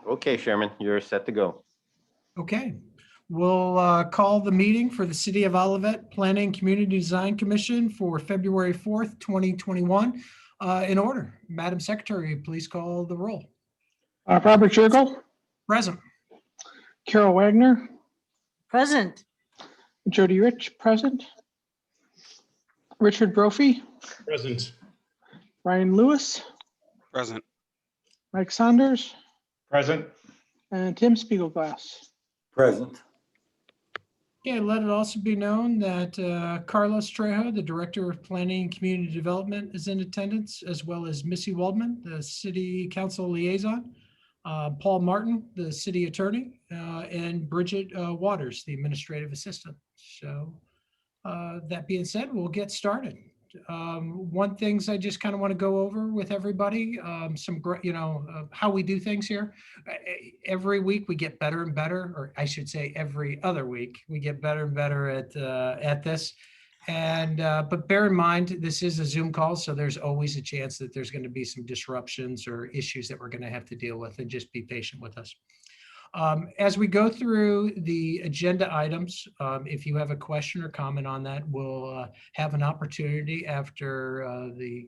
Okay, Chairman, you're set to go. Okay, we'll call the meeting for the City of Olivet Planning Community Design Commission for February 4th, 2021 in order. Madam Secretary, please call the roll. Robert Jurgel, Present. Carol Wagner, Present. Jody Rich, present. Richard Brophy, Present. Ryan Lewis, Present. Mike Saunders, Present. and Tim Spiegelglass. Present. Okay, let it also be known that Carlos Trejo, the Director of Planning and Community Development, is in attendance, as well as Missy Waldman, the City Council Liaison, Paul Martin, the City Attorney, and Bridget Waters, the Administrative Assistant. So that being said, we'll get started. One things I just kind of want to go over with everybody, how we do things here. Every week we get better and better, or I should say every other week we get better and better at this. And but bear in mind, this is a Zoom call, so there's always a chance that there's going to be some disruptions or issues that we're going to have to deal with, and just be patient with us. As we go through the agenda items, if you have a question or comment on that, we'll have an opportunity after the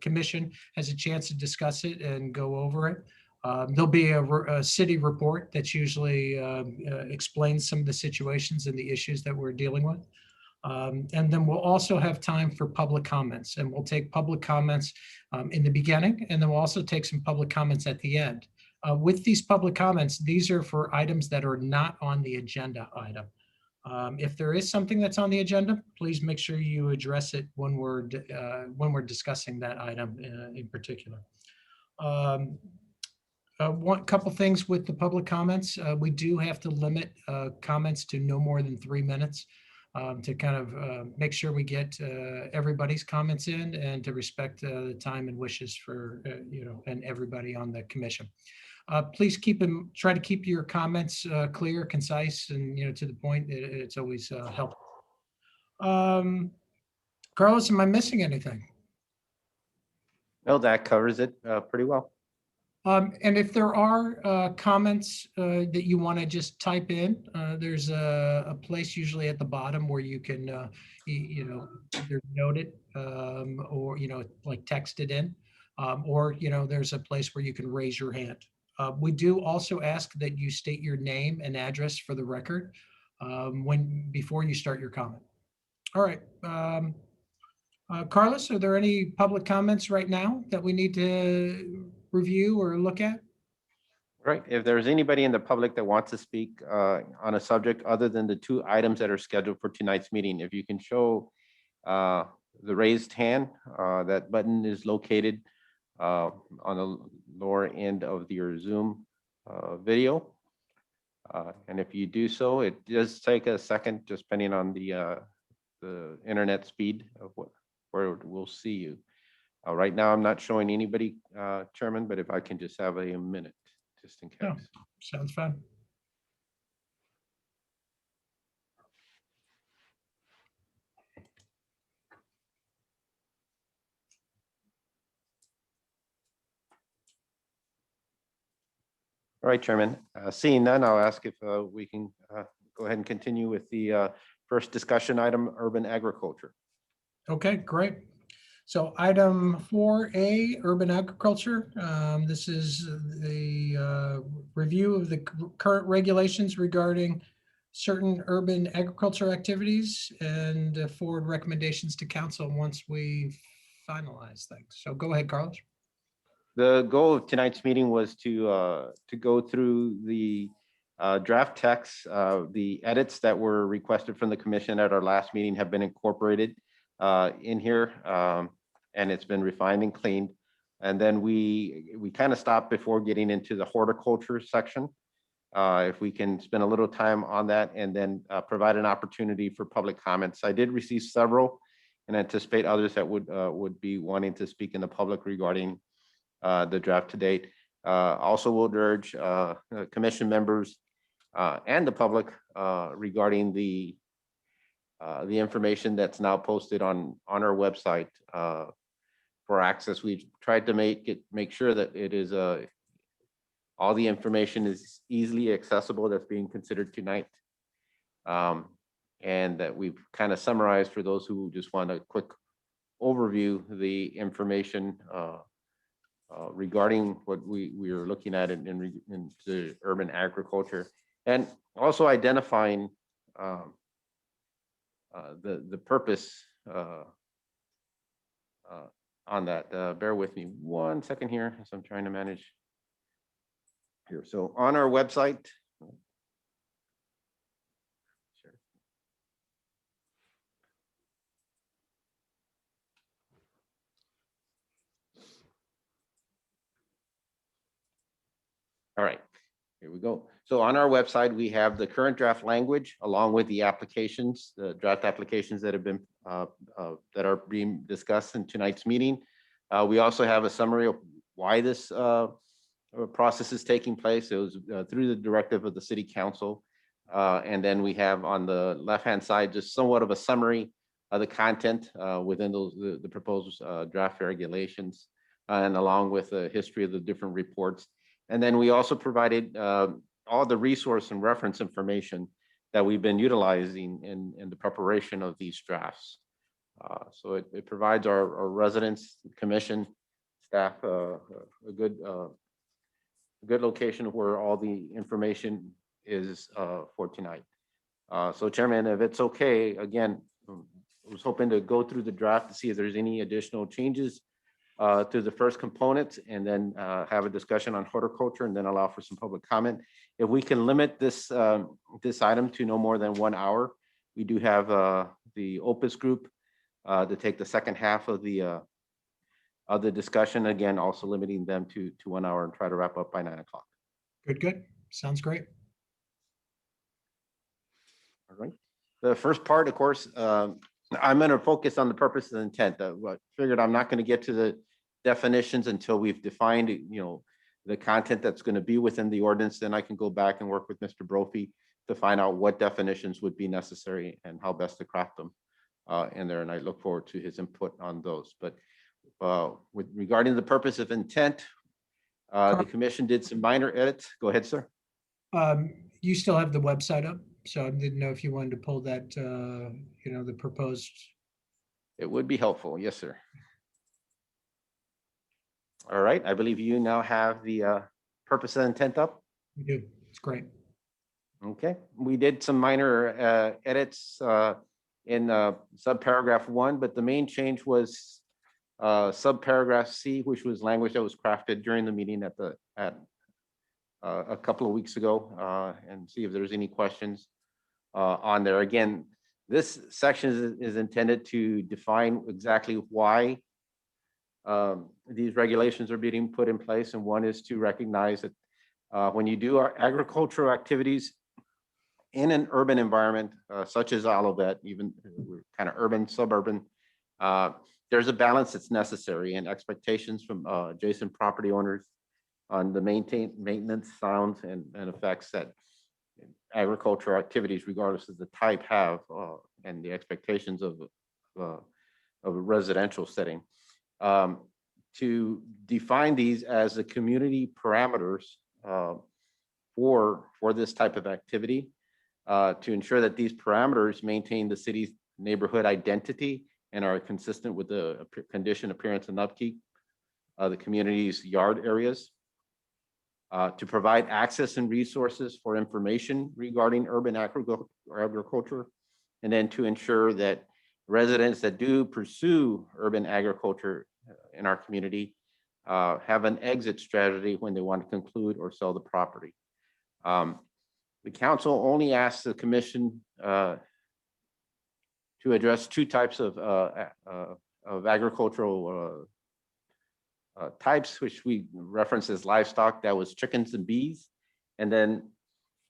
commission has a chance to discuss it and go over it. There'll be a city report that usually explains some of the situations and the issues that we're dealing with. And then we'll also have time for public comments, and we'll take public comments in the beginning, and then we'll also take some public comments at the end. With these public comments, these are for items that are not on the agenda item. If there is something that's on the agenda, please make sure you address it when we're discussing that item in particular. One couple things with the public comments, we do have to limit comments to no more than 3 minutes to kind of make sure we get everybody's comments in, and to respect the time and wishes for and everybody on the commission. Please try to keep your comments clear, concise, and to the point. It's always helpful. Carlos, am I missing anything? No, that covers it pretty well. And if there are comments that you want to just type in, there's a place usually at the bottom where you can, either note it or, like text it in, or, there's a place where you can raise your hand. We do also ask that you state your name and address for the record before you start your comment. All right. Carlos, are there any public comments right now that we need to review or look at? Right. If there's anybody in the public that wants to speak on a subject other than the 2 items that are scheduled for tonight's meeting, if you can show the raised hand, that button is located on the lower end of your Zoom video. And if you do so, it does take a second, just depending on the internet speed of where we'll see you. Right now, I'm not showing anybody, Chairman, but if I can just have a minute, just in case. Oh, sounds fine. All right, Chairman. Seeing none, I'll ask if we can go ahead and continue with the first discussion item, urban agriculture. Okay, great. So item 4A, urban agriculture. This is the review of the current regulations regarding certain urban agriculture activities and forward recommendations to council once we finalize things. So go ahead, Carlos. The goal of tonight's meeting was to go through the draft text. The edits that were requested from the commission at our last meeting have been incorporated in here, and it's been refined and cleaned. And then we kind of stopped before getting into the horticulture section. If we can spend a little time on that, and then provide an opportunity for public comments. I did receive several, and anticipate others that would be wanting to speak in the public regarding the draft to date. Also would urge commission members and the public regarding the information that's now posted on our website for access. We've tried to make sure that it is all the information is easily accessible that's being considered tonight. And that we've kind of summarized for those who just want a quick overview, the information regarding what we are looking at in the urban agriculture, and also identifying the purpose on that. Bear with me 1 second here as I'm trying to manage here. So on our website, sure. All right, here we go. So on our website, we have the current draft language along with the applications, the draft applications that have been that are being discussed in tonight's meeting. We also have a summary of why this process is taking place. It was through the directive of the city council. And then we have on the left-hand side, just somewhat of a summary of the content within those the proposed draft regulations, and along with the history of the different reports. And then we also provided all the resource and reference information that we've been utilizing in the preparation of these drafts. So it provides our residents, commission, staff a good location where all the information is for tonight. So Chairman, if it's okay, again, I was hoping to go through the draft to see if there's any additional changes to the first component, and then have a discussion on horticulture, and then allow for some public comment. If we can limit this this item to no more than 1 hour, we do have the Opus group to take the second half of the discussion. Again, also limiting them to 1 hour, and try to wrap up by 9 o'clock. Good. Sounds great. All right. The first part, of course, I'm going to focus on the purpose and intent. I figured I'm not going to get to the definitions until we've defined, the content that's going to be within the ordinance. Then I can go back and work with Mr. Brophy to find out what definitions would be necessary and how best to craft them in there. And I look forward to his input on those. But with regarding the purpose of intent, the commission did some minor edits. Go ahead, sir. You still have the website up, so I didn't know if you wanted to pull that, the proposed. It would be helpful. Yes, sir. All right. I believe you now have the purpose and intent up. We do. It's great. Okay. We did some minor edits in subparagraph 1, but the main change was subparagraph C, which was language that was crafted during the meeting at a couple of weeks ago, and see if there's any questions on there. Again, this section is intended to define exactly why these regulations are being put in place. And one is to recognize that when you do our agricultural activities in an urban environment, such as Olivet, even we're kind of urban, suburban, there's a balance that's necessary, and expectations from adjacent property owners on the maintenance, sounds, and effects that agricultural activities, regardless of the type, have, and the expectations of a residential setting. To define these as the community parameters for this type of activity, to ensure that these parameters maintain the city's neighborhood identity and are consistent with the condition, appearance, and upkeep of the community's yard areas. To provide access and resources for information regarding urban agriculture, and then to ensure that residents that do pursue urban agriculture in our community have an exit strategy when they want to conclude or sell the property. The council only asked the commission to address two types of agricultural types, which we reference as livestock. That was chickens and bees. And then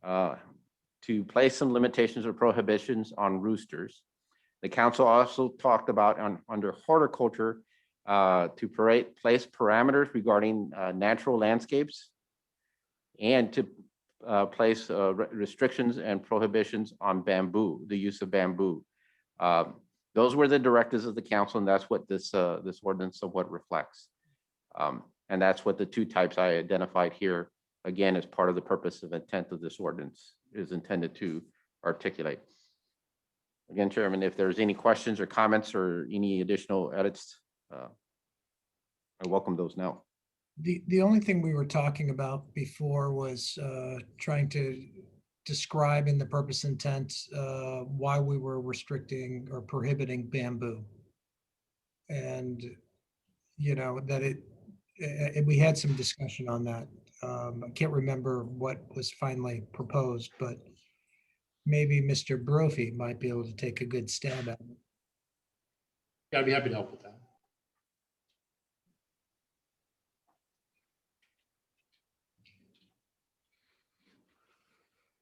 to place some limitations or prohibitions on roosters. The council also talked about under horticulture to place parameters regarding natural landscapes, and to place restrictions and prohibitions on bamboo, the use of bamboo. Those were the directives of the council, and that's what this ordinance somewhat reflects. And that's what the two types I identified here again, is part of the purpose of intent of this ordinance is intended to articulate. Again, Chairman, if there's any questions or comments or any additional edits, I welcome those now. The only thing we were talking about before was trying to describe in the purpose intent why we were restricting or prohibiting bamboo. And, you know, that we had some discussion on that. I can't remember what was finally proposed, but maybe Mr. Brophy might be able to take a good stab at it. Yeah, I'd be happy to help with that.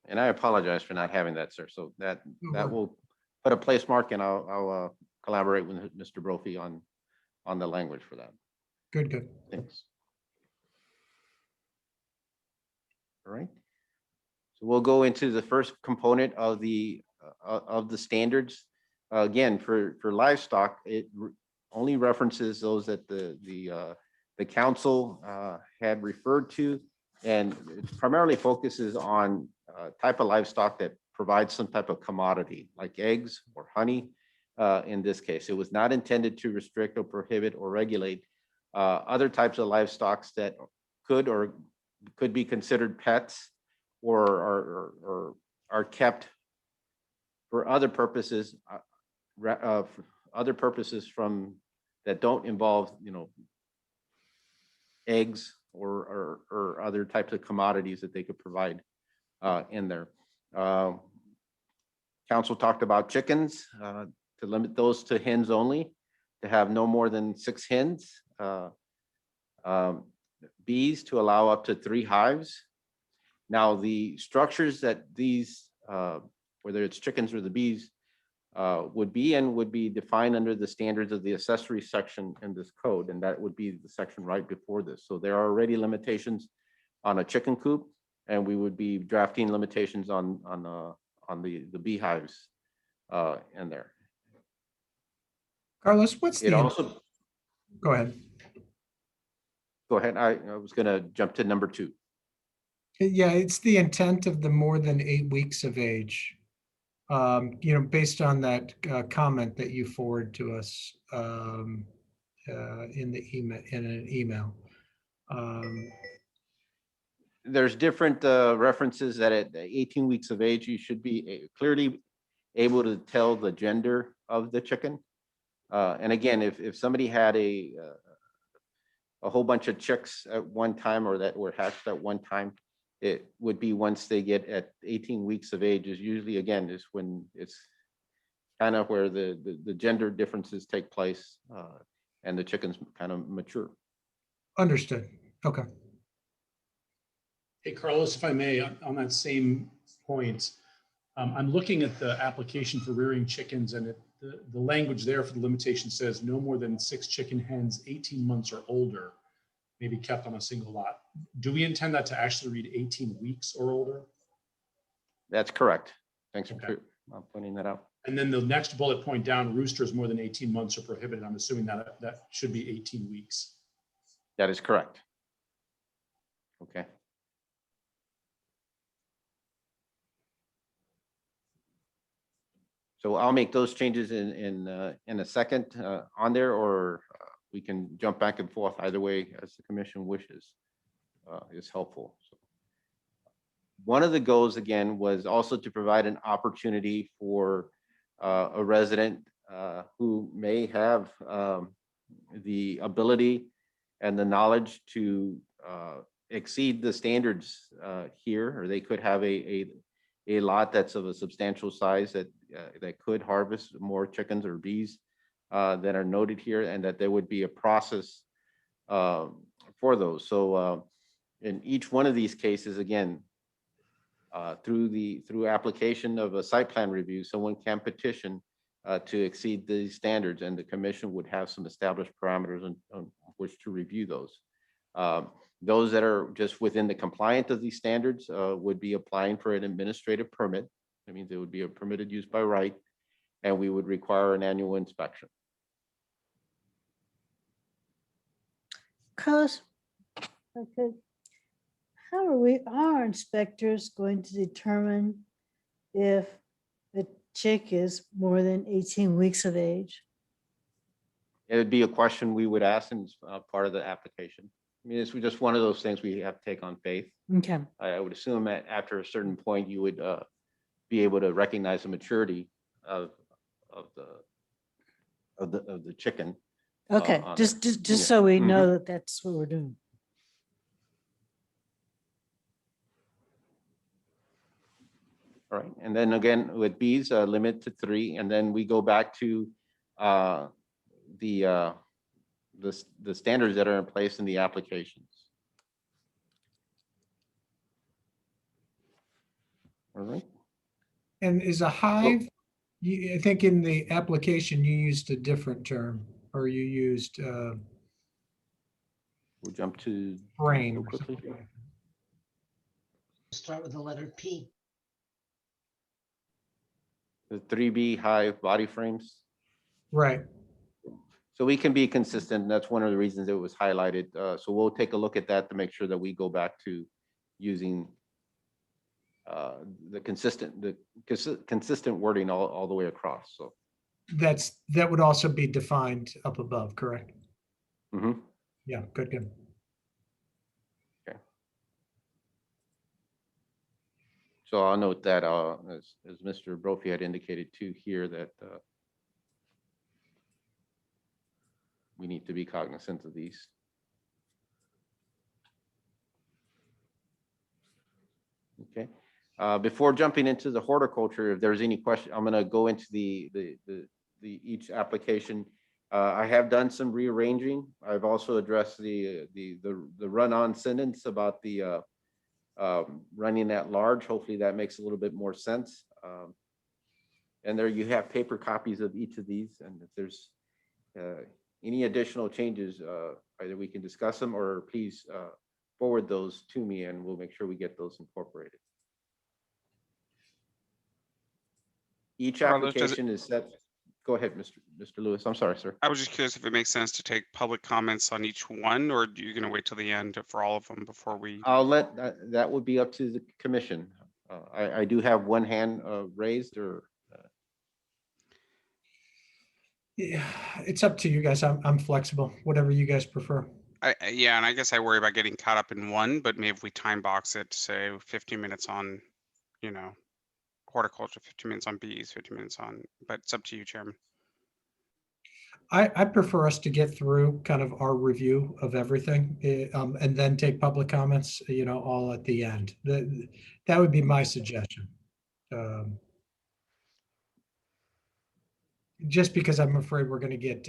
And I apologize for not having that, sir. So that will put a place mark, and I'll collaborate with Mr. Brophy on the language for that. Good. Thanks. All right. So we'll go into the first component of the standards. Again, for livestock, it only references those that the council had referred to, and it primarily focuses on type of livestock that provides some type of commodity like eggs or honey. In this case, it was not intended to restrict or prohibit or regulate other types of livestock that could be considered pets or are kept for other purposes, from that don't involve, you know, eggs or other types of commodities that they could provide in there. Council talked about chickens, to limit those to hens only, to have no more than 6 hens. Bees to allow up to 3 hives. Now, the structures that these, whether it's chickens or the bees, would be defined under the standards of the accessory section in this code, and that would be the section right before this. So there are already limitations on a chicken coop, and we would be drafting limitations on the beehives in there. Carlos, what's It the, also, go ahead. go ahead. I was going to jump to number 2. Yeah, it's the intent of the more than 8 weeks of age. You know, based on that comment that you forward to us in the email, in an email. There's different references that at 18 weeks of age, you should be clearly able to tell the gender of the chicken. And again, if somebody had a whole bunch of chicks at one time, or that were hatched at one time, it would be once they get at 18 weeks of age is usually, again, is when it's kind of where the gender differences take place and the chickens kind of mature. Understood. Okay. Hey, Carlos, if I may, on that same point, I'm looking at the application for rearing chickens, and the language there for the limitation says no more than 6 chicken hens 18 months or older may be kept on a single lot. Do we intend that to actually read 18 weeks or older? That's correct. Thanks Okay. for pointing that out. And then the next bullet point down, roosters more than 18 months are prohibited. I'm assuming that should be 18 weeks. That is correct. Okay. So I'll make those changes in a second on there, or we can jump back and forth either way as the commission wishes. Is helpful. So one of the goals, again, was also to provide an opportunity for a resident who may have the ability and the knowledge to exceed the standards here, or they could have a lot that's of a substantial size that could harvest more chickens or bees that are noted here, and that there would be a process for those. So in each one of these cases, again, through application of a site plan review, someone can petition to exceed these standards, and the commission would have some established parameters on which to review those. Those that are just within the compliance of these standards would be applying for an administrative permit. That means it would be a permitted use by right, and we would require an annual inspection. Carlos, okay. how are our inspectors going to determine if the chick is more than 18 weeks of age? It would be a question we would ask, and it's part of the application. I mean, it's just one of those things we have to take on faith. Okay, I would assume that after a certain point, you would be able to recognize the maturity of the chicken. okay, on just Yeah. so we Mhm. know that that's what we're doing. All right, and then again, with bees, limit to 3, and then we go back to the the standards that are in place in the applications. All right. And is a hive, I think in the application, you used a different term, or you used We'll jump to frame. real or quickly. something like that. Start with the letter P. The 3B hive body frames. Right. So we can be consistent. And that's one of the reasons it was highlighted. So we'll take a look at that to make sure that we go back to using the consistent wording all the way across. So. That would also be defined up above, correct? Mhm. Yeah, good. So I'll note that as Mr. Brophy had indicated too here that we need to be cognizant of these. Okay. Before jumping into the horticulture, if there's any question, I'm going to go into the each application. I have done some rearranging. I've also addressed the run-on sentence about the running at large. Hopefully that makes a little bit more sense. And there you have paper copies of each of these. And if there's any additional changes, either we can discuss them or please forward those to me and we'll make sure we get those incorporated. Each Carlos, application is set. Go ahead, Mr. Lewis. I'm sorry, sir. I was just curious if it makes sense to take public comments on each one, or are you going to wait till the end for all of them before we? I'll let that would be up to the commission. I do have one hand raised, or Yeah, it's up to you guys. I'm flexible, whatever you guys prefer. Yeah, and I guess I worry about getting caught up in one, but maybe if we time box it, say 15 minutes on, horticulture, 15 minutes on bees, 15 minutes on, but it's up to you, Chairman. I prefer us to get through kind of our review of everything and then take public comments, all at the end. That would be my suggestion. Just because I'm afraid we're going to get,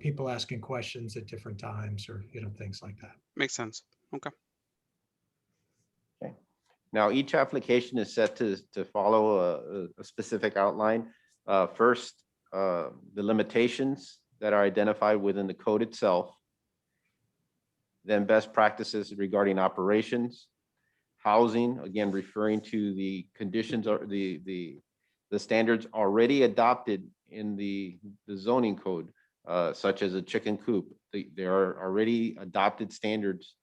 people asking questions at different times or, things like that. Makes sense. Okay. now each application is set to follow a specific outline. First, the limitations that are identified within the code itself. Then best practices regarding operations, housing, again, referring to the conditions or the standards already adopted in the zoning code, such as a chicken coop. There are already adopted standards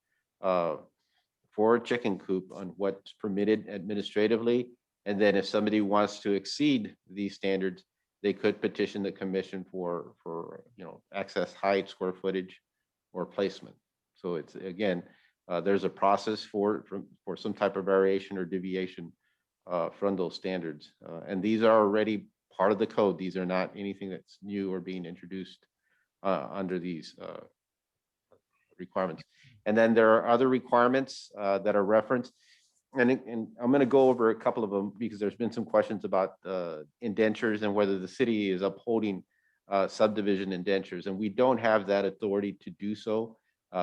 for a chicken coop on what's permitted administratively. And then if somebody wants to exceed these standards, they could petition the commission for excess height, square footage, or placement. So it's, again, there's a process for some type of variation or deviation from those standards. And these are already part of the code. These are not anything that's new or being introduced under these requirements. And then there are other requirements that are referenced. And I'm going to go over a couple of them because there's been some questions about indentures and whether the city is upholding subdivision indentures. And we don't have that authority to do so.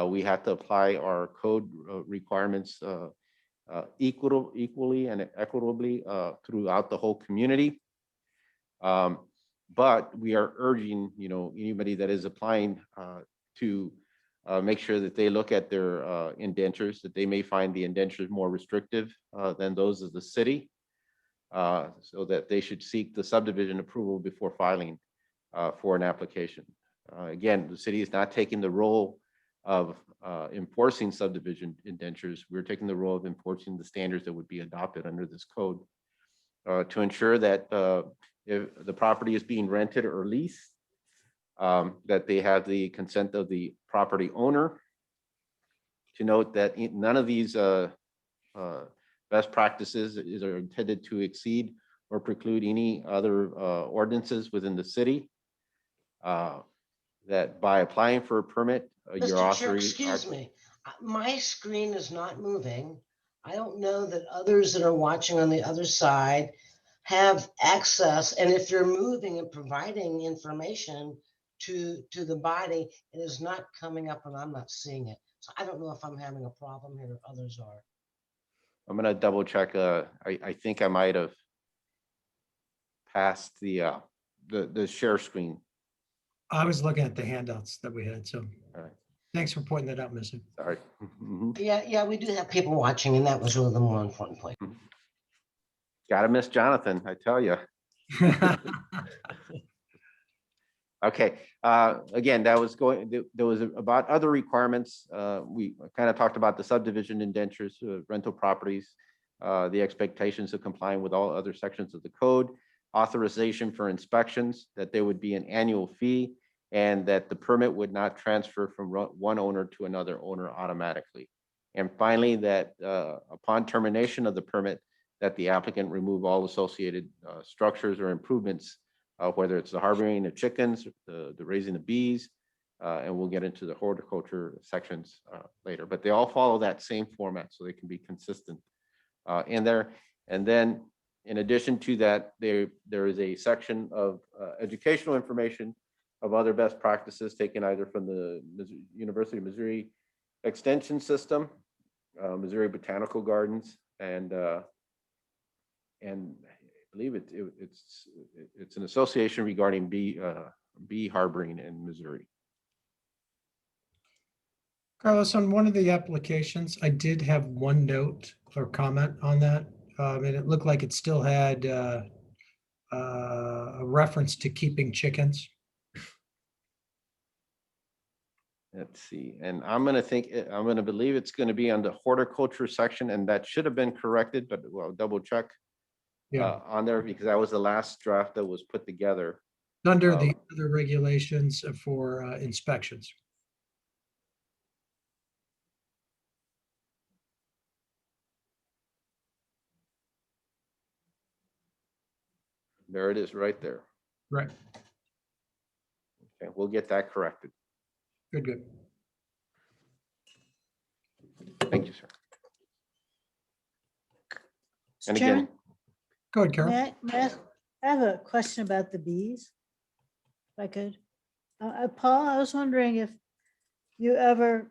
We have to apply our code requirements equally and equitably throughout the whole community. But we are urging, anybody that is applying to make sure that they look at their indentures, that they may find the indentures more restrictive than those of the city, so that they should seek the subdivision approval before filing for an application. Again, the city is not taking the role of enforcing subdivision indentures, we're taking the role of enforcing the standards that would be adopted under this code to ensure that if the property is being rented or leased, that they have the consent of the property owner. To note that none of these best practices are intended to exceed or preclude any other ordinances within the city. That by applying for a permit, you're Mr. Chair, authorizing. excuse me, my screen is not moving. I don't know that others that are watching on the other side have access, and if you're moving and providing information to the body, it is not coming up and I'm not seeing it. So I don't know if I'm having a problem here or others are. I'm gonna double check. I think I might have passed the share screen. I was looking at the handouts that we had, so All right. thanks for pointing that out, Missy. Sorry. Mhm. Yeah, we do have people watching, and that was really the more important point. Gotta miss Jonathan, I tell you. Okay, again, that was there was about other requirements. We kind of talked about the subdivision indentures, rental properties, the expectations of complying with all other sections of the code, authorization for inspections, that there would be an annual fee, and that the permit would not transfer from one owner to another owner automatically. And finally, that upon termination of the permit, that the applicant remove all associated structures or improvements, whether it's the harboring of chickens, the raising of bees, and we'll get into the horticulture sections later, but they all follow that same format so they can be consistent in there. And then in addition to that, there is a section of educational information of other best practices taken either from the University of Missouri Extension System, Missouri Botanical Gardens, and I believe it's an association regarding bee harboring in Missouri. Carlos, on one of the applications, I did have one note or comment on that. And it looked like it still had a reference to keeping chickens. Let's see, and I'm gonna believe it's gonna be on the horticulture section, and that should have been corrected, but we'll double check Yeah, on there because that was the last draft that was put together. under the other regulations for inspections. There it is, right there. Right. Okay, we'll get that corrected. Good. Thank you, sir. Mr. And Chairman, again, Go ahead, Carol. I have a question about the bees, if I could. Paul, I was wondering if you ever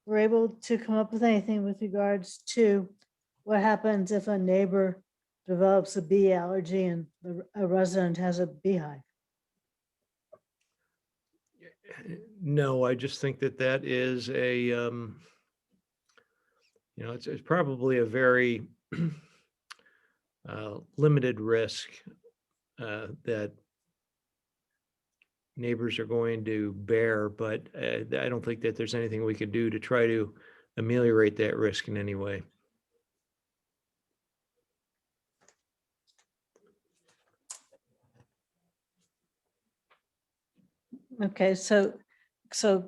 were able to come up with anything with regards to what happens if a neighbor develops a bee allergy and a resident has a beehive. No, I just think that is a, it's probably a very limited risk that neighbors are going to bear, but I don't think that there's anything we could do to try to ameliorate that risk in any way. Okay, so, I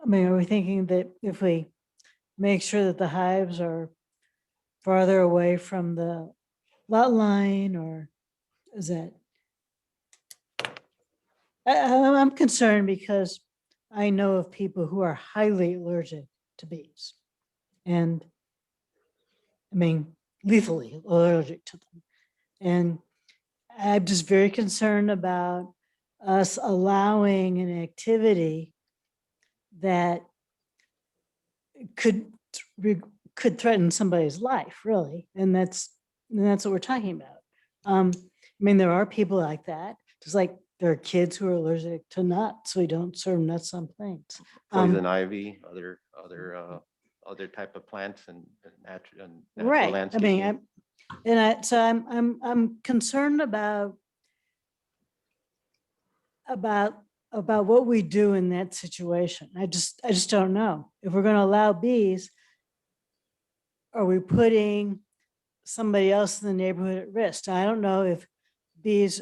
mean, are we thinking that if we make sure that the hives are farther away from the lot line, or is that? I'm concerned because I know of people who are highly allergic to bees. And I mean, lethally allergic to them. And I'm just very concerned about us allowing an activity that could threaten somebody's life, really. And that's what we're talking about. I mean, there are people like that, just like there are kids who are allergic to nuts. We don't serve nuts on planes. poison ivy, other type of plants and natural Right. I landscaping. mean, I'm concerned about about what we do in that situation. I just don't know. If we're going to allow bees, are we putting somebody else in the neighborhood at risk? I don't know if bees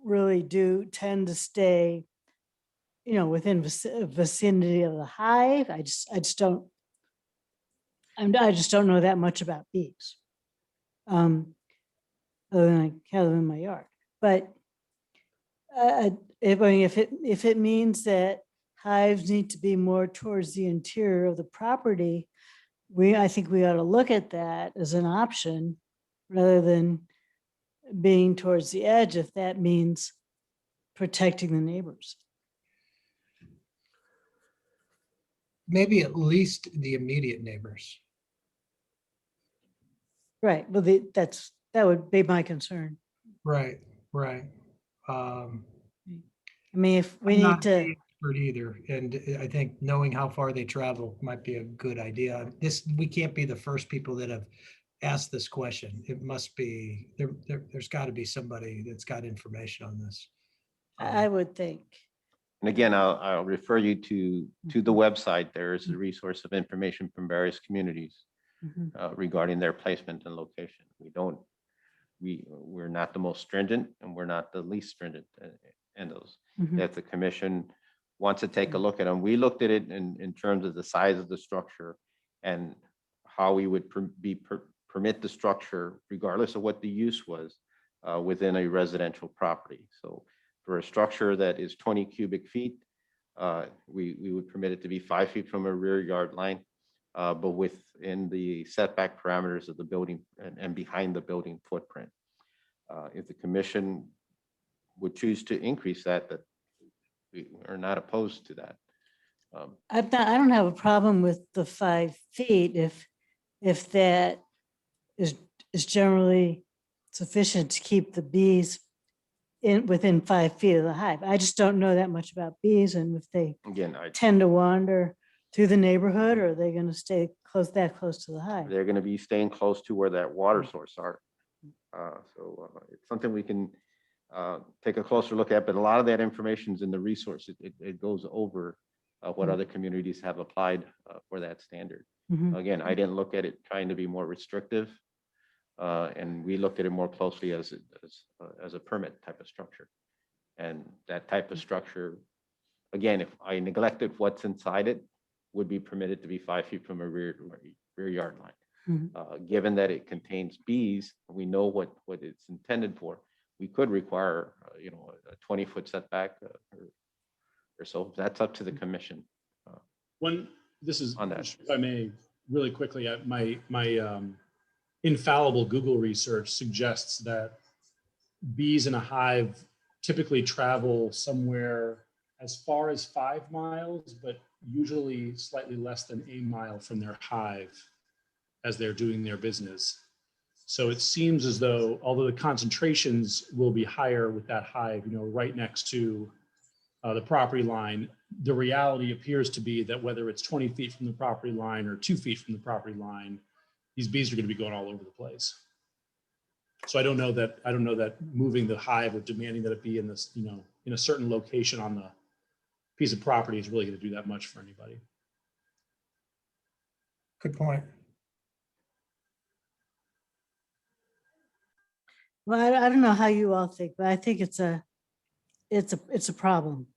really do tend to stay, within vicinity of the hive. I just don't know that much about bees. Other than I have them in my yard. But if it means that hives need to be more towards the interior of the property, I think we ought to look at that as an option rather than being towards the edge, if that means protecting the neighbors. Maybe at least the immediate neighbors. Right. Well, that would be my concern. Right, right. I mean, if we I'm need not to, the expert either, and I think knowing how far they travel might be a good idea. We can't be the first people that have asked this question. It must be, there's got to be somebody that's got information on this. I would think. And again, I'll refer you to the website. There is a resource of information from various communities Mhm. regarding their placement and location. We're not the most stringent, and we're not the least stringent in those. Mhm. If the commission wants to take a look at them, we looked at it in terms of the size of the structure and how we would permit the structure, regardless of what the use was, within a residential property. So for a structure that is 20 cubic feet, we would permit it to be 5 feet from a rear yard line, but within the setback parameters of the building and behind the building footprint. If the commission would choose to increase that we are not opposed to that. I don't have a problem with the 5 feet if that is generally sufficient to keep the bees within 5 feet of the hive. I just don't know that much about bees, and if they Again, tend to wander through the neighborhood, or are they going to stay close to the hive? they're going to be staying close to where that water source are. So it's something we can take a closer look at, but a lot of that information is in the resource. It goes over what other communities have applied for that standard. Mhm. Again, I didn't look at it trying to be more restrictive, and we looked at it more closely as a permit type of structure. And that type of structure, again, if I neglected what's inside it, would be permitted to be 5 feet from a rear yard line. Mhm. Given that it contains bees, we know what it's intended for. We could require, a 20-foot setback or so. That's up to the commission. This is, On that. if I may, really quickly, my infallible Google research suggests that bees in a hive typically travel somewhere as far as 5 miles, but usually slightly less than a mile from their hive as they're doing their business. So it seems as though, although the concentrations will be higher with that hive, right next to the property line, the reality appears to be that whether it's 20 feet from the property line or 2 feet from the property line, these bees are going to be going all over the place. So I don't know that moving the hive or demanding that it be in this, in a certain location on the piece of property is really going to do that much for anybody. Good point. Well, I don't know how you all think, but I think it's a problem.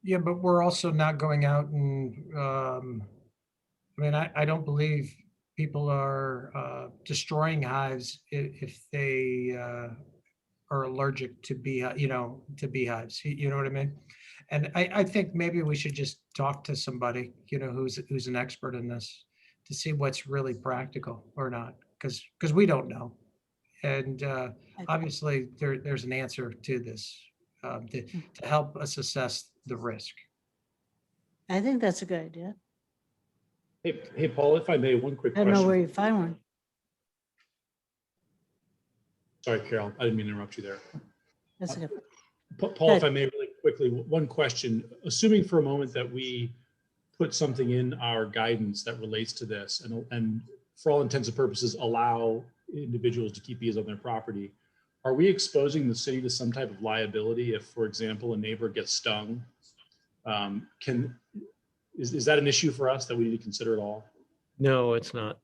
Yeah, but we're also not going out and, I don't believe people are destroying hives if they are allergic to to beehives. You know what I mean? And I think maybe we should just talk to somebody, who's an expert in this to see what's really practical or not, because we don't know. And obviously there's an answer to this to help us assess the risk. I think that's a good idea. Hey, Paul, if I may, one quick I don't know where question. you find one. Sorry, Carol, I didn't mean to interrupt you there. That's good. Paul, if I may, really quickly, one question. Assuming for a moment that we put something in our guidance that relates to this and for all intents and purposes, allow individuals to keep bees on their property, Are we exposing the city to some type of liability if, for example, a neighbor gets stung? Is that an issue for us that we need to consider at all? No, it's not.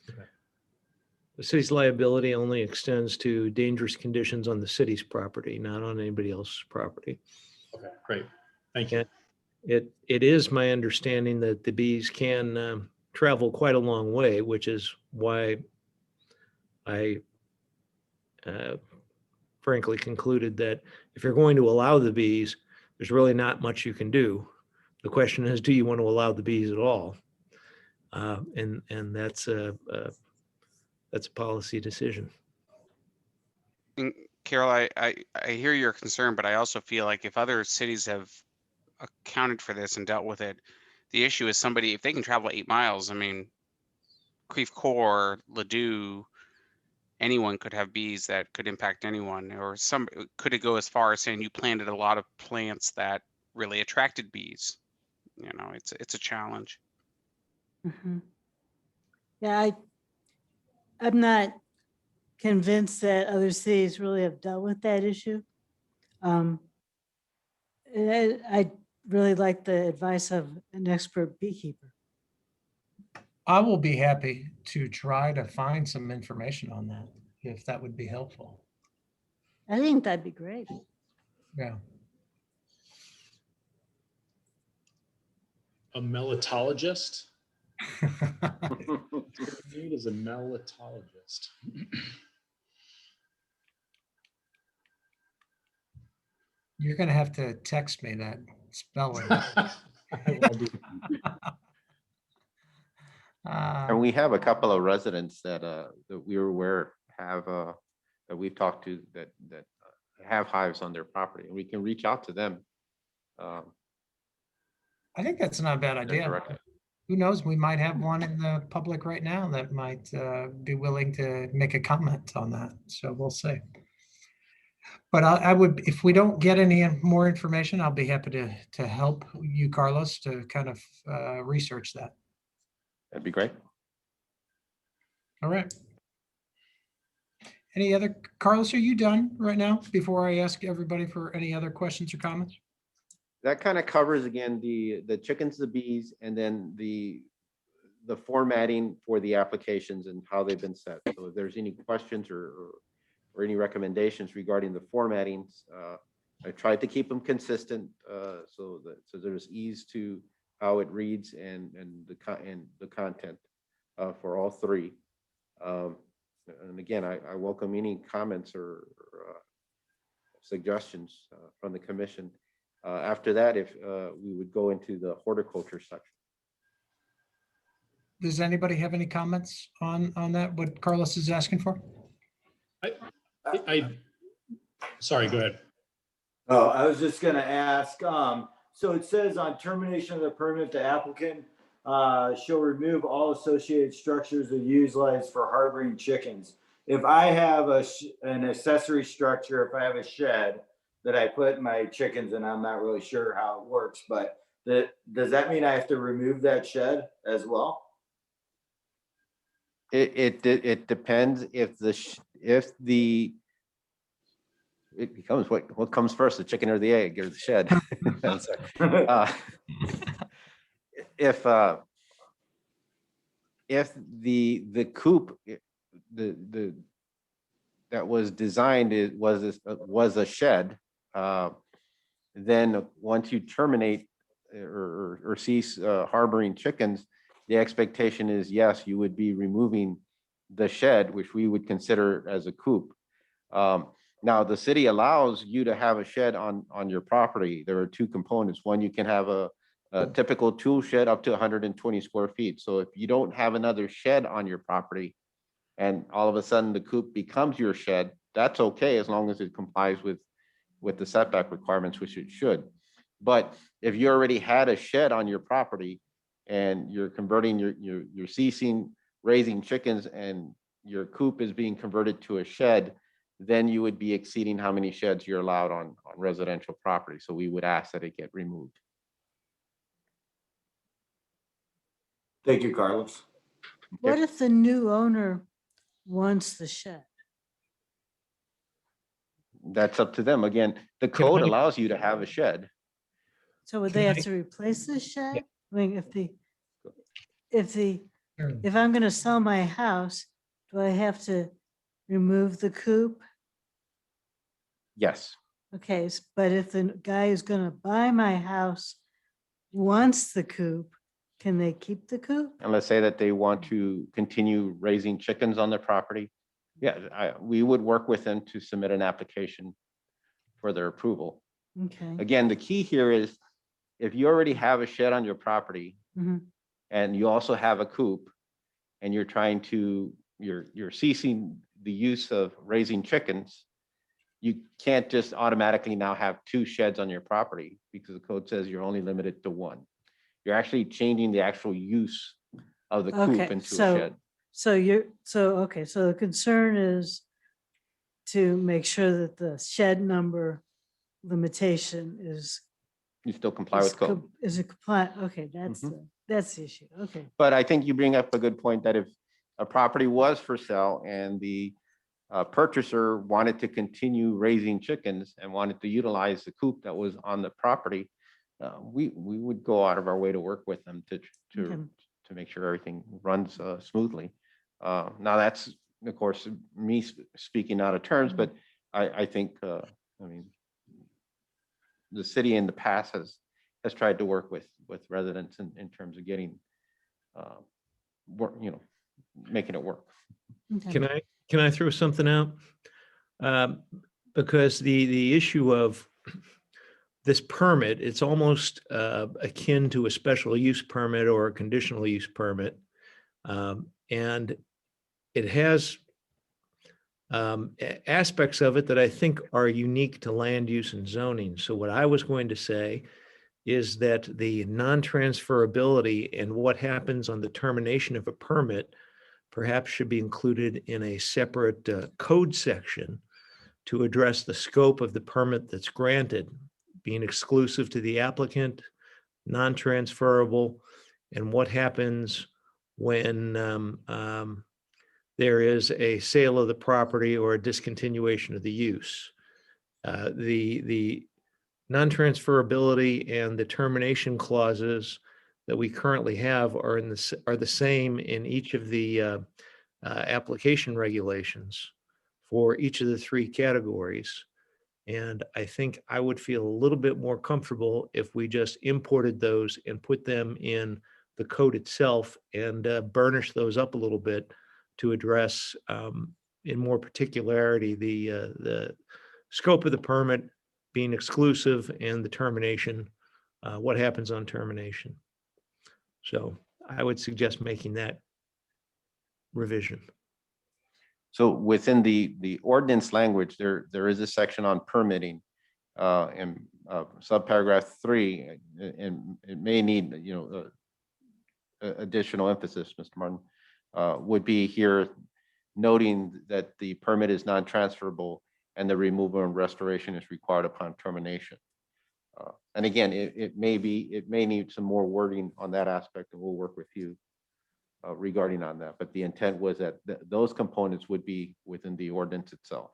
Okay. The city's liability only extends to dangerous conditions on the city's property, not on anybody else's property. Okay, great. Thank you. It is my understanding that the bees can travel quite a long way, which is why I frankly concluded that if you're going to allow the bees, there's really not much you can do. The question is, do you want to allow the bees at all? And that's a policy decision. And Carol, I hear your concern, but I also feel like if other cities have accounted for this and dealt with it, the issue is somebody, if they can travel 8 miles, I mean, Creve Coeur, Ladue, anyone could have bees that could impact anyone, or some could it go as far as saying you planted a lot of plants that really attracted bees? You know, it's a challenge. Mhm. Yeah, I'm not convinced that other cities really have dealt with that issue. I really like the advice of an expert beekeeper. I will be happy to try to find some information on that, if that would be helpful. I think that'd be great. Yeah. A melitologist? Need is a melitologist. You're gonna have to text me that spelling. I will do. And we have a couple of residents that we were aware have that we've talked to that have hives on their property, and we can reach out to them. I think that's not a bad idea. Directly. Who knows? We might have one in the public right now that might be willing to make a comment on that. So we'll see. But I would, if we don't get any more information, I'll be happy to help you, Carlos, to kind of research that. That'd be great. All right. Any other, Carlos, are you done right now before I ask everybody for any other questions or comments? That kind of covers again the chickens, the bees, and then the formatting for the applications and how they've been set. So if there's any questions or any recommendations regarding the formattings, I tried to keep them consistent so there's ease to how it reads and the content for all three. And again, I welcome any comments or suggestions from the commission. After that, if we would go into the horticulture section. Does anybody have any comments on that, what Carlos is asking for? Sorry, go ahead. Oh, I was just gonna ask, so it says on termination of the permit, the applicant shall remove all associated structures that are utilized for harboring chickens. If I have an accessory structure, if I have a shed that I put my chickens in, I'm not really sure how it works, but does that mean I have to remove that shed as well? It depends if it becomes what comes first, the chicken or the egg or the shed. If the coop that was designed was a shed, then once you terminate or cease harboring chickens, the expectation is, yes, you would be removing the shed, which we would consider as a coop. Now, the city allows you to have a shed on your property. There are two components. One, you can have a typical tool shed up to 120 square feet. So if you don't have another shed on your property and all of a sudden the coop becomes your shed, that's okay as long as it complies with the setback requirements, which it should. But if you already had a shed on your property and you're converting you're ceasing raising chickens and your coop is being converted to a shed, then you would be exceeding how many sheds you're allowed on residential property. So we would ask that it get removed. Thank you, Carlos. What if the new owner wants the shed? That's up to them. Again, the Can code I- allows you to have a shed. So would Can they have I- to replace the shed? I mean, if I'm gonna sell my house, do I have to remove the coop? Yes. Okay, but if the guy who's gonna buy my house wants the coop, can they keep the coop? And let's say that they want to continue raising chickens on their property. Yeah, we would work with them to submit an application for their approval. Okay. Again, the key here is if you already have a shed on your property Mhm. and you also have a coop and you're trying to, you're ceasing the use of raising chickens, you can't just automatically now have 2 sheds on your property because the code says you're only limited to 1. You're actually changing the actual use of the coop Okay, into a so, shed. okay, so the concern is to make sure that the shed number limitation is. You still comply with code. Is it compliant? Okay, Mhm. that's the issue. Okay. But I think you bring up a good point that if a property was for sale and the purchaser wanted to continue raising chickens and wanted to utilize the coop that was on the property, we would go out of our way to work with them Okay. to make sure everything runs smoothly. Now that's, of course, me speaking out of terms, but I think, I mean, the city in the past has tried to work with residents in terms of getting work, making it work. Okay. Can I throw something out? Because the issue of this permit, it's almost akin to a special use permit or a conditional use permit. And it has aspects of it that I think are unique to land use and zoning. So what I was going to say is that the non-transferability and what happens on the termination of a permit perhaps should be included in a separate code section to address the scope of the permit that's granted, being exclusive to the applicant, non-transferable, and what happens when there is a sale of the property or a discontinuation of the use. The non-transferability and the termination clauses that we currently have are the same in each of the application regulations for each of the 3 categories. And I think I would feel a little bit more comfortable if we just imported those and put them in the code itself and burnish those up a little bit to address in more particularity the scope of the permit being exclusive and the termination, what happens on termination. So I would suggest making that revision. So within the ordinance language, there is a section on permitting in subparagraph 3, and it may need, additional emphasis, Mr. Martin, would be here noting that the permit is non-transferable and the removal and restoration is required upon termination. And again, it may need some more wording on that aspect, and we'll work with you regarding on that. But the intent was that those components would be within the ordinance itself.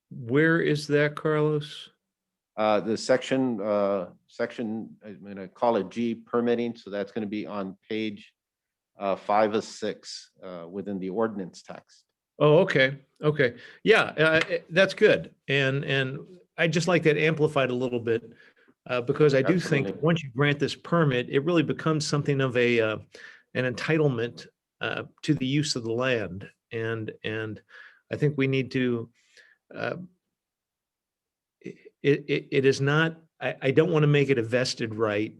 Where is that, Carlos? The section, I'm going to call it G, permitting. So that's going to be on page 5 of 6 within the ordinance text. Oh, okay. Okay. Yeah, that's good. And I just like that amplified a little bit because I do think Absolutely. once you grant this permit, it really becomes something of an entitlement to the use of the land. And I think we need to, it is not, I don't want to make it a vested right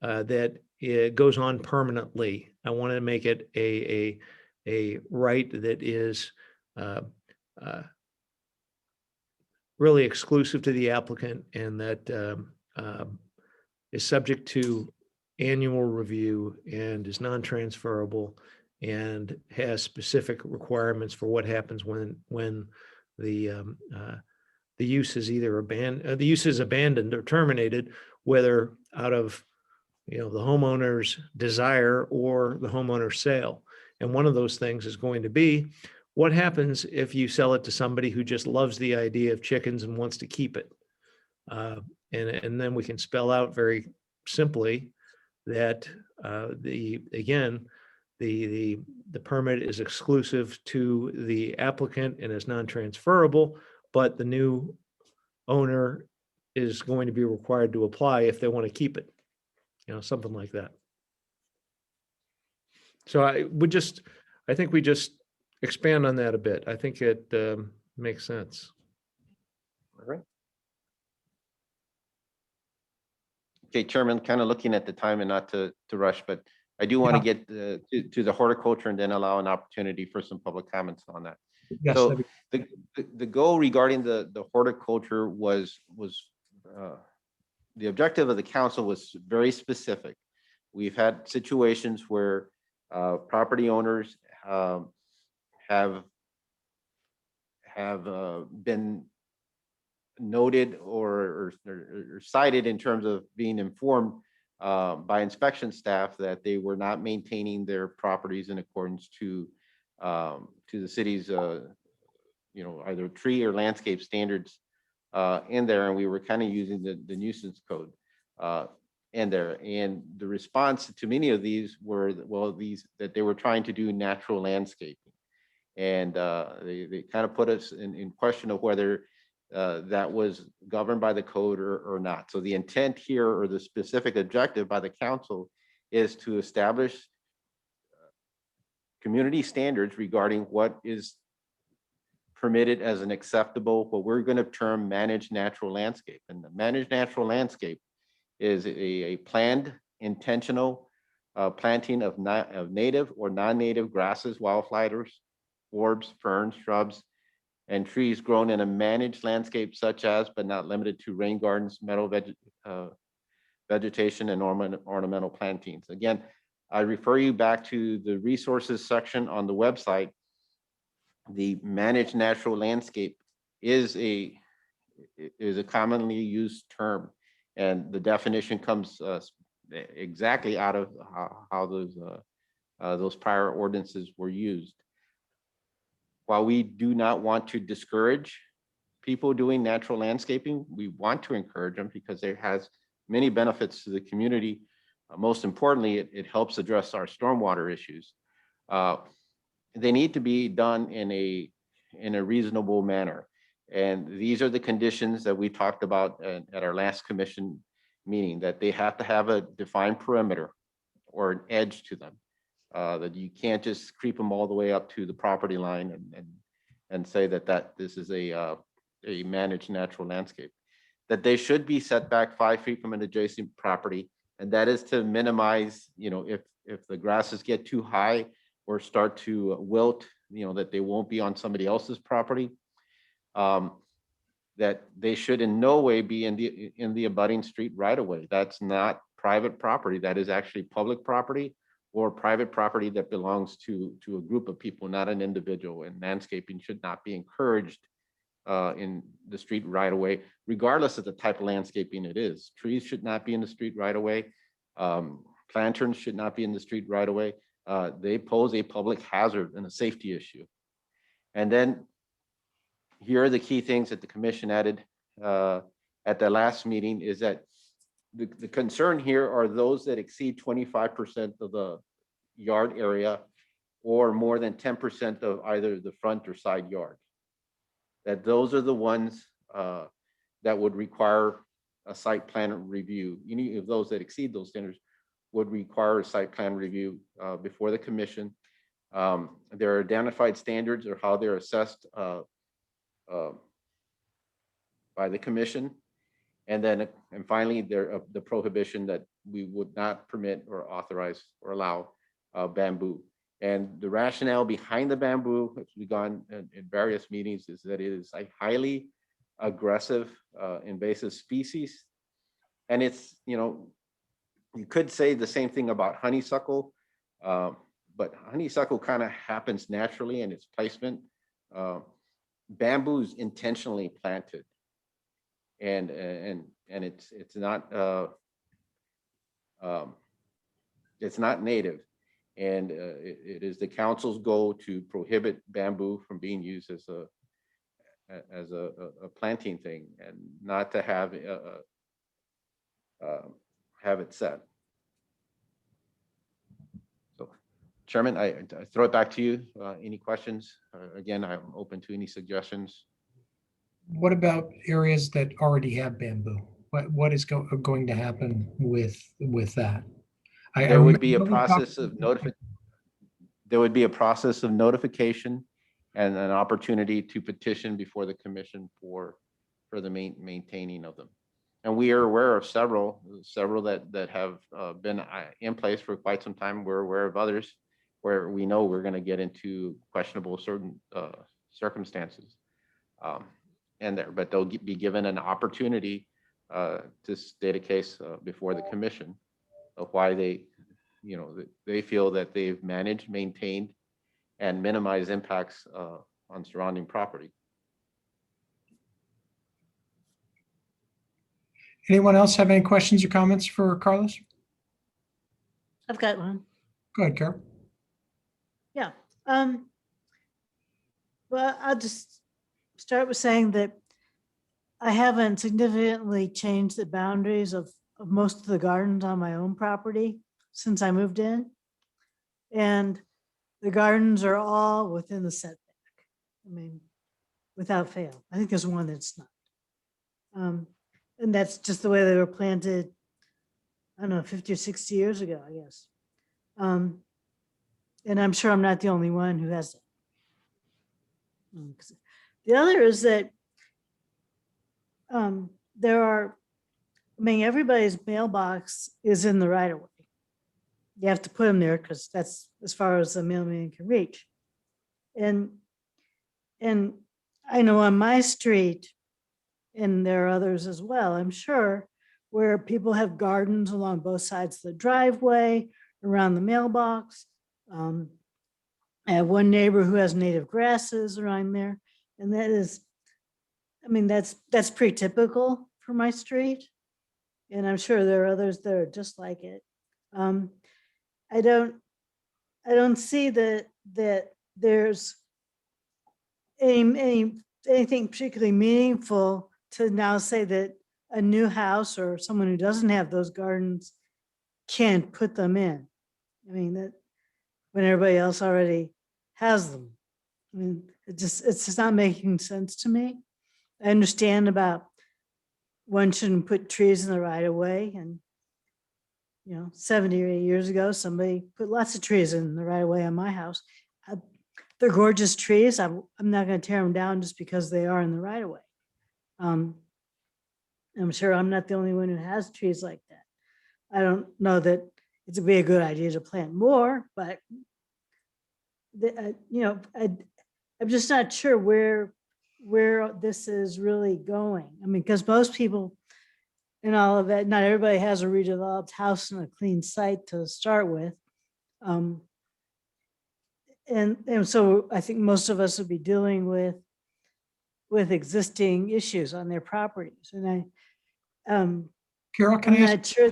that it goes on permanently. I want to make it a right that is really exclusive to the applicant and that is subject to annual review and is non-transferable and has specific requirements for what happens when the use is either abandoned, the use is abandoned or terminated, whether out of the homeowner's desire or the homeowner's sale. And one of those things is going to be, what happens if you sell it to somebody who just loves the idea of chickens and wants to keep it? And then we can spell out very simply that the permit is exclusive to the applicant and is non-transferable, but the new owner is going to be required to apply if they want to keep it, something like that. So I think we just expand on that a bit. I think it makes sense. All right. Okay, Chairman, kind of looking at the time and not to rush, but I do want to get to the horticulture and then allow an opportunity for some public comments on that. Yes, So the goal regarding the horticulture was the objective of the council was very specific. We've had situations where property owners have been noted or cited in terms of being informed by inspection staff that they were not maintaining their properties in accordance to the city's either tree or landscape standards in there, and we were kind of using the nuisance code in there. And the response to many of these were, well, that they were trying to do natural landscaping, and they kind of put us in question of whether that was governed by the code or not. So the intent here, or the specific objective by the council, is to establish community standards regarding what is permitted as an acceptable, what we're going to term managed natural landscape. And the managed natural landscape is a planned intentional planting of native or non-native grasses, wildflowers, forbs, ferns, shrubs, and trees grown in a managed landscape, such as, but not limited to, rain gardens, meadow vegetation, and ornamental plantings. Again, I refer you back to the resources section on the website. The managed natural landscape is a commonly used term, and the definition comes exactly out of how those prior ordinances were used. While we do not want to discourage people doing natural landscaping, we want to encourage them because it has many benefits to the community. Most importantly, it helps address our stormwater issues. They need to be done in a reasonable manner. And these are the conditions that we talked about at our last commission meeting, that they have to have a defined perimeter or an edge to them. That you can't just creep them all the way up to the property line and say that this is a managed natural landscape. That they should be set back 5 feet from an adjacent property, and that is to minimize, if the grasses get too high or start to wilt, that they won't be on somebody else's property. That they should in no way be in the abutting street right away. That's not private property. That is actually public property, or private property that belongs to a group of people, not an individual. And landscaping should not be encouraged in the street right away, regardless of the type of landscaping it is. Trees should not be in the street right away. Planterns should not be in the street right away. They pose a public hazard and a safety issue. And then here are the key things that the commission added at the last meeting, is that the concern here are those that exceed 25% of the yard area, or more than 10% of either the front or side yard. That those are the ones that would require a site plan review. Any of those that exceed those standards would require a site plan review before the commission. There are identified standards, or how they're assessed by the commission. And then, and finally, the prohibition that we would not permit or authorize or allow bamboo. And the rationale behind the bamboo, which we've gone in various meetings, is that it is a highly aggressive invasive species. And it's, you could say the same thing about honeysuckle, but honeysuckle kind of happens naturally in its placement. Bamboo is intentionally planted, and it's not native. And it is the council's goal to prohibit bamboo from being used as a planting thing and not to have it set. So, Chairman, I throw it back to you. Any questions? Again, I'm open to any suggestions. What about areas that already have bamboo? What is going to happen with that? There would be a remember we talked- process of there would be a process of notification and an opportunity to petition before the commission for the maintaining of them. And we are aware of several that have been in place for quite some time. We're aware of others where we know we're going to get into questionable certain circumstances. But they'll be given an opportunity to state a case before the commission of why they feel that they've managed, maintained, and minimized impacts on surrounding property. Anyone else have any questions or comments for Carlos? I've got one. Go ahead, Carol. Yeah. Well, I'll just start with saying that I haven't significantly changed the boundaries of most of the gardens on my own property since I moved in. And the gardens are all within the setback. I mean, without fail. I think there's one that's not. And that's just the way they were planted, I don't know, 50 or 60 years ago, I guess. And I'm sure I'm not the only one who has that. The other is that everybody's mailbox is in the right of way. You have to put them there because that's as far as the mailman can reach. And I know on my street, and there are others as well, I'm sure, where people have gardens along both sides of the driveway, around the mailbox. I have one neighbor who has native grasses around there, and that is, I mean, that's pretty typical for my street. And I'm sure there are others that are just like it. I don't see that there's anything particularly meaningful to now say that a new house or someone who doesn't have those gardens can't put them in. I mean, that when everybody else already has them. I mean, it's just not making sense to me. I understand about one shouldn't put trees in the right of way, and 70 or 80 years ago, somebody put lots of trees in the right of way on my house. They're gorgeous trees. I'm not going to tear them down just because they are in the right of way. I'm sure I'm not the only one who has trees like that. I don't know that it would be a good idea to plant more, but I'm just not sure where this is really going. I mean, because most people and all of that, not everybody has a redeveloped house and a clean site to start with. And so I think most of us would be dealing with existing issues on their properties. And Carol, can I'm I ask? not sure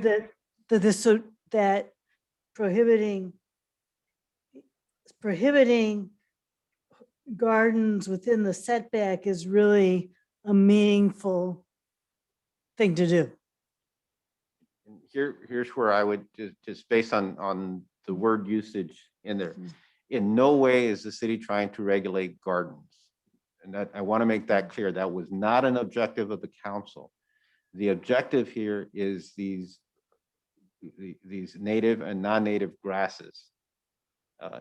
that prohibiting gardens within the setback is really a meaningful thing to do. Here's where I would just based on the word usage in there. In no way is the city trying to regulate gardens. And that I want to make that clear. That was not an objective of the council. The objective here is these native and non-native grasses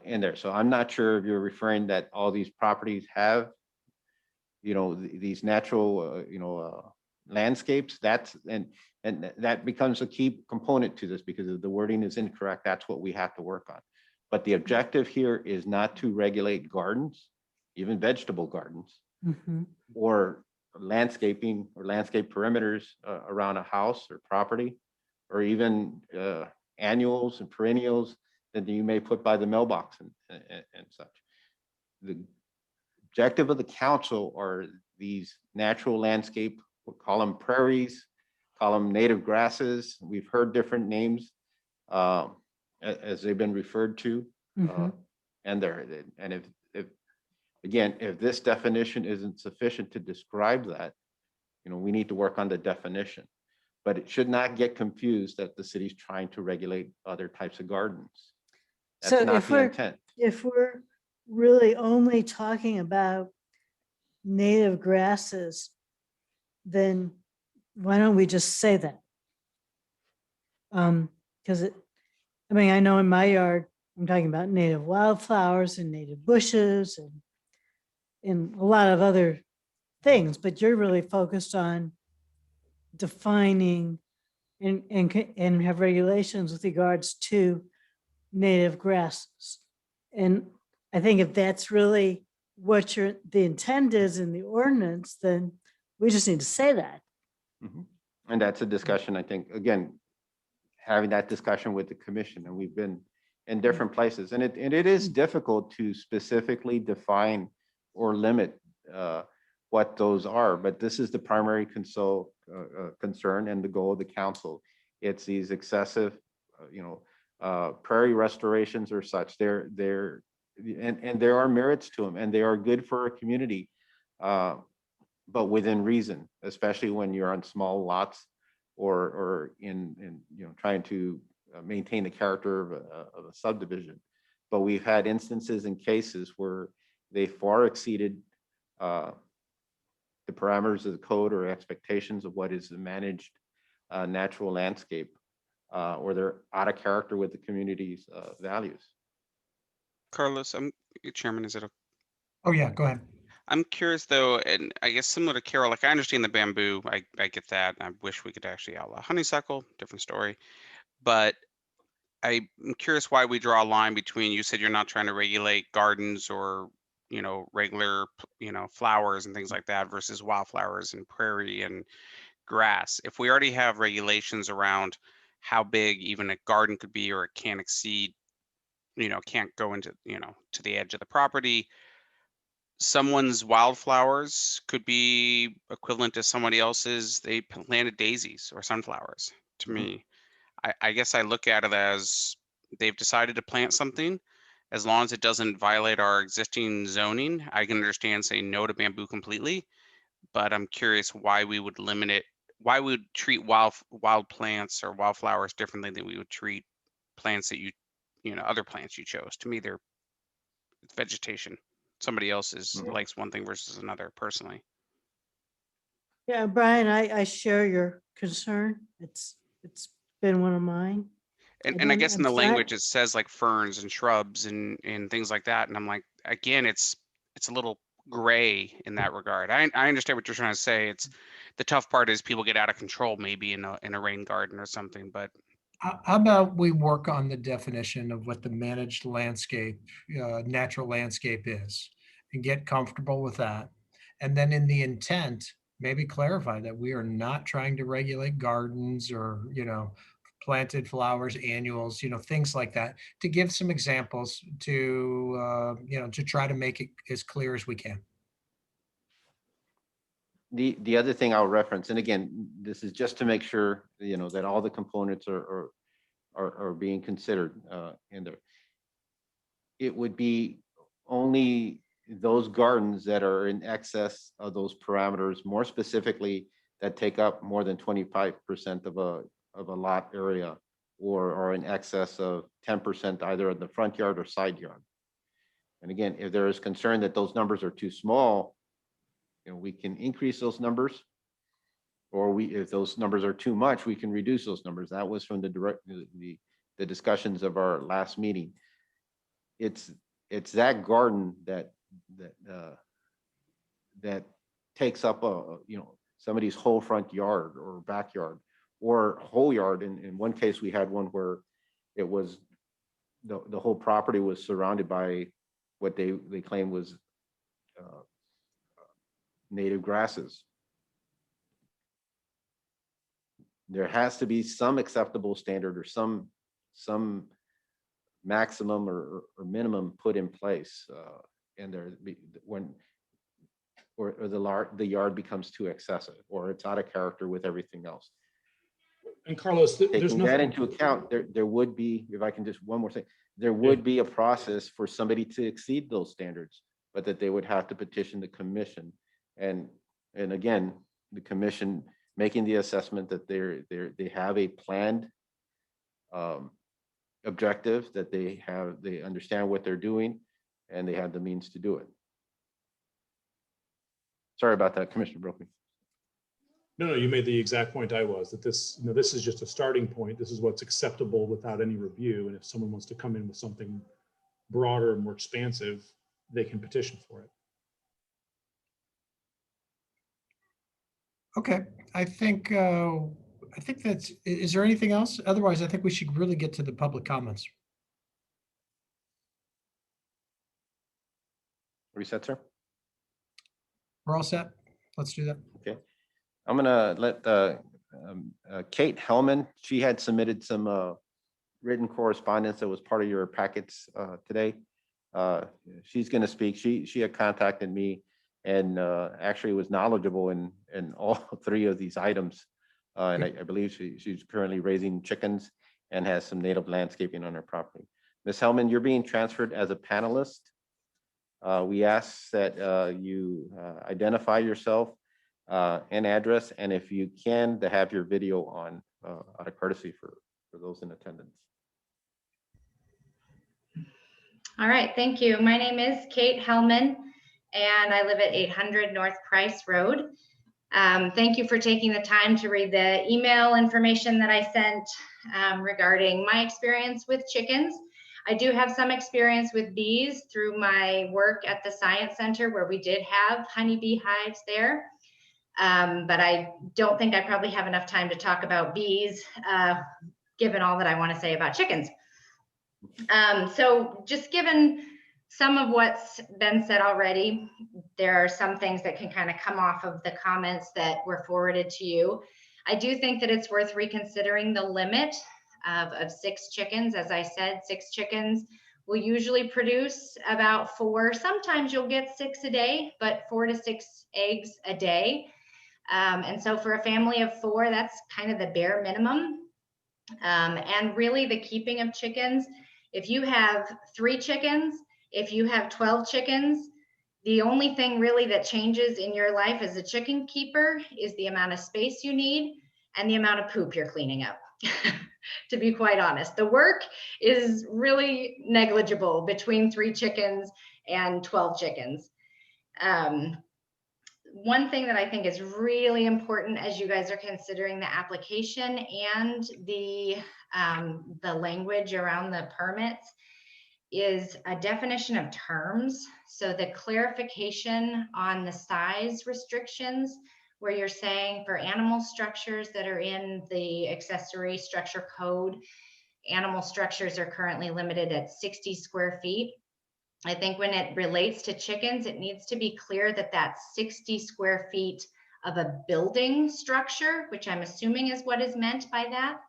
in there. So I'm not sure if you're referring that all these properties have, these natural, landscapes. And that becomes a key component to this because if the wording is incorrect, that's what we have to work on. But the objective here is not to regulate gardens, even vegetable gardens, or landscaping or landscape perimeters around a house or property, or even annuals and perennials that you may put by the mailbox and such. The objective of the council are these natural landscape, we'll call them prairies, call them native grasses. We've heard different names as they've been referred to. Mhm. And there, and if, again, if this definition isn't sufficient to describe that, we need to work on the definition. But it should not get confused that the city's trying to regulate other types of gardens. That's So not if the we're, intent. if we're really only talking about native grasses, then why don't we just say that? Because I know in my yard, I'm talking about native wildflowers and native bushes and a lot of other things, but you're really focused on defining and have regulations with regards to native grasses. And I think if that's really what the intent is in the ordinance, then we just need to say that. Mhm. And that's a discussion, I think, again, having that discussion with the commission, and we've been in different places, and it is difficult to specifically define or limit what those are, but this is the primary concern and the goal of the council. It's these excessive, prairie restorations or such. And there are merits to them, and they are good for a community, but within reason, especially when you're on small lots or in trying to maintain the character of a subdivision. But we've had instances and cases where they far exceeded the parameters of the code or expectations of what is the managed natural landscape, or they're out of character with the community's values. Carlos, Chairman, Oh, yeah, go ahead. I'm curious though, and I guess similar to Carol, like I understand the bamboo, I get that. I wish we could actually outlaw honeysuckle, different story. But I'm curious why we draw a line between, you said you're not trying to regulate gardens or, regular, flowers and things like that versus wildflowers and prairie and grass. If we already have regulations around how big even a garden could be, or it can't exceed, can't go into, to the edge of the property. Someone's wildflowers could be equivalent to somebody else's, they planted daisies or sunflowers. To Mhm. me, I guess I look at it as they've decided to plant something. As long as it doesn't violate our existing zoning, I can understand saying no to bamboo completely. But I'm curious why we would limit it, why we would treat wild plants or wildflowers differently than we would treat plants that other plants you chose. To me, it's vegetation. Somebody else's Mhm. likes one thing versus another personally. Yeah, Brian, I share your concern. It's been one of mine. And I guess in I'm the sorry. language it says like ferns and shrubs and things like that. And I'm like, again, it's a little gray in that regard. I understand what you're trying to say. It's the tough part is people get out of control maybe in a rain garden or something. But How about we work on the definition of what the managed landscape, natural landscape is, and get comfortable with that. And then in the intent, maybe clarify that we are not trying to regulate gardens or, planted flowers, annuals, things like that, to give some examples to try to make it as clear as we can. The other thing I'll reference, and again, this is just to make sure, that all the components are being considered in there. It would be only those gardens that are in excess of those parameters, more specifically, that take up more than 25% of a lot area, or are in excess of 10% either in the front yard or side yard. And again, if there is concern that those numbers are too small, we can increase those numbers, or if those numbers are too much, we can reduce those numbers. That was from the discussions of our last meeting. It's that garden that that takes up somebody's whole front yard or backyard or whole yard. In one case, we had one where it was the whole property was surrounded by what they claim was native grasses. There has to be some acceptable standard or some maximum or minimum put in place, and when or the yard becomes too excessive or it's out of character with everything else. And Carlos, there's Taking that nothing, into account, there would be, if I can just, one more thing, there would be a process for somebody to exceed those standards, but that they would have to petition the commission. And again, the commission making the assessment that they have a planned objective, that they understand what they're doing, and they have the means to do it. Sorry about that, Commissioner Brophy. no, you made the exact point I was, that this, this is just a starting point. This is what's acceptable without any review. And if someone wants to come in with something broader and more expansive, they can petition for it. Okay, I think that's, is there anything else? Otherwise, I think we should really get to the public comments. Reset, sir. We're all set. Let's do that. Okay. I'm gonna let Kate Hellman, she had submitted some written correspondence that was part of your packets today. She's gonna speak. She had contacted me and actually was knowledgeable in all three of these items. And I believe she's currently raising chickens and has some native landscaping on her property. Ms. Hellman, you're being transferred as a panelist. We ask that you identify yourself and address, and if you can, to have your video on out of courtesy for those in attendance. All right, thank you. My name is Kate Hellman, and I live at 800 North Price Road. Thank you for taking the time to read the email information that I sent regarding my experience with chickens. I do have some experience with bees through my work at the Science Center, where we did have honeybee hives there. But I don't think I probably have enough time to talk about bees, given all that I want to say about chickens. So just given some of what's been said already, there are some things that can kind of come off of the comments that were forwarded to you. I do think that it's worth reconsidering the limit of 6 chickens. As I said, 6 chickens will usually produce about 4. Sometimes you'll get 6 a day, but 4 to 6 eggs a day. And so for a family of 4, that's kind of the bare minimum. And really the keeping of chickens, if you have 3 chickens, if you have 12 chickens, the only thing really that changes in your life as a chicken keeper is the amount of space you need and the amount of poop you're cleaning up. To be quite honest, the work is really negligible between 3 chickens and 12 chickens. One thing that I think is really important as you guys are considering the application and the language around the permits is a definition of terms. So the clarification on the size restrictions, where you're saying for animal structures that are in the accessory structure code, animal structures are currently limited at 60 square feet. I think when it relates to chickens, it needs to be clear that that's 60 square feet of a building structure, which I'm assuming is what is meant by that.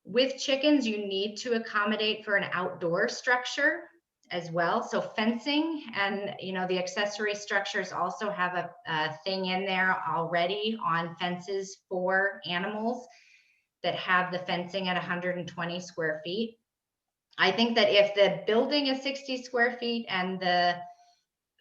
With chickens, you need to accommodate for an outdoor structure as well. So fencing and, the accessory structures also have a thing in there already on fences for animals that have the fencing at 120 square feet. I think that if the building is 60 square feet and the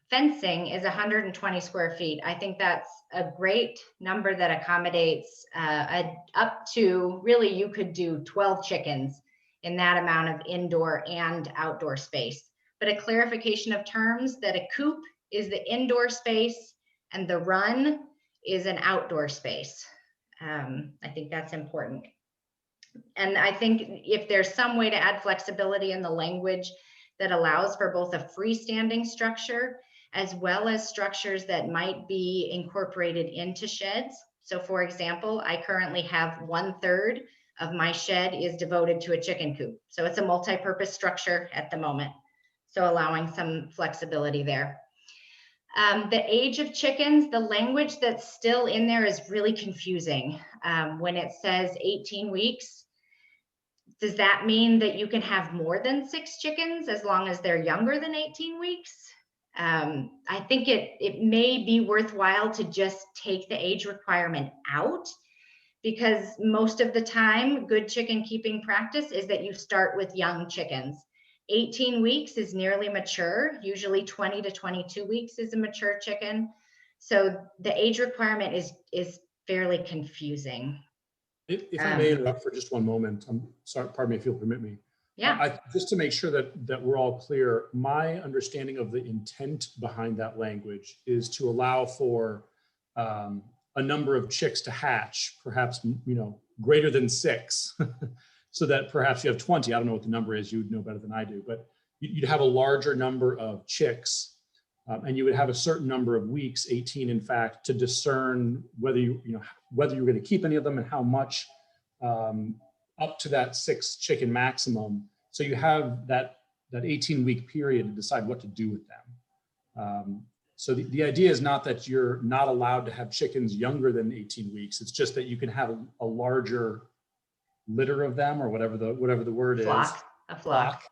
fencing is 120 square feet, I think that's a great number that accommodates up to, really, you could do 12 chickens in that amount of indoor and outdoor space. But a clarification of terms that a coop is the indoor space and the run is an outdoor space. I think that's important. And I think if there's some way to add flexibility in the language that allows for both a freestanding structure as well as structures that might be incorporated into sheds. So for example, I currently have 1/3 of my shed is devoted to a chicken coop. So it's a multi-purpose structure at the moment. So allowing some flexibility there. The age of chickens, the language that's still in there is really confusing. When it says 18 weeks, does that mean that you can have more than 6 chickens as long as they're younger than 18 weeks? I think it may be worthwhile to just take the age requirement out, because most of the time, good chicken keeping practice is that you start with young chickens. 18 weeks is nearly mature. Usually 20 to 22 weeks is a mature chicken. So the age requirement is fairly confusing. If I may interrupt for just one moment, I'm sorry, pardon me if you'll permit me. Yeah. Just to make sure that we're all clear, my understanding of the intent behind that language is to allow for a number of chicks to hatch, perhaps, greater than 6, so that perhaps you have 20. I don't know what the number is. You would know better than I do, but you'd have a larger number of chicks, and you would have a certain number of weeks, 18 in fact, to discern whether whether you're going to keep any of them and how much, up to that 6 chicken maximum. So you have that 18-week period to decide what to do with them. So the idea is not that you're not allowed to have chickens younger than 18 weeks. It's just that you can have a larger litter of them, or whatever the word is. A flock.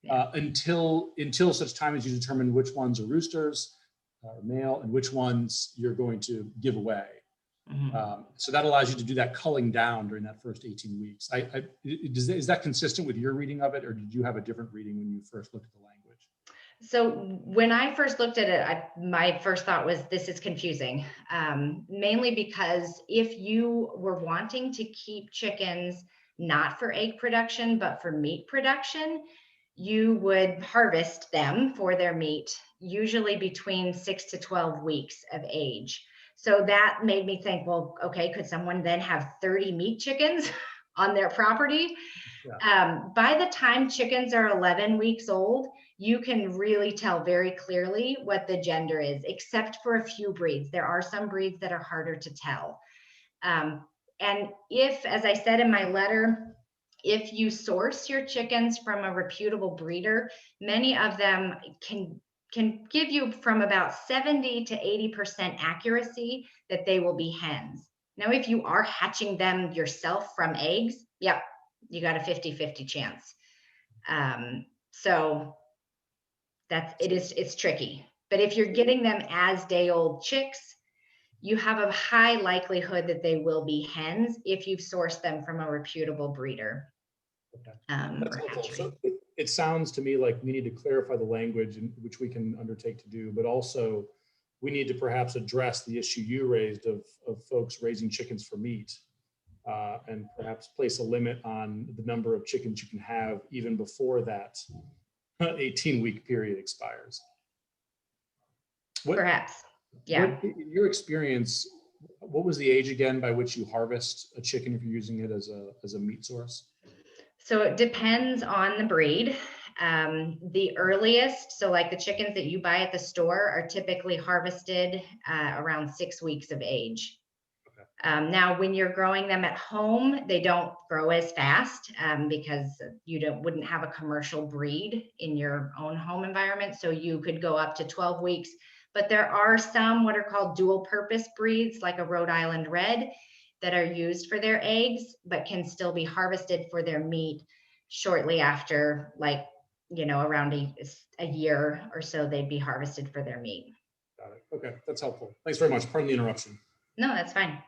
Until such time as you determine which ones are roosters, male, and which ones you're going to give away. So that allows you to do that culling down during that first 18 weeks. Is that consistent with your reading of it, or did you have a different reading when you first looked at the language? So when I first looked at it, my first thought was, this is confusing, mainly because if you were wanting to keep chickens not for egg production, but for meat production, you would harvest them for their meat, usually between 6 to 12 weeks of age. So that made me think, well, okay, could someone then have 30 meat chickens on their property? Yeah. By the time chickens are 11 weeks old, you can really tell very clearly what the gender is, except for a few breeds. There are some breeds that are harder to tell. And if, as I said in my letter, if you source your chickens from a reputable breeder, many of them can give you from about 70 to 80% accuracy that they will be hens. Now, if you are hatching them yourself from eggs, yep, you got a 50-50 chance. So it's tricky. But if you're getting them as day-old chicks, you have a high likelihood that they will be hens if you've sourced them from a reputable breeder. Okay. That's helpful. So it sounds to me like we need to clarify the language, which we can undertake to do, but also we need to perhaps address the issue you raised of folks raising chickens for meat, and perhaps place a limit on the number of chickens you can have even before that 18-week period expires. Perhaps, yeah. In your experience, what was the age again by which you harvest a chicken if you're using it as a meat source? So it depends on the breed. The earliest, so like the chickens that you buy at the store, are typically harvested around 6 weeks of age. Okay. Now, when you're growing them at home, they don't grow as fast because you wouldn't have a commercial breed in your own home environment. So you could go up to 12 weeks, but there are some what are called dual purpose breeds, like a Rhode Island Red, that are used for their eggs, but can still be harvested for their meat shortly after, like, around a year or so, they'd be harvested for their meat. Got it. Okay, that's helpful. Thanks very much. Pardon the interruption. No, that's fine.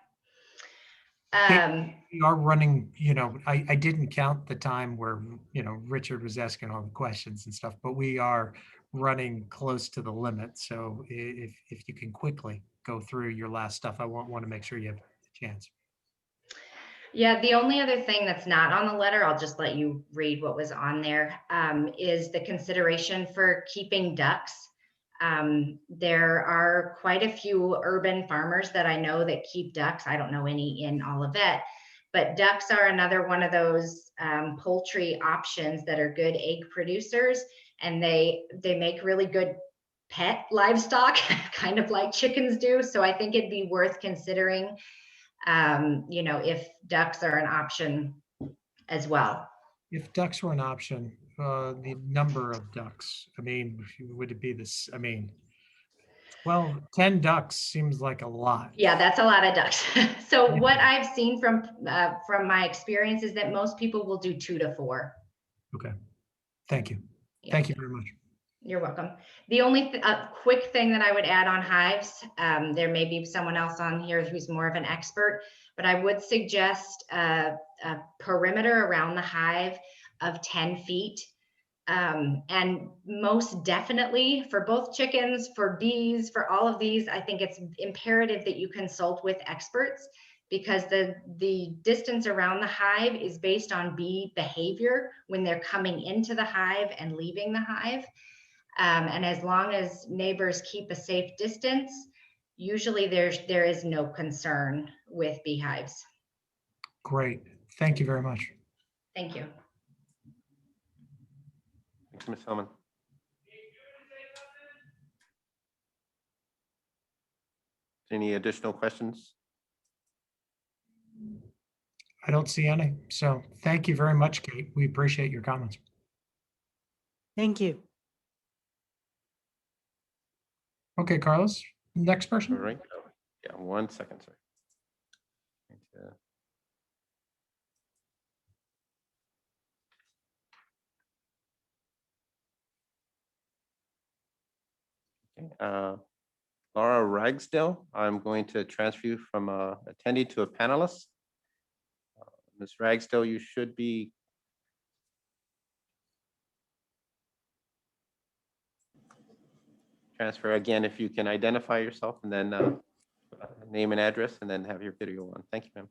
We are running, I didn't count the time where, Richard was asking all the questions and stuff, but we are running close to the limit. So if you can quickly go through your last stuff, I want to make sure you have the chance. Yeah, the only other thing that's not on the letter, I'll just let you read what was on there, is the consideration for keeping ducks. There are quite a few urban farmers that I know that keep ducks. I don't know any in Olivet, but ducks are another one of those poultry options that are good egg producers, and they make really good pet livestock, kind of like chickens do. So I think it'd be worth considering, if ducks are an option as well. If ducks were an option, the number of ducks, would it be this? 10 ducks seems like a lot. Yeah, that's a lot of ducks. So what I've seen from my experience is that most people will do 2 to 4. Okay, thank you. Yeah. Thank you very much. You're welcome. The only quick thing that I would add on hives, there may be someone else on here who's more of an expert, but I would suggest a perimeter around the hive of 10 feet. And most definitely for both chickens, for bees, for all of these, I think it's imperative that you consult with experts, because the distance around the hive is based on bee behavior when they're coming into the hive and leaving the hive. And as long as neighbors keep a safe distance, usually there is no concern with beehives. Great. Thank you very much. Thank you. Thanks, Ms. Hellman. Any additional questions? I don't see any. So thank you very much, Kate. We appreciate your comments. Thank you. Okay, Carlos, next All person. right. Yeah, 1 second, sir. Okay, Laura Ragsdale, I'm going to transfer you from a attendee to a panelist. Ms. Ragsdale, you should be transfer again, if you can identify yourself and then name and address and then have your video on. Thank you, ma'am.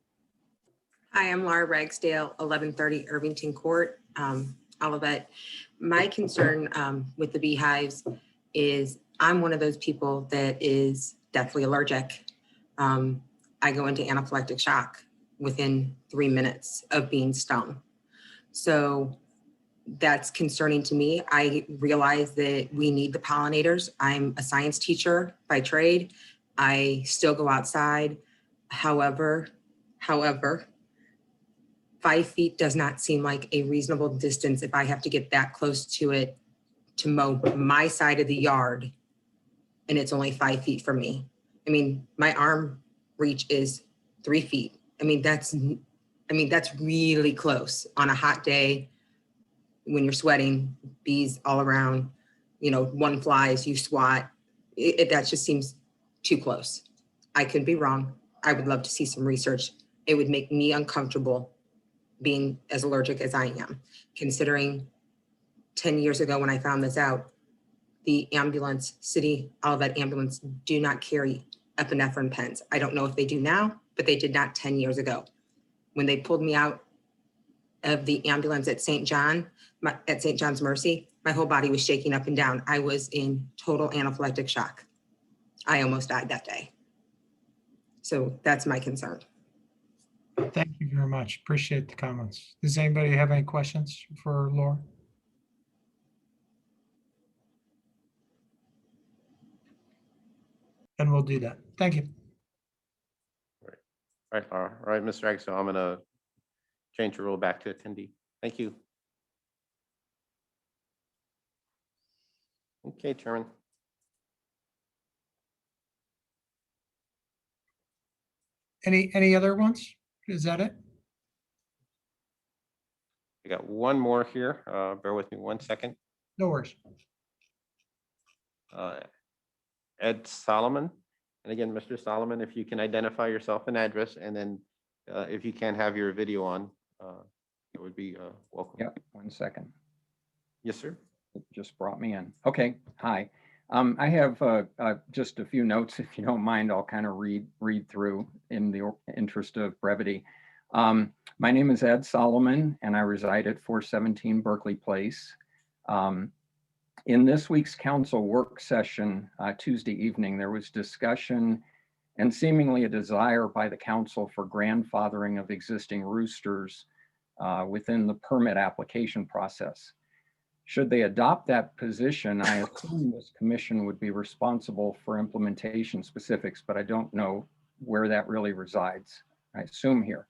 Hi, I'm Laura Ragsdale, 1130 Irvington Court, Olivet. My concern with the beehives is I'm one of those people that is deathly allergic. I go into anaphylactic shock within 3 minutes of being stung. So that's concerning to me. I realize that we need the pollinators. I'm a science teacher by trade. I still go outside. However, 5 feet does not seem like a reasonable distance if I have to get that close to it to mow my side of the yard, and it's only 5 feet from me. I mean, my arm reach is 3 feet. I mean, that's really close on a hot day when you're sweating, bees all around, one flies, you swat. That just seems too close. I could be wrong. I would love to see some research. It would make me uncomfortable being as allergic as I am, considering 10 years ago when I found this out, the ambulance, City Olivet ambulance, do not carry epinephrine pens. I don't know if they do now, but they did not 10 years ago. When they pulled me out of the ambulance at St. John's Mercy, my whole body was shaking up and down. I was in total anaphylactic shock. I almost died that day. So that's my concern. Thank you very much. Appreciate the comments. Does anybody have any questions for Laura? And we'll do that. Thank you. All right, Laura. All right, Ms. Ragsdale, I'm going to change your role back to attendee. Thank you. Okay, Chairman. Any other ones? Is that it? We got one more here. Bear with me 1 second. No worries. Ed Solomon. And again, Mr. Solomon, if you can identify yourself and address, and then if you can have your video on, it would be welcome. Yep, 1 second. Yes, sir. It just brought me in. Okay, hi. I have just a few notes, if you don't mind. I'll kind of read through in the interest of brevity. My name is Ed Solomon, and I reside at 417 Berkeley Place. In this week's council work session Tuesday evening, there was discussion and seemingly a desire by the council for grandfathering of existing roosters within the permit application process. Should they adopt that position, I assume this commission would be responsible for implementation specifics, but I don't know where that really resides. I assume here.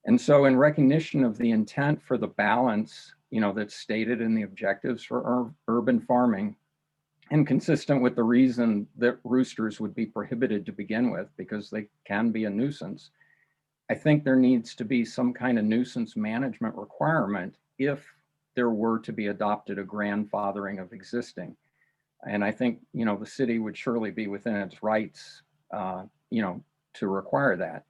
And so in recognition of the intent for the balance, that's stated in the objectives for urban farming, and consistent with the reason that roosters would be prohibited to begin with, because they can be a nuisance, I think there needs to be some kind of nuisance management requirement if there were to be adopted a grandfathering of existing. And I think, the city would surely be within its rights, to require that.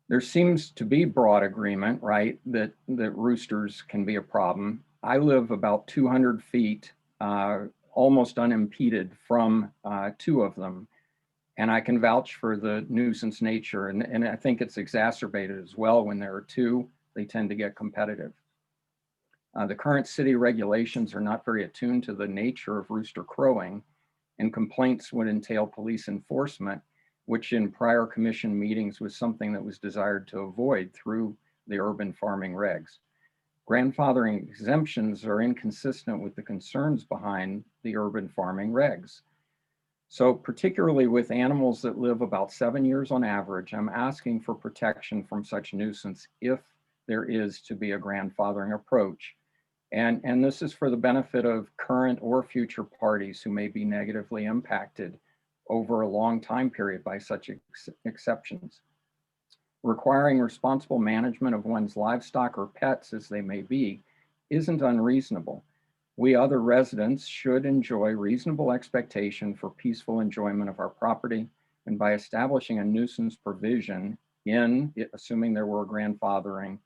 There seems to be broad agreement, right, that roosters can be a problem. I live about 200 feet, almost unimpeded from 2 of them. And I can vouch for the nuisance nature. And I think it's exacerbated as well when there are 2, they tend to get competitive. The current city regulations are not very attuned to the nature of rooster crowing, and complaints would entail police enforcement, which in prior commission meetings was something that was desired to avoid through the urban farming regs. Grandfathering exemptions are inconsistent with the concerns behind the urban farming regs. So particularly with animals that live about 7 years on average, I'm asking for protection from such nuisance if there is to be a grandfathering approach. And this is for the benefit of current or future parties who may be negatively impacted over a long time period by such exceptions. Requiring responsible management of one's livestock or pets, as they may be, isn't unreasonable. We other residents should enjoy reasonable expectation for peaceful enjoyment of our property, and by establishing a nuisance provision assuming there were grandfathering,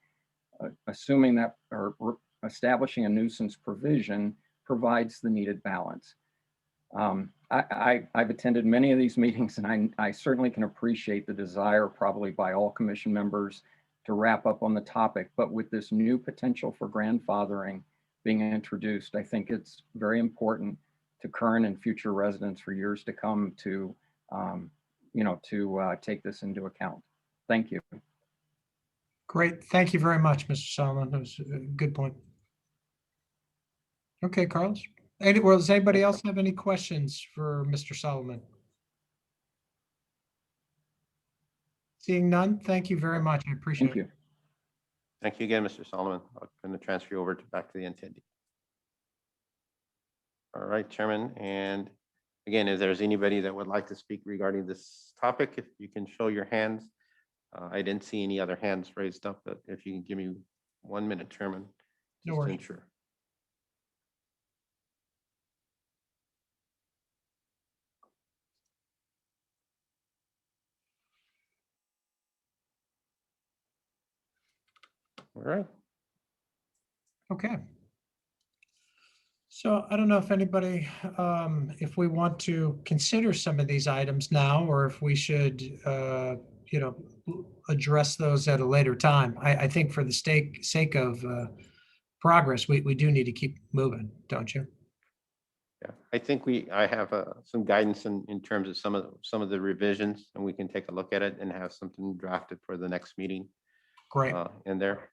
establishing a nuisance provision provides the needed balance. I've attended many of these meetings, and I certainly can appreciate the desire probably by all commission members to wrap up on the topic, but with this new potential for grandfathering being introduced, I think it's very important to current and future residents for years to come to, take this into account. Thank you. Great. Thank you very much, Mr. Solomon. That was a good point. Okay, Carlos. Does anybody else have any questions for Mr. Solomon? Seeing none, thank you very much. I appreciate it. Thank you. Thank you again, Mr. Solomon. I'm going to transfer you over back to the attendee. All right, Chairman. And again, if there's anybody that would like to speak regarding this topic, if you can show your hands. I didn't see any other hands raised up, but if you can give me 1 minute, Chairman, No just to worries. ensure. All right. Okay. So I don't know if anybody, if we want to consider some of these items now, or if we should, address those at a later time. I think for the sake of progress, we do need to keep moving, don't you? Yeah, I think I have some guidance in terms of some of the revisions, and we can take a look at it and have something drafted for the next meeting. Great. In there.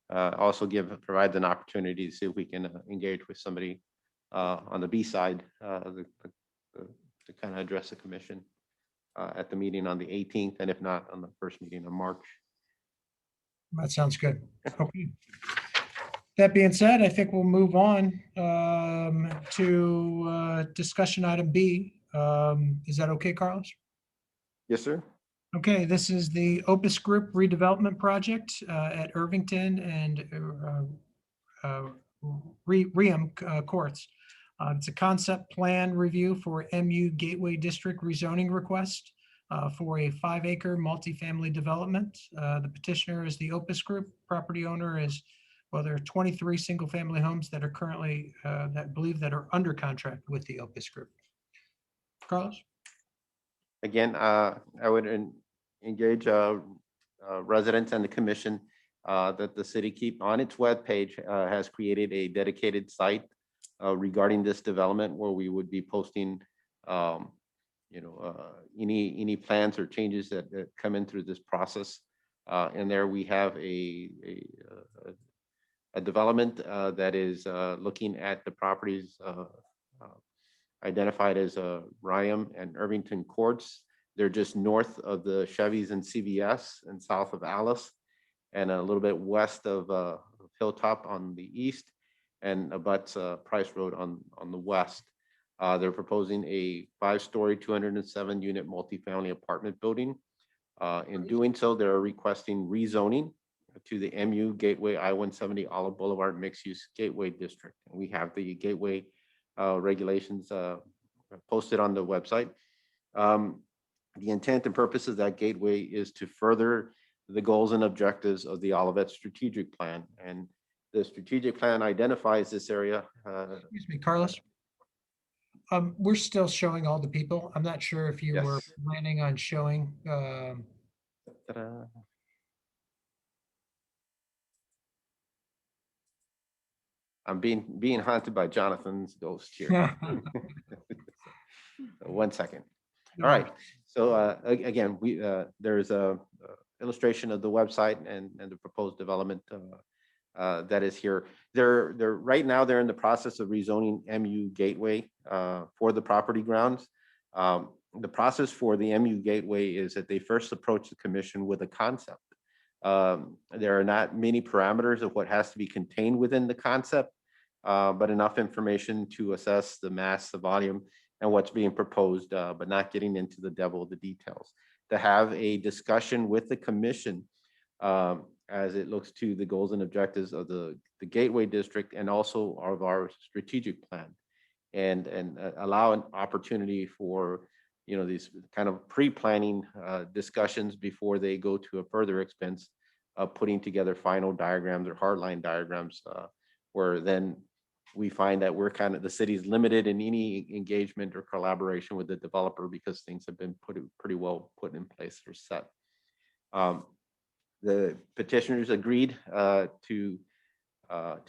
Also provides an opportunity to see if we can engage with somebody on the B side to kind of address the commission at the meeting on the 18th, and if not, on the first meeting in March. That sounds good. Okay. That being said, I think we'll move on to discussion item B. Is that okay, Carlos? Yes, sir. Okay, this is the Opus Group redevelopment project at Irvington and Ream Courts. It's a concept plan review for MU Gateway District rezoning request for a 5-acre multifamily development. The petitioner is the Opus Group. Property owner is, well, there are 23 single-family homes that are currently, that are under contract with the Opus Group. Carlos? Again, I would engage residents and the commission that the city keep on its webpage has created a dedicated site regarding this development where we would be posting any plans or changes that come in through this process. And there we have a development that is looking at the properties identified as Ryam and Irvington Courts. They're just north of the Chevys and CVS and south of Alice, and a little bit west of Hilltop on the east, and abuts Price Road on the west. They're proposing a 5-story, 207-unit multifamily apartment building. In doing so, they're requesting rezoning to the MU Gateway I-170 Olive Boulevard Mixed-Use Gateway District. And we have the Gateway regulations posted on the website. The intent and purpose of that gateway is to further the goals and objectives of the Olivet strategic plan. And the strategic plan identifies this area. Excuse me, Carlos. We're still showing all the people. I'm not sure if you were Yes. planning on showing. Ta-da. I'm being haunted by Jonathan's ghost here. 1 second. All right. So again, there's a illustration of the website and the proposed development that is here. They're right now they're in the process of rezoning MU Gateway for the property grounds. The process for the MU Gateway is that they first approach the commission with a concept. There are not many parameters of what has to be contained within the concept, but enough information to assess the mass, the volume, and what's being proposed, but not getting into the devil of the details. To have a discussion with the commission as it looks to the goals and objectives of the Gateway District and also of our strategic plan, and allow an opportunity for these kind of pre-planning discussions before they go to a further expense of putting together final diagrams or hardline diagrams, where then we find that we're kind of the city's limited in any engagement or collaboration with the developer because things have been pretty well put in place or set. The petitioners agreed to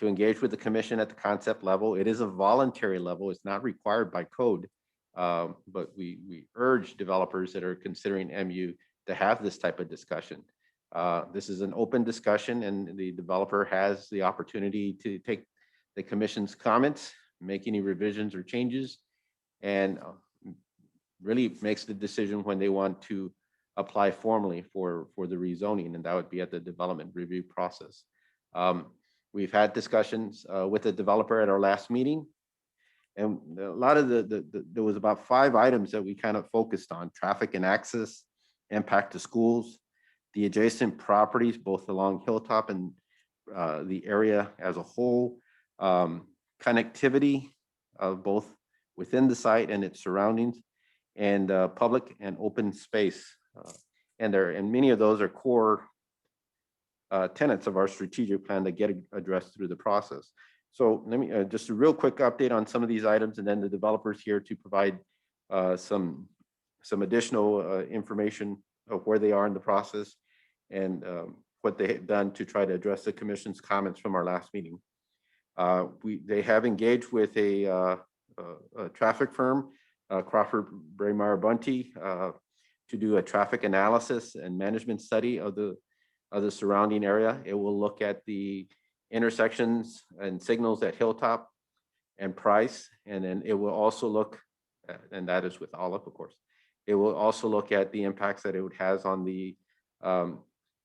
engage with the commission at the concept level. It is a voluntary level. It's not required by code, but we urge developers that are considering MU to have this type of discussion. This is an open discussion, and the developer has the opportunity to take the commission's comments, make any revisions or changes, and really makes the decision when they want to apply formally for the rezoning, and that would be at the development review process. We've had discussions with the developer at our last meeting, and a lot of there was about 5 items that we kind of focused on: traffic and access, impact to schools, the adjacent properties, both along Hilltop and the area as a whole, connectivity of both within the site and its surroundings, and public and open space. And many of those are core tenets of our strategic plan that get addressed through the process. So let me just a real quick update on some of these items, and then the developers here to provide some additional information of where they are in the process and what they have done to try to address the commission's comments from our last meeting. They have engaged with a traffic firm, Crawford Braemar Bunty, to do a traffic analysis and management study of the surrounding area. It will look at the intersections and signals at Hilltop and Price, and then it will also look at, and that is with Olive, of course. It will also look at the impacts that it has on the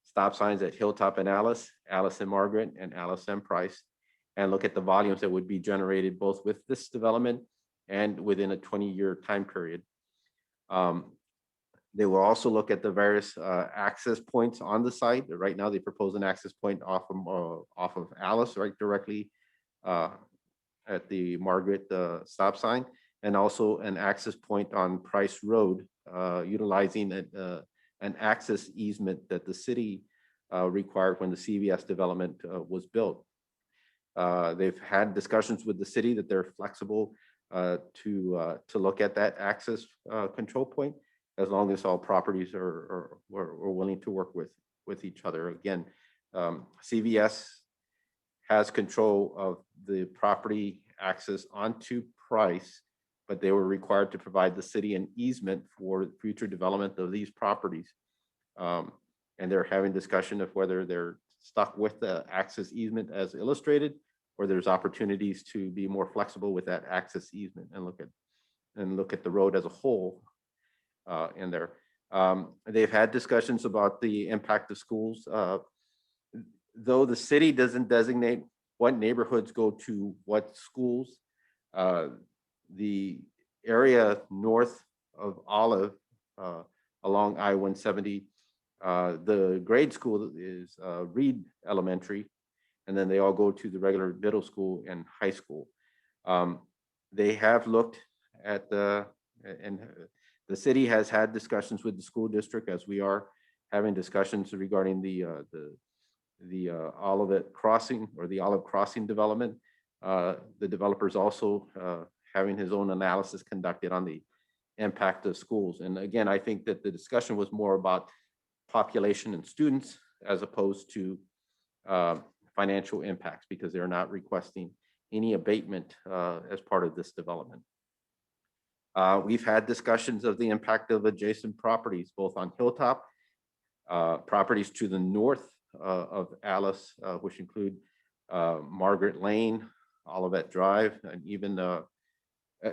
stop signs at Hilltop and Alice and Margaret, and Alice and Price, and look at the volumes that would be generated both with this development and within a 20-year time period. They will also look at the various access points on the site. Right now, they propose an access point off of Alice, right directly at the Margaret stop sign, and also an access point on Price Road, utilizing an access easement that the city required when the CVS development was built. They've had discussions with the city that they're flexible to look at that access control point, as long as all properties are willing to work with each other. Again, CVS has control of the property access onto Price, but they were required to provide the city an easement for future development of these properties. And they're having discussion of whether they're stuck with the access easement as illustrated, or there's opportunities to be more flexible with that access easement and look at the road as a whole in there. They've had discussions about the impact of schools. Though the city doesn't designate what neighborhoods go to what schools, the area north of Olive along I-170, the grade school is Reed Elementary, and then they all go to the regular middle school and high school. They have looked at the, and the city has had discussions with the school district, as we are having discussions regarding the Olivet Crossing or the Olive Crossing development. The developer's also having his own analysis conducted on the impact of schools. And again, I think that the discussion was more about population and students as opposed to financial impacts, because they're not requesting any abatement as part of this development. We've had discussions of the impact of adjacent properties, both on Hilltop, properties to the north of Alice, which include Margaret Lane, Olivet Drive, and even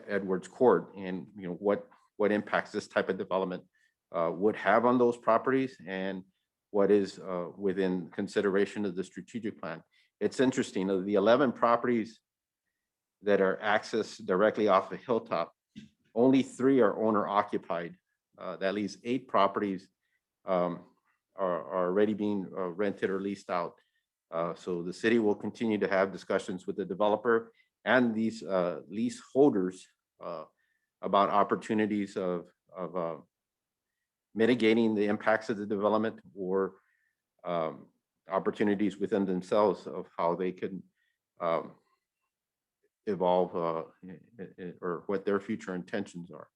Edwards Court, and what impacts this type of development would have on those properties, and what is within consideration of the strategic plan. It's interesting, of the 11 properties that are accessed directly off of Hilltop, only 3 are owner occupied. That leaves 8 properties are already being rented or leased out. So the city will continue to have discussions with the developer and these lease holders about opportunities of mitigating the impacts of the development, or opportunities within themselves of how they can evolve or what their future intentions are.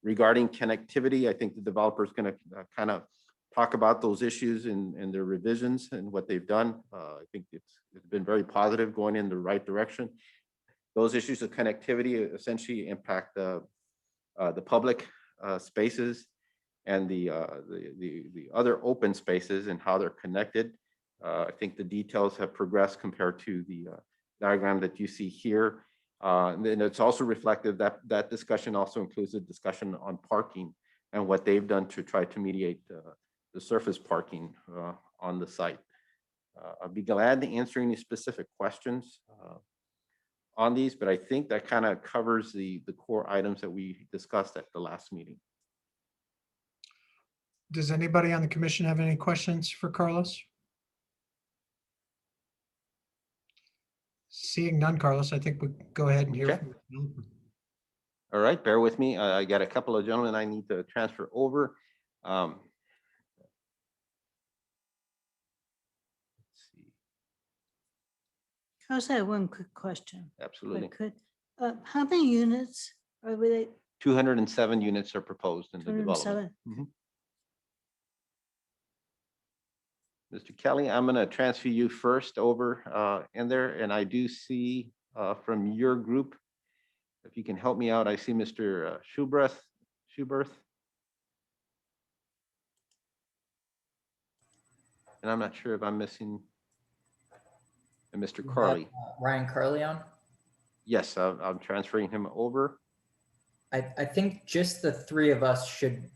Regarding connectivity, I think the developer is going to kind of talk about those issues and their revisions and what they've done. I think it's been very positive, going in the right direction. Those issues of connectivity essentially impact the public spaces and the other open spaces and how they're connected. I think the details have progressed compared to the diagram that you see here. And then it's also reflective that that discussion also includes a discussion on parking and what they've done to try to mediate the surface parking on the site. I'll be glad to answer any specific questions on these, but I think that kind of covers the core items that we discussed at the last meeting. Does anybody on the commission have any questions for Carlos? Seeing none, Carlos, I think we go ahead and hear Okay. from the developer. All right, bear with me. I got a couple of gentlemen I need to transfer over. Let's see. Carlos, I have one quick question. If I Absolutely. could. How many units are they? 207 units are proposed in the development. 207? Mr. Kelly, I'm going to transfer you first over in there, and I do see from your group, if you can help me out, I see Mr. Schuberth. And I'm not sure if I'm missing Mr. We have, Carly. Ryan Carly on. Yes, I'm transferring him over. I think just the 3 of us should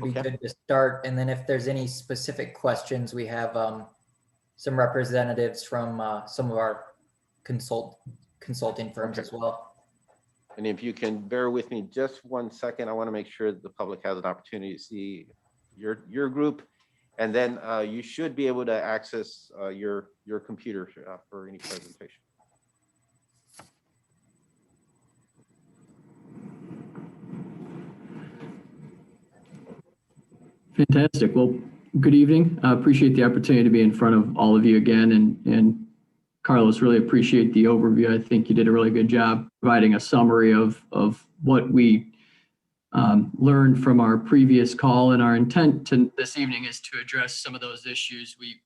be Okay. good to start. And then if there's any specific questions, we have some representatives from some of our consulting firms Okay. as well. And if you can bear with me just 1 second, I want to make sure that the public has an opportunity to see your group. And then you should be able to access your computer for any presentation. Fantastic. Well, good evening. I appreciate the opportunity to be in front of all of you again. And Carlos, really appreciate the overview. I think you did a really good job providing a summary of what we learned from our previous call. And our intent this evening is to address some of those issues. We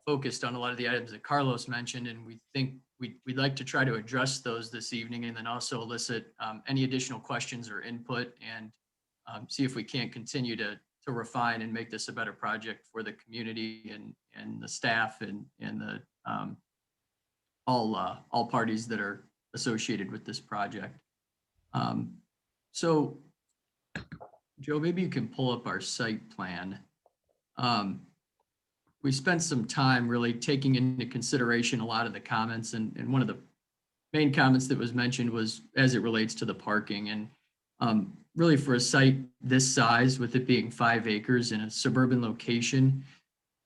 focused on a lot of the items that Carlos mentioned, and we think we'd like to try to address those this evening, and then also elicit any additional questions or input, and see if we can't continue to refine and make this a better project for the community and the staff and the all parties that are associated with this project. So Joe, maybe you can pull up our site plan. We spent some time really taking into consideration a lot of the comments, and one of the main comments that was mentioned was as it relates to the parking. And really for a site this size, with it being 5 acres in a suburban location,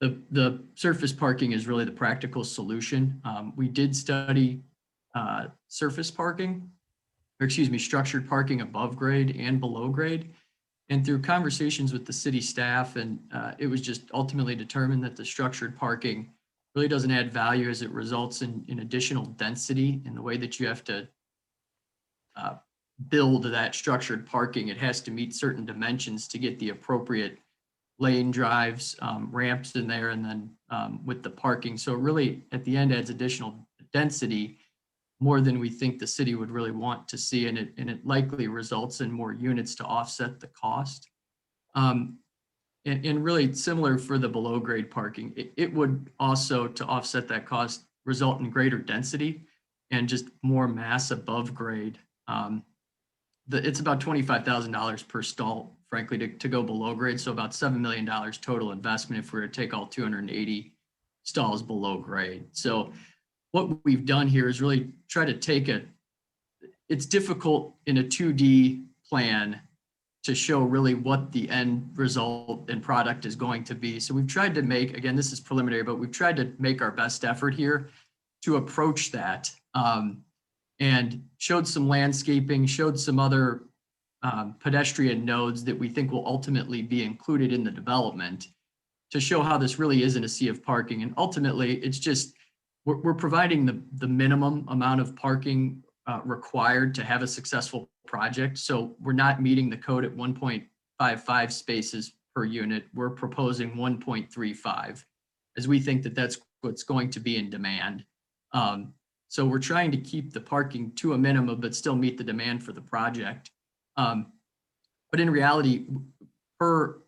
the surface parking is really the practical solution. We did study surface parking, structured parking above grade and below grade. And through conversations with the city staff, and it was just ultimately determined that the structured parking really doesn't add value as it results in additional density in the way that you have to build that structured parking. It has to meet certain dimensions to get the appropriate lane drives, ramps in there, and then with the parking. So it really, at the end, adds additional density more than we think the city would really want to see, and it likely results in more units to offset the cost. And really similar for the below grade parking, it would also, to offset that cost, result in greater density and just more mass above grade. It's about $25,000 per stall, frankly, to go below grade. So about $7 million total investment if we were to take all 280 stalls below grade. So what we've done here is really try to take it's difficult in a 2D plan to show really what the end result and product is going to be. So we've tried to make, again, this is preliminary, but we've tried to make our best effort here to approach that, and showed some landscaping, showed some other pedestrian nodes that we think will ultimately be included in the development to show how this really isn't a sea of parking. And ultimately, it's just, we're providing the minimum amount of parking required to have a successful project. So we're not meeting the code at 1.55 spaces per unit. We're proposing 1.35, as we think that that's what's going to be in demand. So we're trying to keep the parking to a minimum, but still meet the demand for the project. But in reality, per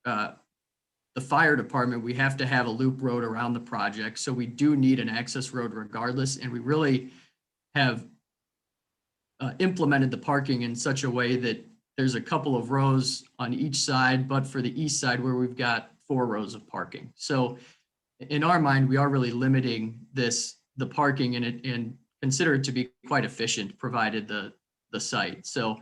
the fire department, we have to have a loop road around the project. So we do need an access road regardless. And we really have implemented the parking in such a way that there's a couple of rows on each side, but for the east side where we've got 4 rows of parking. So in our mind, we are really limiting the parking and consider it to be quite efficient, provided the site. So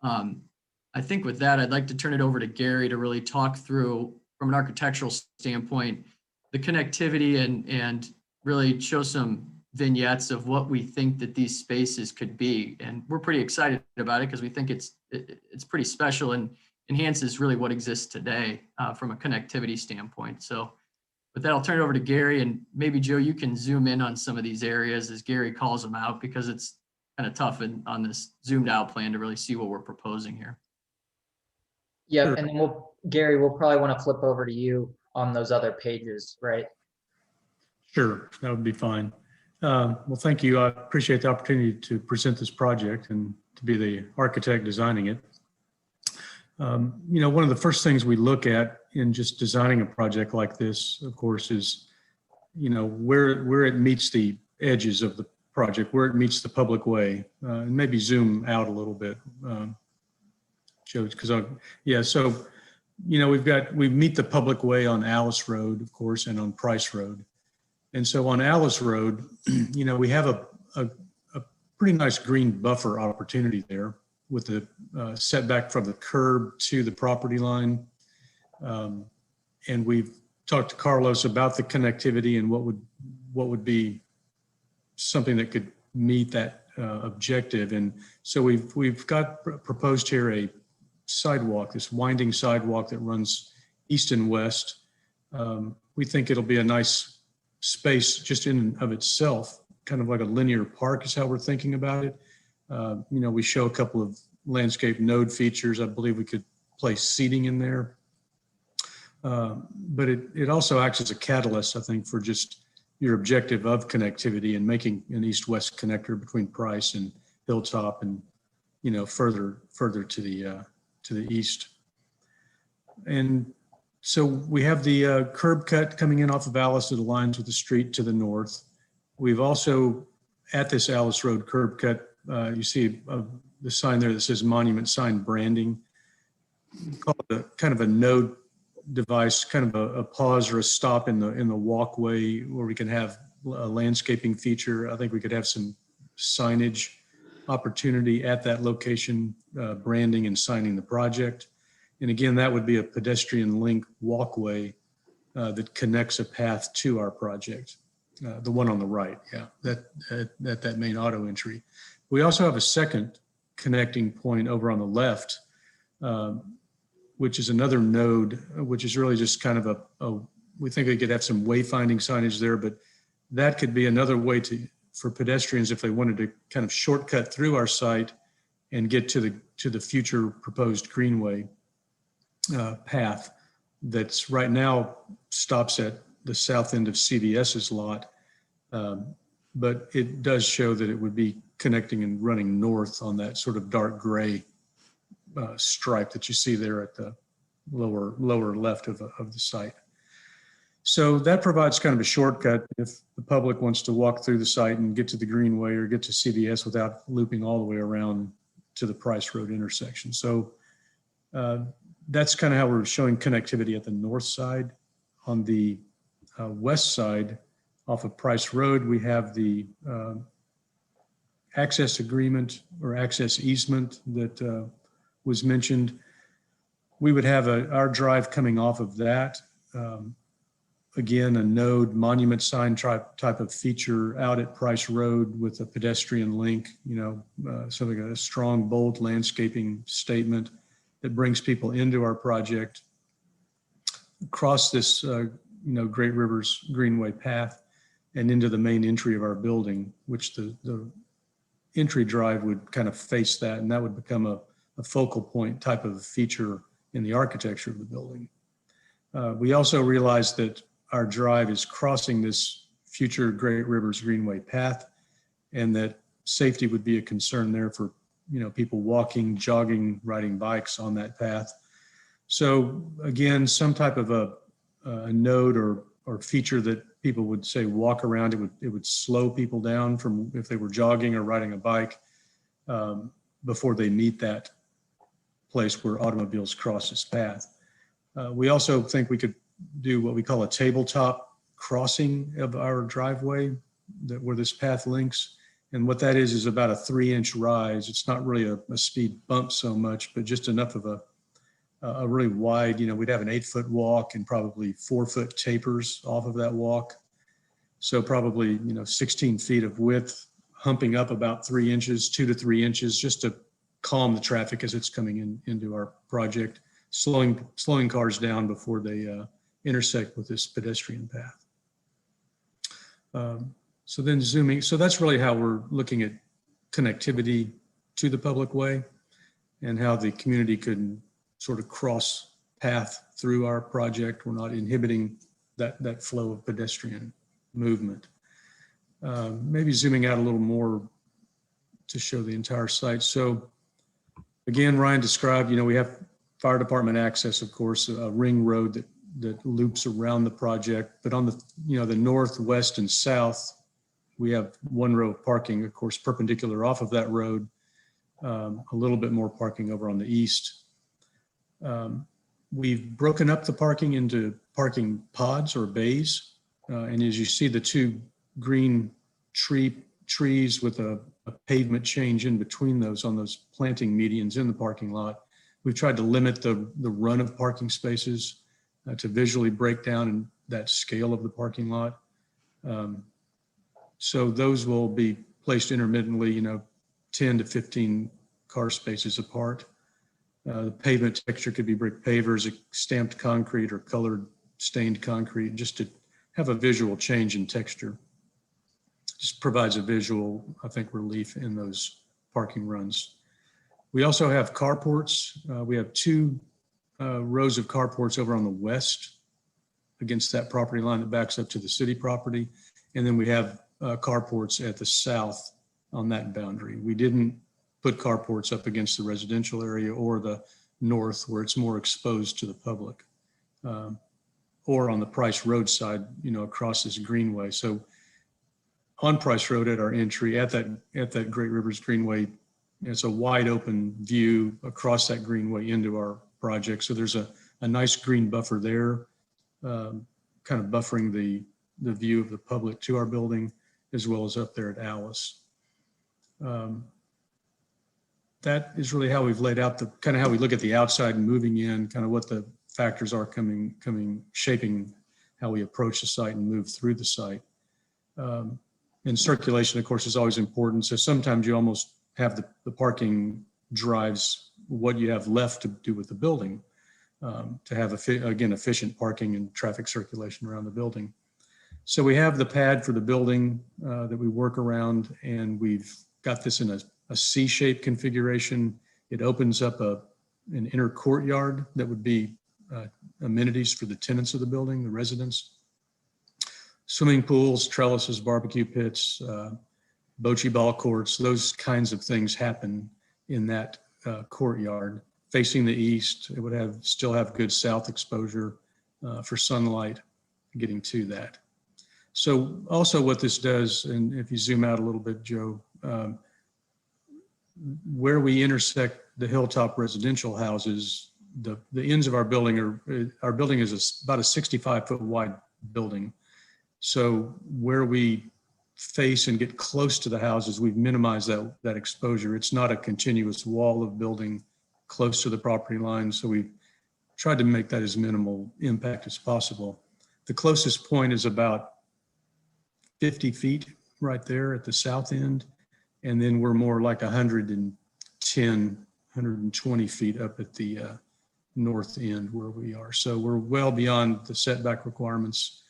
I think with that, I'd like to turn it over to Gary to really talk through, from an architectural standpoint, the connectivity and really show some vignettes of what we think that these spaces could be. And we're pretty excited about it because we think it's pretty special and enhances really what exists today from a connectivity standpoint. So with that, I'll turn it over to Gary, and maybe Joe, you can zoom in on some of these areas as Gary calls them out, because it's kind of tough on this zoomed out plan to really see what we're proposing here. Yeah, Sure. and then Gary, we'll probably want to flip over to you on those other pages, right? Sure, that would be fine. Well, thank you. I appreciate the opportunity to present this project and to be the architect designing it. One of the first things we look at in just designing a project like this, of course, is, where it meets the edges of the project, where it meets the public way, and maybe zoom out a little bit, Joe, because so, we meet the public way on Alice Road, of course, and on Price Road. And so on Alice Road, we have a pretty nice green buffer opportunity there with the setback from the curb to the property line. And we've talked to Carlos about the connectivity and what would be something that could meet that objective. And so we've got proposed here a sidewalk, this winding sidewalk that runs east and west. We think it'll be a nice space just in and of itself, kind of like a linear park is how we're thinking about it. We show a couple of landscape node features. I believe we could place seating in there. But it also acts as a catalyst, I think, for just your objective of connectivity and making an east-west connector between Price and Hilltop and, further to the east. And so we have the curb cut coming in off of Alice that aligns with the street to the north. We've also, at this Alice Road curb cut, you see the sign there that says monument sign branding. We call it kind of a node device, kind of a pause or a stop in the walkway where we can have a landscaping feature. I think we could have some signage opportunity at that location, branding and signing the project. And again, that would be a pedestrian link walkway that connects a path to our project, the one on the right, that main auto entry. We also have a second connecting point over on the left, which is another node, which is really just kind of we think we could have some wayfinding signage there, but that could be another way for pedestrians if they wanted to kind of shortcut through our site and get to the future proposed greenway path that's right now stops at the south end of CVS's lot. But it does show that it would be connecting and running north on that sort of dark gray stripe that you see there at the lower left of the site. So that provides kind of a shortcut if the public wants to walk through the site and get to the greenway or get to CVS without looping all the way around to the Price Road intersection. So that's kind of how we're showing connectivity at the north side. On the west side, off of Price Road, we have the access agreement or access easement that was mentioned. We would have our drive coming off of that. Again, a node monument sign type of feature out at Price Road with a pedestrian link, something, a strong, bold landscaping statement that brings people into our project, across this, Great Rivers Greenway path and into the main entry of our building, which the entry drive would kind of face that, and that would become a focal point type of feature in the architecture of the building. We also realized that our drive is crossing this future Great Rivers Greenway path, and that safety would be a concern there for people walking, jogging, riding bikes on that path. So again, some type of a node or feature that people would say walk around, it would slow people down from if they were jogging or riding a bike before they meet that place where automobiles cross this path. We also think we could do what we call a tabletop crossing of our driveway where this path links. And what that is about a 3-inch rise. It's not really a speed bump so much, but just enough of a really wide, we'd have an 8-foot walk and probably 4-foot tapers off of that walk. So probably, 16 feet of width, humping up about 3 inches, 2 to 3 inches, just to calm the traffic as it's coming into our project, slowing cars down before they intersect with this pedestrian path. So then zooming, so that's really how we're looking at connectivity to the public way and how the community could sort of cross path through our project. We're not inhibiting that flow of pedestrian movement. Maybe zooming out a little more to show the entire site. So again, Ryan described, we have fire department access, of course, a ring road that loops around the project, but on the, the north, west, and south, we have one row of parking, of course, perpendicular off of that road, a little bit more parking over on the east. We've broken up the parking into parking pods or bays. And as you see the two green trees with a pavement change in between those on those planting medians in the parking lot, we've tried to limit the run of parking spaces to visually break down in that scale of the parking lot. So those will be placed intermittently, 10 to 15 car spaces apart. The pavement texture could be brick pavers, stamped concrete, or colored stained concrete, just to have a visual change in texture. Just provides a visual, I think, relief in those parking runs. We also have carports. We have 2 rows of carports over on the west against that property line that backs up to the city property. And then we have carports at the south on that boundary. We didn't put carports up against the residential area or the north where it's more exposed to the public, or on the Price Road side, across this greenway. So on Price Road at our entry at that Great Rivers Greenway, it's a wide open view across that greenway into our project. So there's a nice green buffer there, kind of buffering the view of the public to our building, as well as up there at Alice. That is really how we've laid out kind of how we look at the outside and moving in, kind of what the factors are shaping how we approach the site and move through the site. And circulation, of course, is always important. So sometimes you almost have the parking drives what you have left to do with the building, to have, again, efficient parking and traffic circulation around the building. So we have the pad for the building that we work around, and we've got this in a C-shaped configuration. It opens up an inner courtyard that would be amenities for the tenants of the building, the residents. Swimming pools, trellises, barbecue pits, bocce ball courts, those kinds of things happen in that courtyard. Facing the east, it would still have good south exposure for sunlight getting to that. So also what this does, and if you zoom out a little bit, Joe, where we intersect the hilltop residential houses, the ends of our building is about a 65-foot wide building. So where we face and get close to the houses, we've minimized that exposure. It's not a continuous wall of building close to the property line. So we've tried to make that as minimal impact as possible. The closest point is about 50 feet right there at the south end. And then we're more like 110, 120 feet up at the north end where we are. So we're well beyond the setback requirements,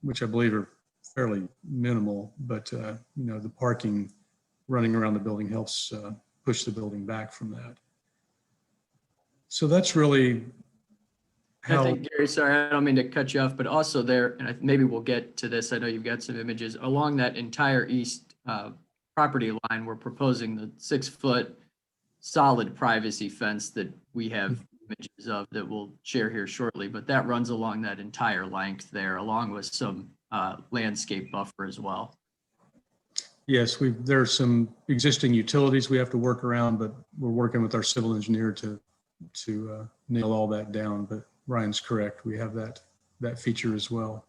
which I believe are fairly minimal, but the parking running around the building helps push the building back from that. So that's really I think, Gary, sorry, I don't mean to cut you off, but also there, and maybe we'll get to this. I know you've got some images along that entire east property line. We're proposing the 6-foot solid privacy fence that we have images of that we'll share here shortly, but that runs along that entire length there, along with some landscape buffer as well. Yes, there are some existing utilities we have to work around, but we're working with our civil engineer to nail all that down. But Ryan's correct. We have that feature as well.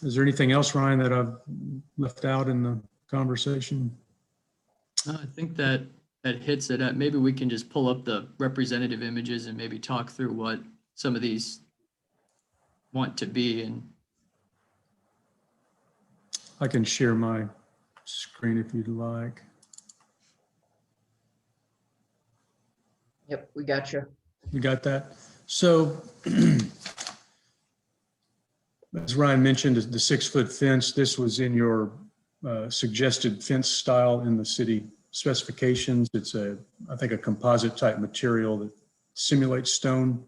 Is there anything else, Ryan, that I've left out in the conversation? I think that hits it. Maybe we can just pull up the representative images and maybe talk through what some of these want to be. And I can share my screen if you'd like. Yep, we got you. You got that? So as Ryan mentioned, the 6-foot fence, this was in your suggested fence style in the city specifications. It's I think a composite type material that simulates stone.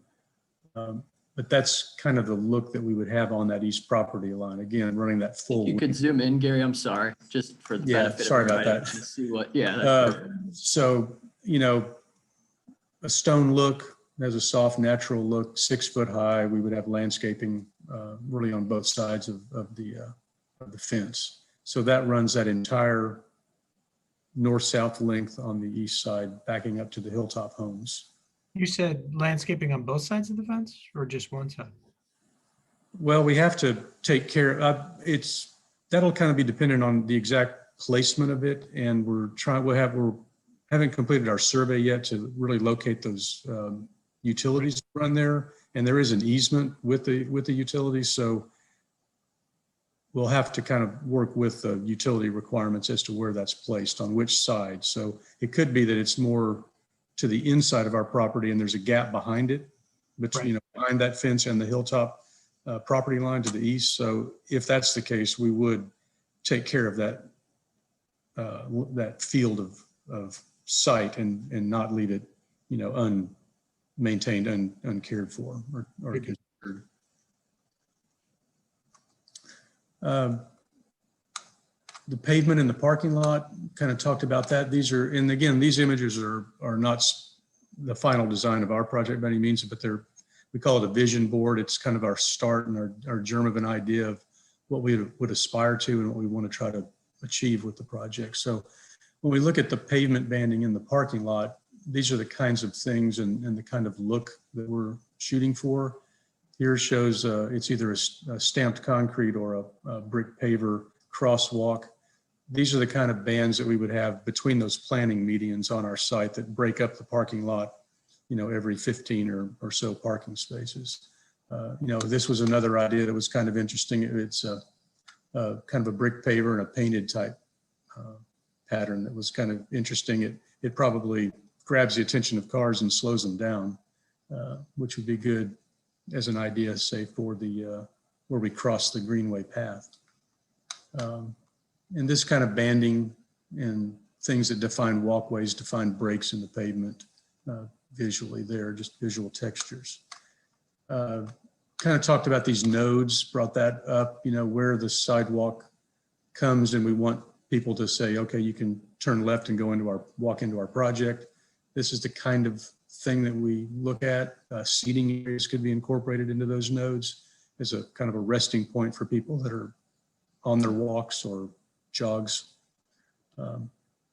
But that's kind of the look that we would have on that east property line. Again, running that full. You could zoom in, Gary. I'm sorry, just for the benefit. Sorry about that. To see what, yeah. So, a stone look, has a soft, natural look, 6 foot high. We would have landscaping really on both sides of the fence. So that runs that entire north-south length on the east side, backing up to the hilltop homes. You said landscaping on both sides of the fence or just one side? Well, we have to take care of that'll kind of be dependent on the exact placement of it. And we haven't completed our survey yet to really locate those utilities that run there. And there is an easement with the utilities. So we'll have to kind of work with the utility requirements as to where that's placed on which side. So it could be that it's more to the inside of our property and there's a gap behind it, between, behind that fence and the hilltop property line to the east. So if that's the case, we would take care of that field of sight and not leave it, unmaintained, uncared for or considered. The pavement in the parking lot, kind of talked about that. These images are not the final design of our project by any means, but we call it a vision board. It's kind of our start and our germ of an idea of what we would aspire to and what we want to try to achieve with the project. So when we look at the pavement banding in the parking lot, these are the kinds of things and the kind of look that we're shooting for. Here shows it's either a stamped concrete or a brick paver crosswalk. These are the kind of bands that we would have between those planning medians on our site that break up the parking lot, every 15 or so parking spaces. This was another idea that was kind of interesting. It's kind of a brick paver and a painted type pattern that was kind of interesting. It probably grabs the attention of cars and slows them down, which would be good as an idea, say, for the where we cross the greenway path. And this kind of banding and things that define walkways, define breaks in the pavement visually there, just visual textures. Kind of talked about these nodes, brought that up, where the sidewalk comes and we want people to say, okay, you can turn left and walk into our project. This is the kind of thing that we look at. Seating areas could be incorporated into those nodes as a kind of a resting point for people that are on their walks or jogs.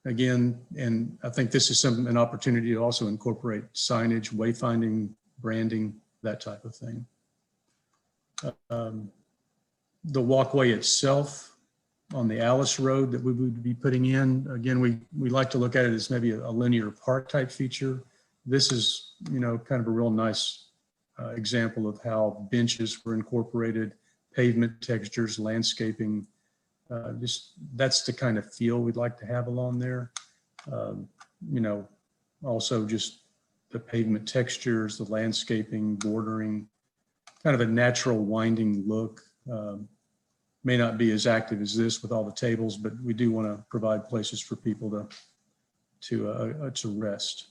Again, and I think this is an opportunity to also incorporate signage, wayfinding, branding, that type of thing. The walkway itself on the Alice Road that we would be putting in, again, we like to look at it as maybe a linear park type feature. This is, kind of a real nice example of how benches were incorporated, pavement textures, landscaping. That's the kind of feel we'd like to have along there. Also just the pavement textures, the landscaping, bordering, kind of a natural winding look. May not be as active as this with all the tables, but we do want to provide places for people to rest.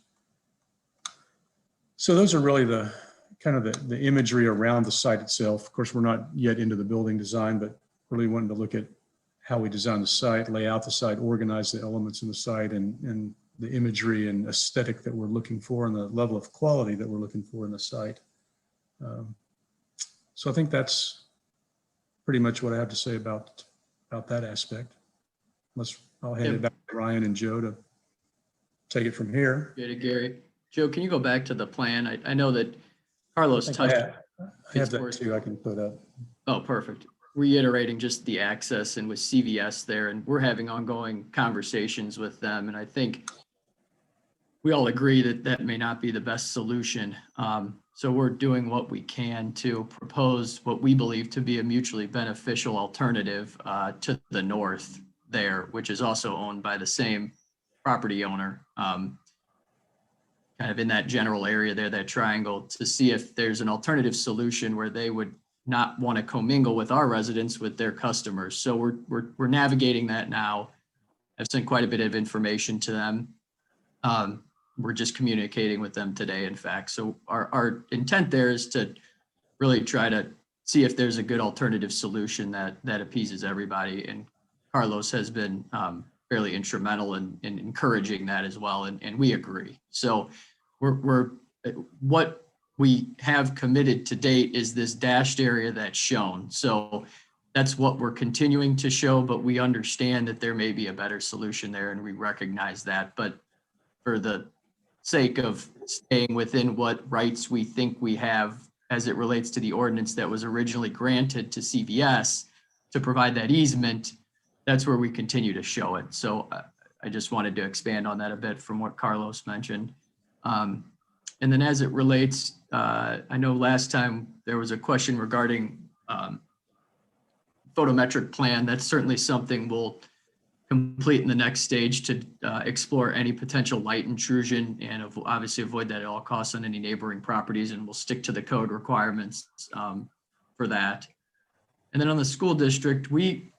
So those are really the kind of the imagery around the site itself. Of course, we're not yet into the building design, but really wanting to look at how we design the site, lay out the site, organize the elements in the site, and the imagery and aesthetic that we're looking for and the level of quality that we're looking for in the site. So I think that's pretty much what I have to say about that aspect. I'll hand it back to Ryan and Joe to take it from here. Good, Gary. Joe, can you go back to the plan? I know that Carlos touched. I have that too, I can put up. Oh, perfect. Reiterating just the access and with CVS there, and we're having ongoing conversations with them. And I think we all agree that that may not be the best solution. So we're doing what we can to propose what we believe to be a mutually beneficial alternative to the north there, which is also owned by the same property owner, kind of in that general area there, that triangle, to see if there's an alternative solution where they would not want to commingle with our residents with their customers. So we're navigating that now. I've sent quite a bit of information to them. We're just communicating with them today, in fact. So our intent there is to really try to see if there's a good alternative solution that appeases everybody. And Carlos has been fairly instrumental in encouraging that as well. And we agree. So what we have committed to date is this dashed area that's shown. So that's what we're continuing to show, but we understand that there may be a better solution there, and we recognize that. But for the sake of staying within what rights we think we have as it relates to the ordinance that was originally granted to CVS to provide that easement, that's where we continue to show it. So I just wanted to expand on that a bit from what Carlos mentioned. And then as it relates, I know last time there was a question regarding photometric plan. That's certainly something we'll complete in the next stage to explore any potential light intrusion and obviously avoid that at all costs on any neighboring properties. And we'll stick to the code requirements for that. And then on the school district, we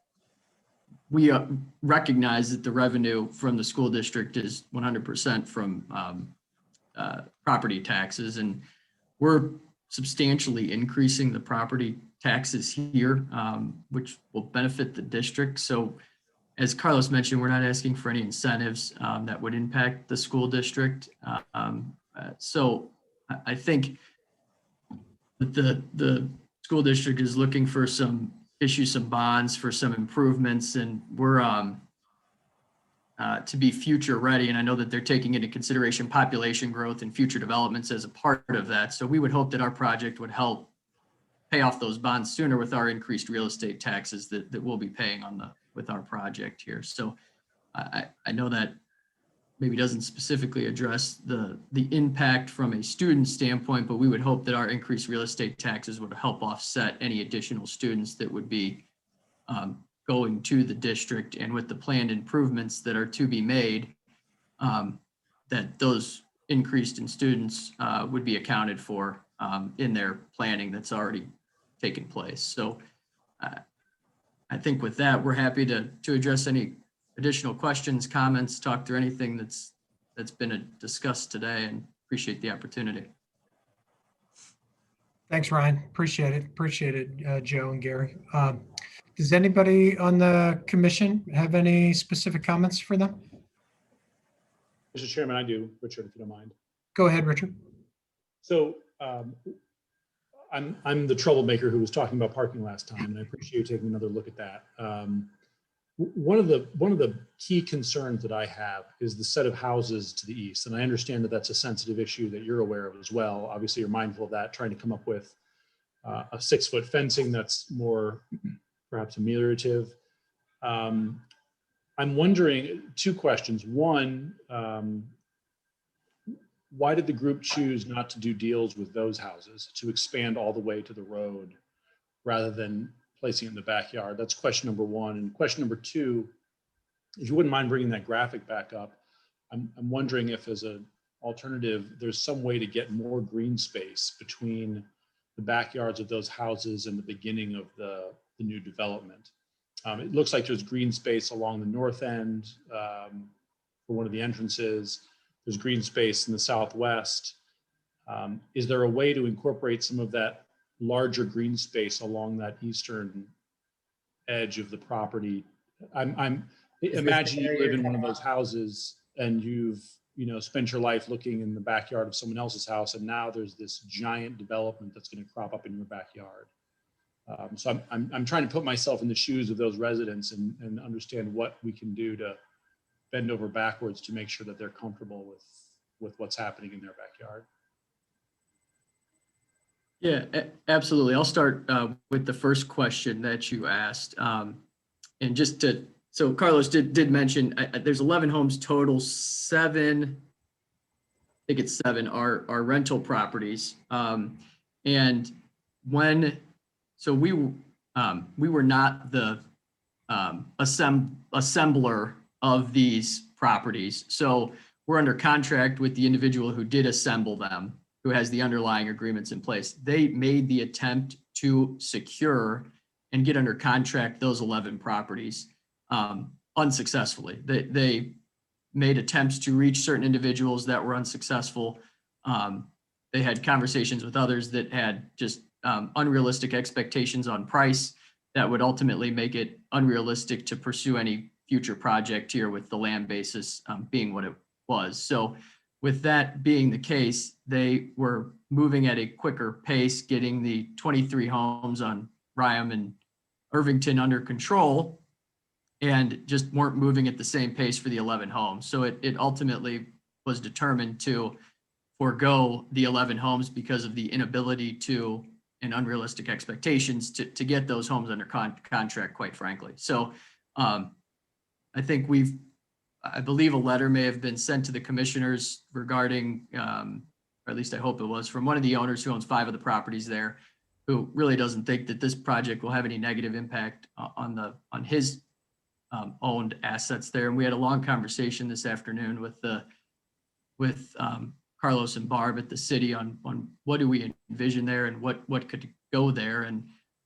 recognize that the revenue from the school district is 100% from property taxes, and we're substantially increasing the property taxes here, which will benefit the district. So as Carlos mentioned, we're not asking for any incentives that would impact the school district. So I think the school district is looking for issue some bonds for some improvements, and we're to be future ready. And I know that they're taking into consideration population growth and future developments as a part of that. So we would hope that our project would help pay off those bonds sooner with our increased real estate taxes that we'll be paying with our project here. So I know that maybe doesn't specifically address the impact from a student standpoint, but we would hope that our increased real estate taxes would help offset any additional students that would be going to the district and with the planned improvements that are to be made, that those increased in students would be accounted for in their planning that's already taken place. So I think with that, we're happy to address any additional questions, comments, talk through anything that's been discussed today, and appreciate the opportunity. Thanks, Ryan. Appreciate it. Appreciate it, Joe and Gary. Does anybody on the commission have any specific comments for them? Mr. Chairman, I do, Richard, if you don't mind. Go ahead, Richard. So I'm the troublemaker who was talking about parking last time, and I appreciate you taking another look at that. One of the key concerns that I have is the set of houses to the east, and I understand that that's a sensitive issue that you're aware of as well. Obviously, you're mindful of that, trying to come up with a 6-foot fencing that's more perhaps ameliorative. I'm wondering 2 questions. One, why did the group choose not to do deals with those houses to expand all the way to the road rather than placing it in the backyard? That's question number 1. And question number 2, if you wouldn't mind bringing that graphic back up, I'm wondering if as an alternative, there's some way to get more green space between the backyards of those houses and the beginning of the new development. It looks like there's green space along the north end for one of the entrances. There's green space in the southwest. Is there a way to incorporate some of that larger green space along that eastern edge of the property? Imagine you live in one of those houses and you've spent your life looking in the backyard of someone else's house, and now there's this giant development that's going to crop up in your backyard. So I'm trying to put myself in the shoes of those residents and understand what we can do to bend over backwards to make sure that they're comfortable with what's happening in their backyard. Yeah, absolutely. I'll start with the first question that you asked. And just so Carlos did mention, there's 11 homes total, 7, I think it's 7 are rental properties. And so we were not the assembler of these properties. So we're under contract with the individual who did assemble them, who has the underlying agreements in place. They made the attempt to secure and get under contract those 11 properties unsuccessfully. They made attempts to reach certain individuals that were unsuccessful. They had conversations with others that had just unrealistic expectations on price that would ultimately make it unrealistic to pursue any future project here with the land basis being what it was. So with that being the case, they were moving at a quicker pace, getting the 23 homes on Ryam and Irvington under control, and just weren't moving at the same pace for the 11 homes. So it ultimately was determined to forego the 11 homes because of the inability to, and unrealistic expectations to get those homes under contract, quite frankly. So I think I believe a letter may have been sent to the commissioners regarding, or at least I hope it was, from one of the owners who owns 5 of the properties there, who really doesn't think that this project will have any negative impact on his owned assets there. And we had a long conversation this afternoon with Carlos and Barb at the city on what do we envision there and what could go there. And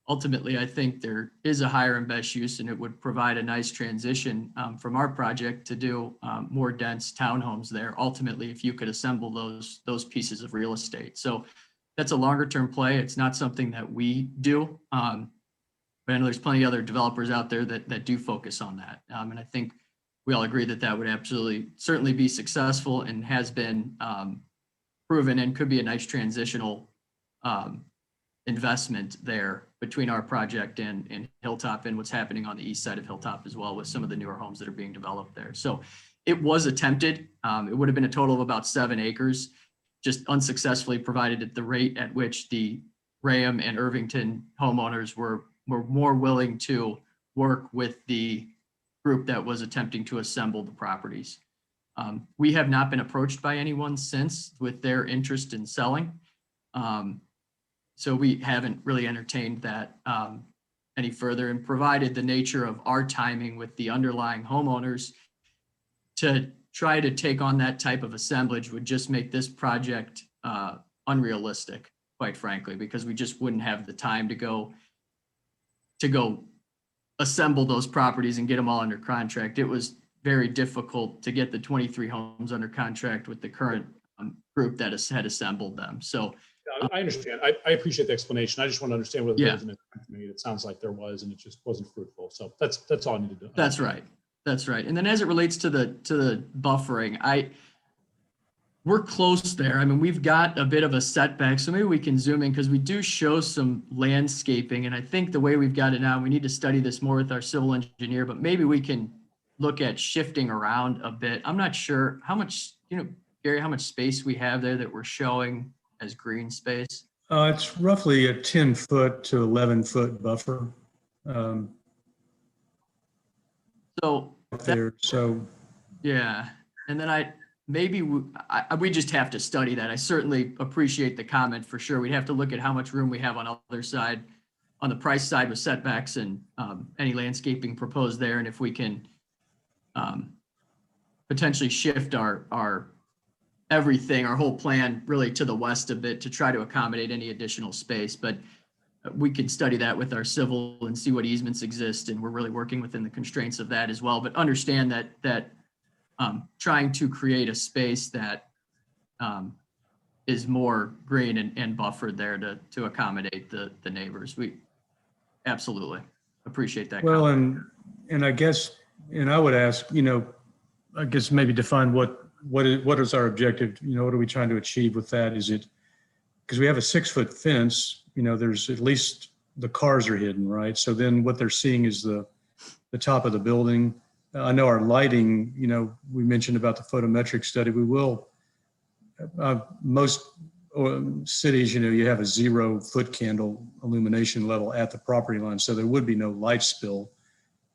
ultimately, I think there is a higher and best use, and it would provide a nice transition from our project to do more dense townhomes there. Ultimately, if you could assemble those pieces of real estate. So that's a longer term play. It's not something that we do. But I know there's plenty of other developers out there that do focus on that. And I think we all agree that would certainly be successful and has been proven and could be a nice transitional investment there between our project and Hilltop and what's happening on the east side of Hilltop as well with some of the newer homes that are being developed there. So it was attempted. It would have been a total of about 7 acres, just unsuccessfully provided at the rate at which the Graham and Irvington homeowners were more willing to work with the group that was attempting to assemble the properties. We have not been approached by anyone since with their interest in selling. So we haven't really entertained that any further, and provided the nature of our timing with the underlying homeowners, to try to take on that type of assemblage would just make this project unrealistic, quite frankly, because we just wouldn't have the time to go assemble those properties and get them all under contract. It was very difficult to get the 23 homes under contract with the current group that had assembled them. So I understand. I appreciate the explanation. I just want to understand whether there Yeah. was an intent made. It sounds like there was, and it just wasn't fruitful. So that's all I need to do. that's right. That's right. And then as it relates to the buffering, we're close there. I mean, we've got a bit of a setback, so maybe we can zoom in because we do show some landscaping. And I think the way we've got it now, we need to study this more with our civil engineer, but maybe we can look at shifting around a bit. I'm not sure how much, Gary, how much space we have there that we're showing as green space. It's roughly a 10-foot to 11-foot buffer So there. So yeah, and then we just have to study that. I certainly appreciate the comment for sure. We'd have to look at how much room we have on the other side, on the price side with setbacks and any landscaping proposed there, and if we can potentially shift our everything, our whole plan really to the west a bit to try to accommodate any additional space. But we could study that with our civil and see what easements exist, and we're really working within the constraints of that as well. But understand that trying to create a space that is more green and buffered there to accommodate the neighbors. We absolutely appreciate that. well, comment. and I guess, and I would ask, I guess maybe define what is our objective? What are we trying to achieve with that? Is it because we have a 6-foot fence? There's at least the cars are hidden, right? So then what they're seeing is the top of the building. I know our lighting, we mentioned about the photometric study. We will, most cities, you have a 0-foot candle illumination level at the property line. So there would be no light spill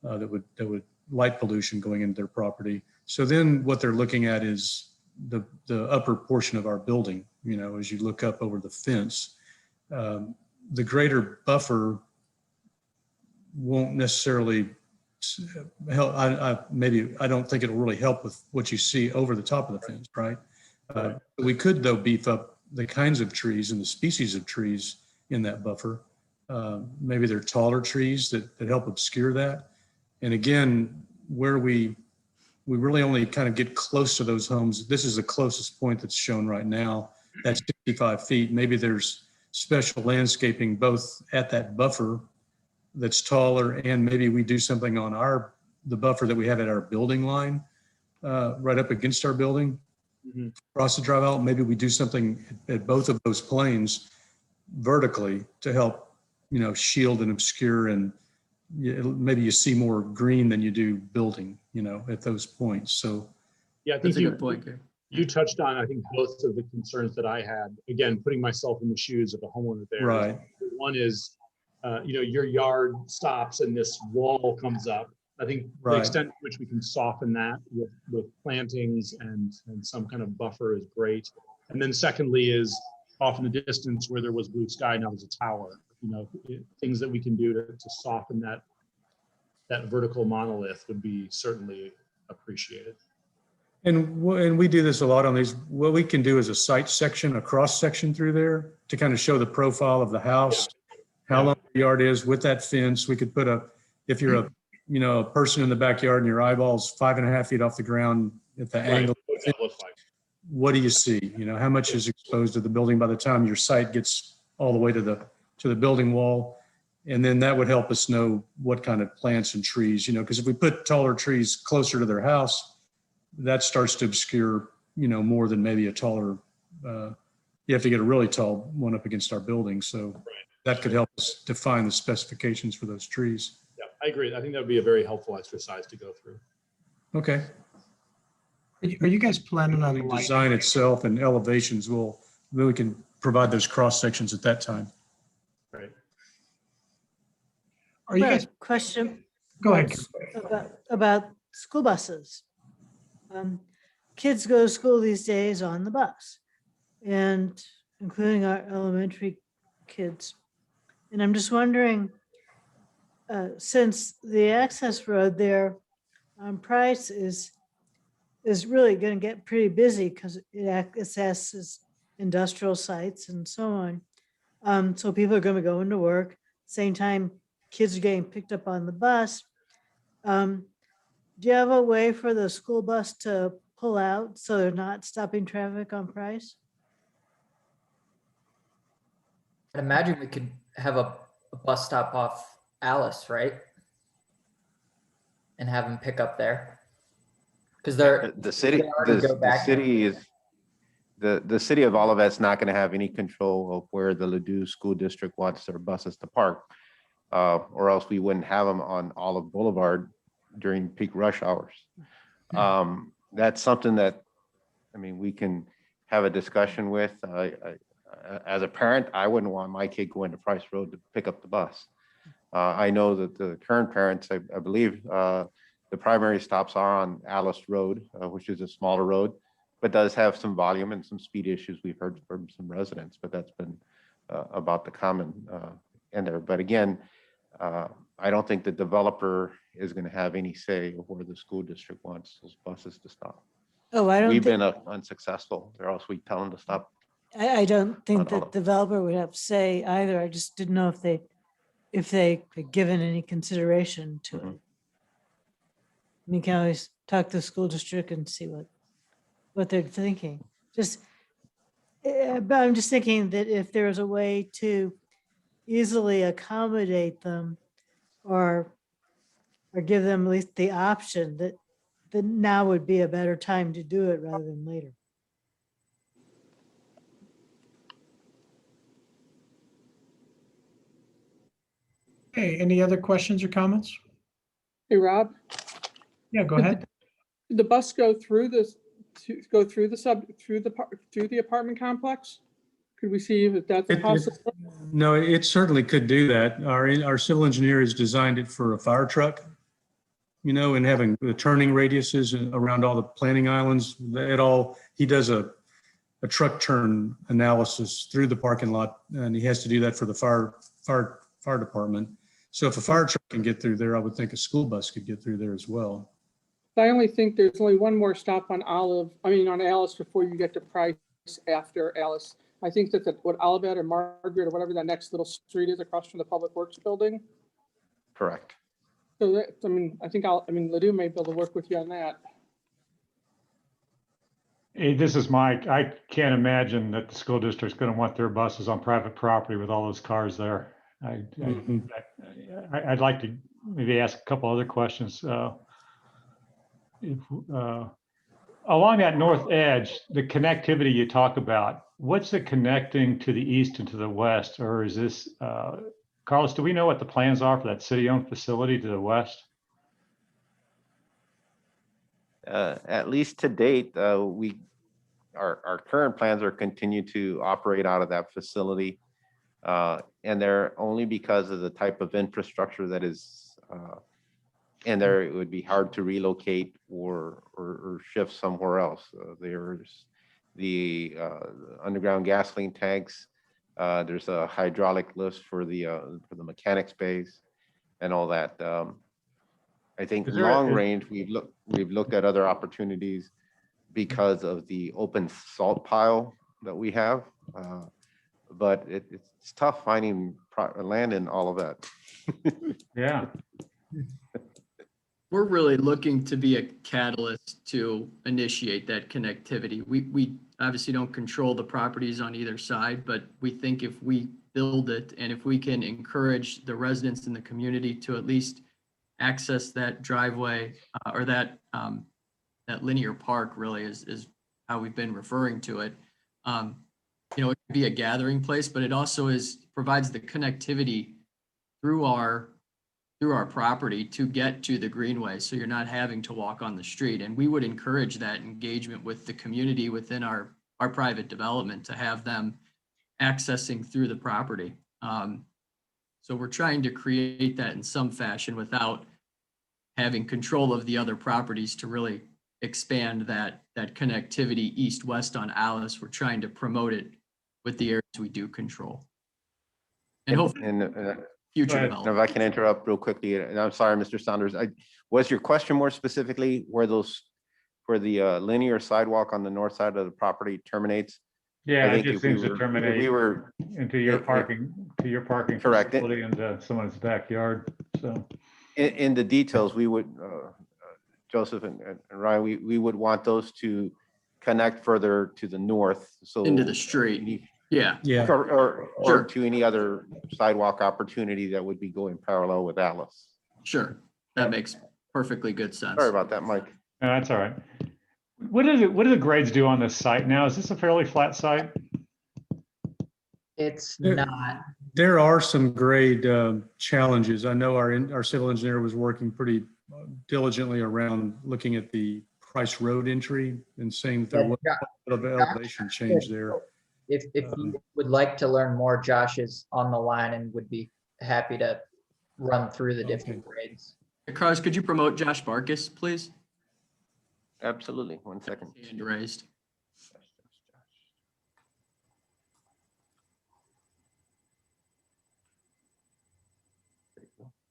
that would light pollution going into their property. So then what they're looking at is the upper portion of our building, as you look up over the fence. The greater buffer won't necessarily help. I don't think it'll really help with what you see over the top of the fence, right? We could, though, beef up the kinds of trees and the species of trees in that buffer. Maybe they're taller trees that help obscure that. And again, where we really only kind of get close to those homes. This is the closest point that's shown right now. That's 65 feet. Maybe there's special landscaping both at that buffer that's taller, and maybe we do something on the buffer that we have at our building line, right up against our building, across the drive out. Maybe we do something at both of those planes vertically to help, shield and obscure, and maybe you see more green than you do building, at those points. So yeah, I think that's a good point, Gary. you touched on, I think, both of the concerns that I had. Again, putting myself in the shoes of a homeowner there. Right. One is, your yard stops and this wall comes up. I think the Right. extent to which we can soften that with plantings and some kind of buffer is great. And then secondly is off in the distance where there was blue sky, now there's a tower. Things that we can do to soften that vertical monolith would be certainly appreciated. And we do this a lot on these. What we can do is a site section, a cross section through there to kind of show the profile of the house, how long the yard is with that fence. We could put if you're a person in the backyard and your eyeball's 5.5 feet off the ground at the angle. What does that look like? What do you see? How much is exposed to the building by the time your site gets all the way to the building wall? And then that would help us know what kind of plants and trees, because if we put taller trees closer to their house, that starts to obscure, more than maybe a taller, you have to get a really tall one up against our building. So that could help us define the specifications for those trees. Yeah, I agree. I think that would be a very helpful exercise to go through. Okay. Are you guys planning on The lighting? design itself and elevations we can provide those cross sections at that time. Right. Are you Got a guys, question? go ahead. About school buses. Kids go to school these days on the bus, and including our elementary kids. And I'm just wondering, since the access road there on Price is really going to get pretty busy because it accesses industrial sites and so on. So people are going to go into work. Same time, kids are getting picked up on the bus. Do you have a way for the school bus to pull out so they're not stopping traffic on Price? I'd imagine we could have a bus stop off Alice, right? And have them pick up there. Because they're, The city, they already go the back there. city is, the city of Olivet's not going to have any control of where the Ladue School District wants their buses to park. Or else we wouldn't have them on Olive Boulevard during peak rush hours. That's something that, I mean, we can have a discussion with. As a parent, I wouldn't want my kid going to Price Road to pick up the bus. I know that the current parents, I believe, the primary stops are on Alice Road, which is a smaller road, but does have some volume and some speed issues we've heard from some residents, but that's been about the common in there. But again, I don't think the developer is going to have any say of where the school district wants those buses to stop. Oh, I don't We've think, been unsuccessful, or else we tell them to stop. I don't think on all that of- developer would have say either. I just didn't know if they had given any consideration to it. Mhm. You can always talk to the school district and see what they're thinking. Just, but I'm just thinking that if there was a way to easily accommodate them or give them at least the option that now would be a better time to do it rather than later. Okay, any other questions or comments? Hey, Rob, Yeah, go ahead. did the bus go through this, through the apartment complex? Could we see if that's It- possible? No, it certainly could do that. Our civil engineer has designed it for a fire truck, you know, and having the turning radiuses around all the planting islands. He does a truck turn analysis through the parking lot, and he has to do that for the fire department. So if a fire truck can get through there, I would think a school bus could get through there as well. I only think there's only one more stop on on Alice before you get to Price after Alice. I think that Olivet or Margaret or whatever that next little street is across from the Public Works building. Correct. So that, I think Ladue may be able to work with you on that. Hey, this is Mike. I can't imagine that the school district's going to want their buses on private property with all those cars there. I'd like to maybe ask a couple other questions. Along that north edge, the connectivity you talk about, what's it connecting to the east and to the west? Or is this, Carlos, do we know what the plans are for that city-owned facility to the west? At least to date, our current plans are continue to operate out of that facility. And they're only because of the type of infrastructure that is in there, it would be hard to relocate or shift somewhere else. There's the underground gasoline tanks. There's a hydraulic lifts for the mechanics bays and all that. I think long range, we've looked at other opportunities because of the open salt pile that we have. But it's tough finding land in all of that. Yeah. We're really looking to be a catalyst to initiate that connectivity. We obviously don't control the properties on either side, but we think if we build it and if we can encourage the residents in the community to at least access that driveway or that linear park really is how we've been referring to it. It could be a gathering place, but it also provides the connectivity through our property to get to the greenway. So you're not having to walk on the street. And we would encourage that engagement with the community within our private development to have them accessing through the property. So we're trying to create that in some fashion without having control of the other properties to really expand that connectivity east-west on Alice. We're trying to promote it with the areas we do control. And hopefully, future ahead. And if development. I can interrupt real quickly, and I'm sorry, Mr. Saunders, was your question more specifically where the linear sidewalk on the north side of the property terminates? Yeah, I it think just if we seems to were- if terminate we were, into your it- parking Correct. facility into someone's backyard. So, in the details, we would, Joseph and Ryan, we would want those to connect further to the north, so. Into the street. Yeah. Yeah. Or Sure. to any other sidewalk opportunity that would be going parallel with Alice. Sure. That makes perfectly good sense. Sorry about that, Mike. no, that's all right. What do the grades do on this site now? Is this a fairly flat site? It's There- not. There are some grade challenges. I know our civil engineer was working pretty diligently around looking at the Price Road entry and saying that there was a bit of elevation change there. If you would like to learn more, Josh is on the line and would be happy to run through the different grades. Carlos, could you promote Josh Barkus, please? Absolutely. 1 second. Hand raised.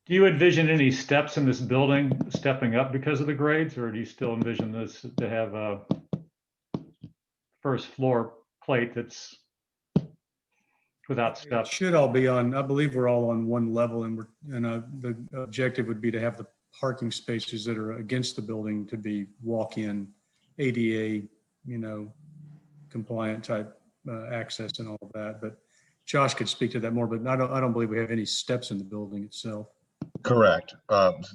Do you envision any steps in this building stepping up because of the grades, or do you still envision this to have a first floor plate that's without It steps? should all be on, I believe we're all on one level, and the objective would be to have the parking spaces that are against the building to be walk-in ADA, compliant type access and all of that. But Josh could speak to that more, but I don't believe we have any steps in the building itself. Correct.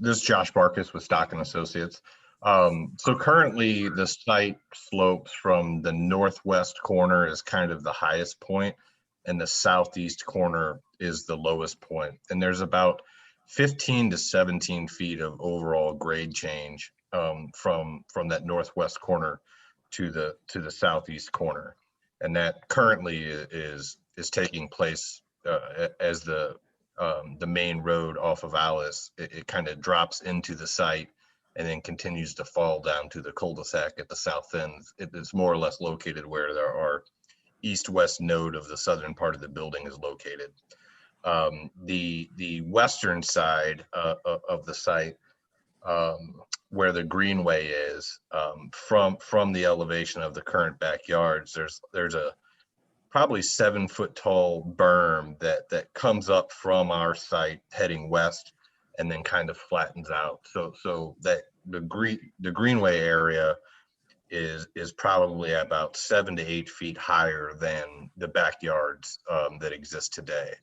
This is Josh Barkus with Stock and Associates. So currently the site slopes from the northwest corner is kind of the highest point, and the southeast corner is the lowest point. And there's about 15 to 17 feet of overall grade change from that northwest corner to the southeast corner. And that currently is taking place as the main road off of Alice. It kind of drops into the site and then continues to fall down to the cul-de-sac at the south end. It's more or less located where there are east-west node of the southern part of the building is located. The western side of the site, where the greenway is, from the elevation of the current backyards, there's a probably 7-foot tall berm that comes up from our site heading west and then kind of flattens out. So that the greenway area is probably about 7 to 8 feet higher than the backyards that exist today.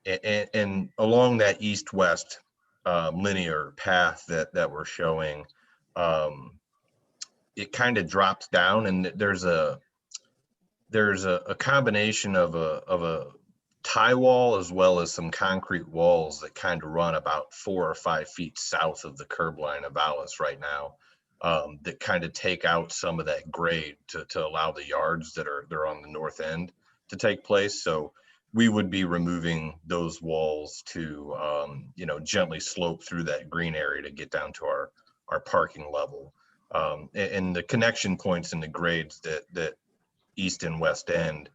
And along that east-west linear path that we're showing, it kind of drops down, and there's a combination of a tie wall as well as some concrete walls that kind of run about 4 or 5 feet south of the curb line of Alice right now, that kind of take out some of that grade to allow the yards they're on the north end to take place. So we would be removing those walls to gently slope through that green area to get down to our parking level. And the connection points and the grades that east and west end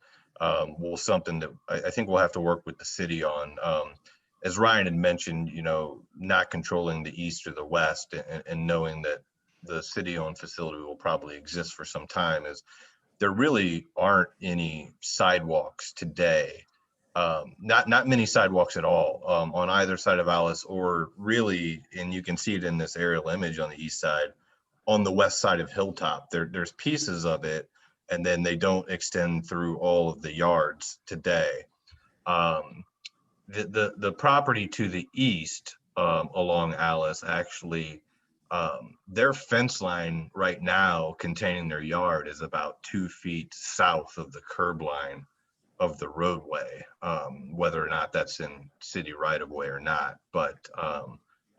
will something that I think we'll have to work with the city on. As Ryan had mentioned, not controlling the east or the west, and knowing that the city-owned facility will probably exist for some time, is there really aren't any sidewalks today. Not many sidewalks at all on either side of Alice, or really, and you can see it in this aerial image on the east side, on the west side of Hilltop. There's pieces of it, and then they don't extend through all of the yards today. The property to the east along Alice, actually, their fence line right now containing their yard is about 2 feet south of the curb line of the roadway, whether or not that's in city right of way or not. But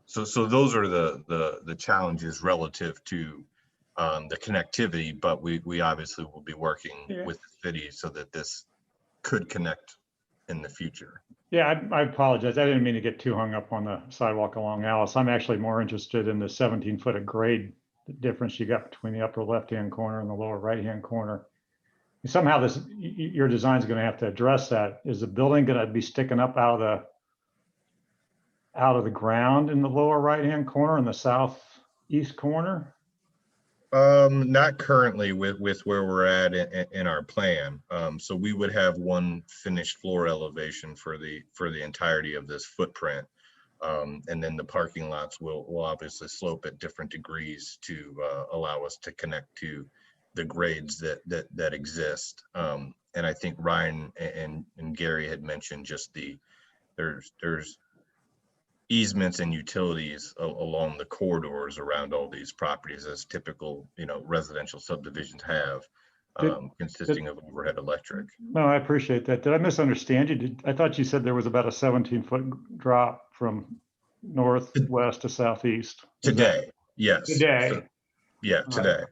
so those are the challenges relative to the connectivity, but we obviously will be working with the city so that this could connect in the future. Yeah, I apologize. I didn't mean to get too hung up on the sidewalk along Alice. I'm actually more interested in the 17-foot of grade difference you got between the upper left-hand corner and the lower right-hand corner. Somehow your design is going to have to address that. Is the building going to be sticking up out of the ground in the lower right-hand corner in the southeast corner? Not currently with where we're at in our plan. So we would have one finished floor elevation for the entirety of this footprint. And then the parking lots will obviously slope at different degrees to allow us to connect to the grades that exist. And I think Ryan and Gary had mentioned just there's easements and utilities along the corridors around all these properties, as typical, residential subdivisions have, consisting of overhead electric. No, I appreciate that. Did I misunderstand you? I thought you said there was about a 17-foot drop from northwest to southeast. Today, yes. Today. Yeah, today.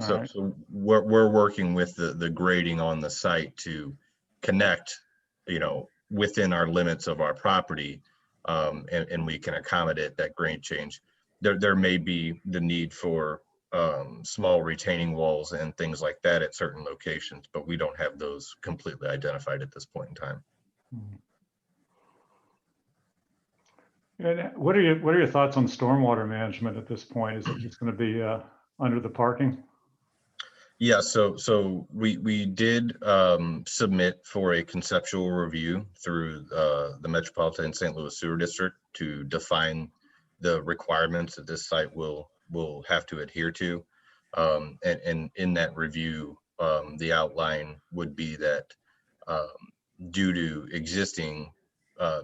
So we're working with the grading on the site to connect, within our limits of our property, and we can accommodate that grade change. There may be the need for small retaining walls and things like that at certain locations, but we don't have those completely identified at this point in time. And what are your thoughts on stormwater management at this point? Is it just going to be under the parking? Yeah, so we did submit for a conceptual review through the Metropolitan St. Louis Sewer District to define the requirements that this site will have to adhere to. And in that review, the outline would be that due to existing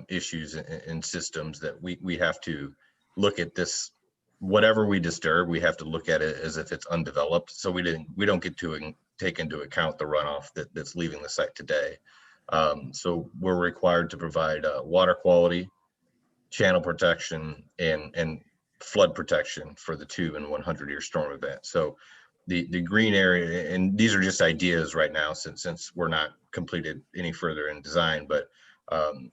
issues in systems, that we have to look at this. Whatever we disturb, we have to look at it as if it's undeveloped. So we don't get to take into account the runoff that's leaving the site today. So we're required to provide water quality, channel protection, and flood protection for the 2 and 100-year storm event. So the green area, and these are just ideas right now since we're not completed any further in design, but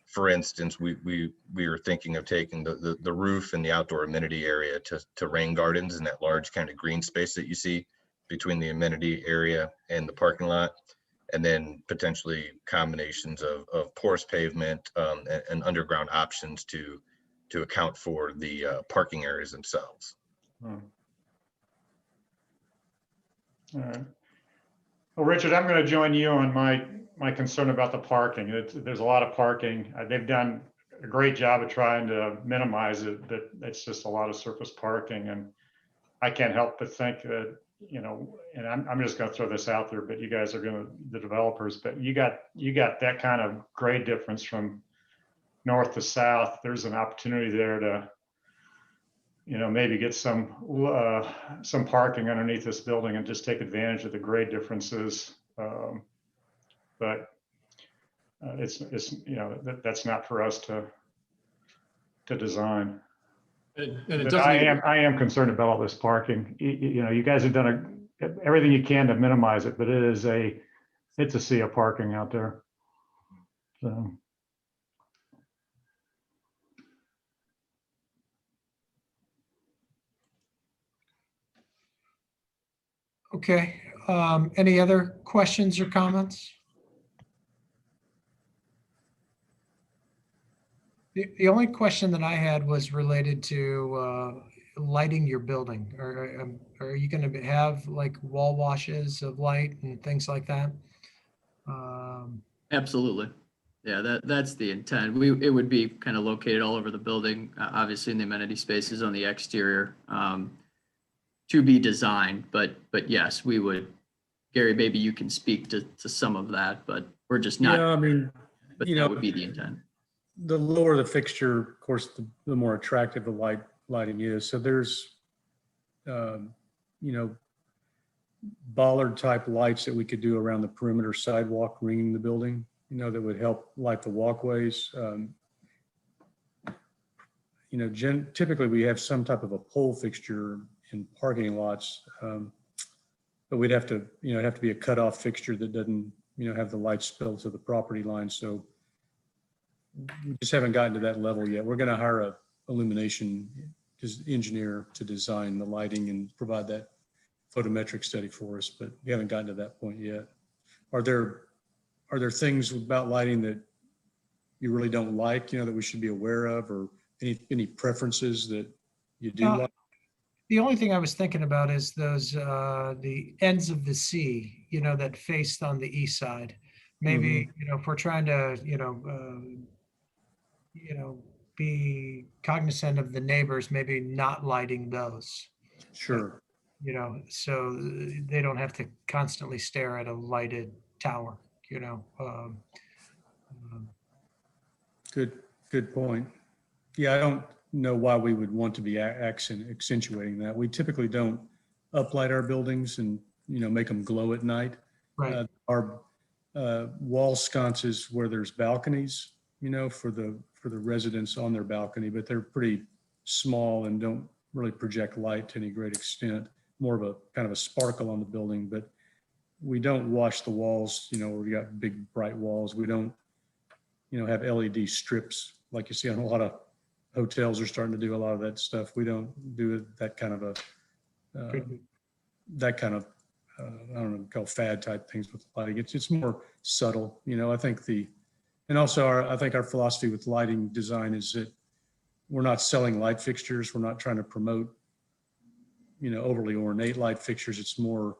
for instance, we are thinking of taking the roof and the outdoor amenity area to rain gardens in that large kind of green space that you see between the amenity area and the parking lot, and then potentially combinations of porous pavement and underground options to account for the parking areas themselves. All right. Well, Richard, I'm going to join you on my concern about the parking. There's a lot of parking. They've done a great job of trying to minimize it, but it's just a lot of surface parking. And I can't help but think that, and I'm just going to throw this out there, but you guys are the developers, but you got that kind of grade difference from north to south. There's an opportunity there to, maybe get some parking underneath this building and just take advantage of the grade differences. But it's that's not for us to design. And it But doesn't. I am concerned about all this parking. You guys have done everything you can to minimize it, but it's a sea of parking out there. So. Okay, any other questions or comments? The only question that I had was related to lighting your building. Are you going to have like wall washes of light and things like that? Absolutely. Yeah, that's the intent. It would be kind of located all over the building, obviously in the amenity spaces on the exterior, to be designed. But yes, we would. Gary, maybe you can speak to some of that, but we're just not. Yeah, I mean, but that would be the intent. The lower the fixture, of course, the more attractive the lighting is. So there's, bollard type lights that we could do around the perimeter sidewalk ringing the building, that would help light the walkways. Typically we have some type of a pole fixture in parking lots, but we'd have to, it'd have to be a cutoff fixture that doesn't, have the light spilled to the property line. So we just haven't gotten to that level yet. We're going to hire a illumination engineer to design the lighting and provide that photometric study for us, but we haven't gotten to that point yet. are there things about lighting that you really don't like, that we should be aware of, or any preferences that you do like? The only thing I was thinking about is those, the ends of the C, that faced on the east side. Maybe, if we're trying to, be cognizant of the neighbors, maybe not lighting those, Sure. so they don't have to constantly stare at a lighted tower, Good point. Yeah, I don't know why we would want to be accentuating that. We typically don't uplight our buildings and, make them glow at night. Right. Our wall sconces where there's balconies, for the residents on their balcony, but they're pretty small and don't really project light to any great extent. More of a kind of a sparkle on the building, but we don't wash the walls, where we got big bright walls. We don't, have LED strips like you see on a lot of hotels are starting to do a lot of that stuff. We don't do that kind of I don't know, call fad type things with lighting. It's more subtle, I think I think our philosophy with lighting design is that we're not selling light fixtures. We're not trying to promote, overly ornate light fixtures. It's more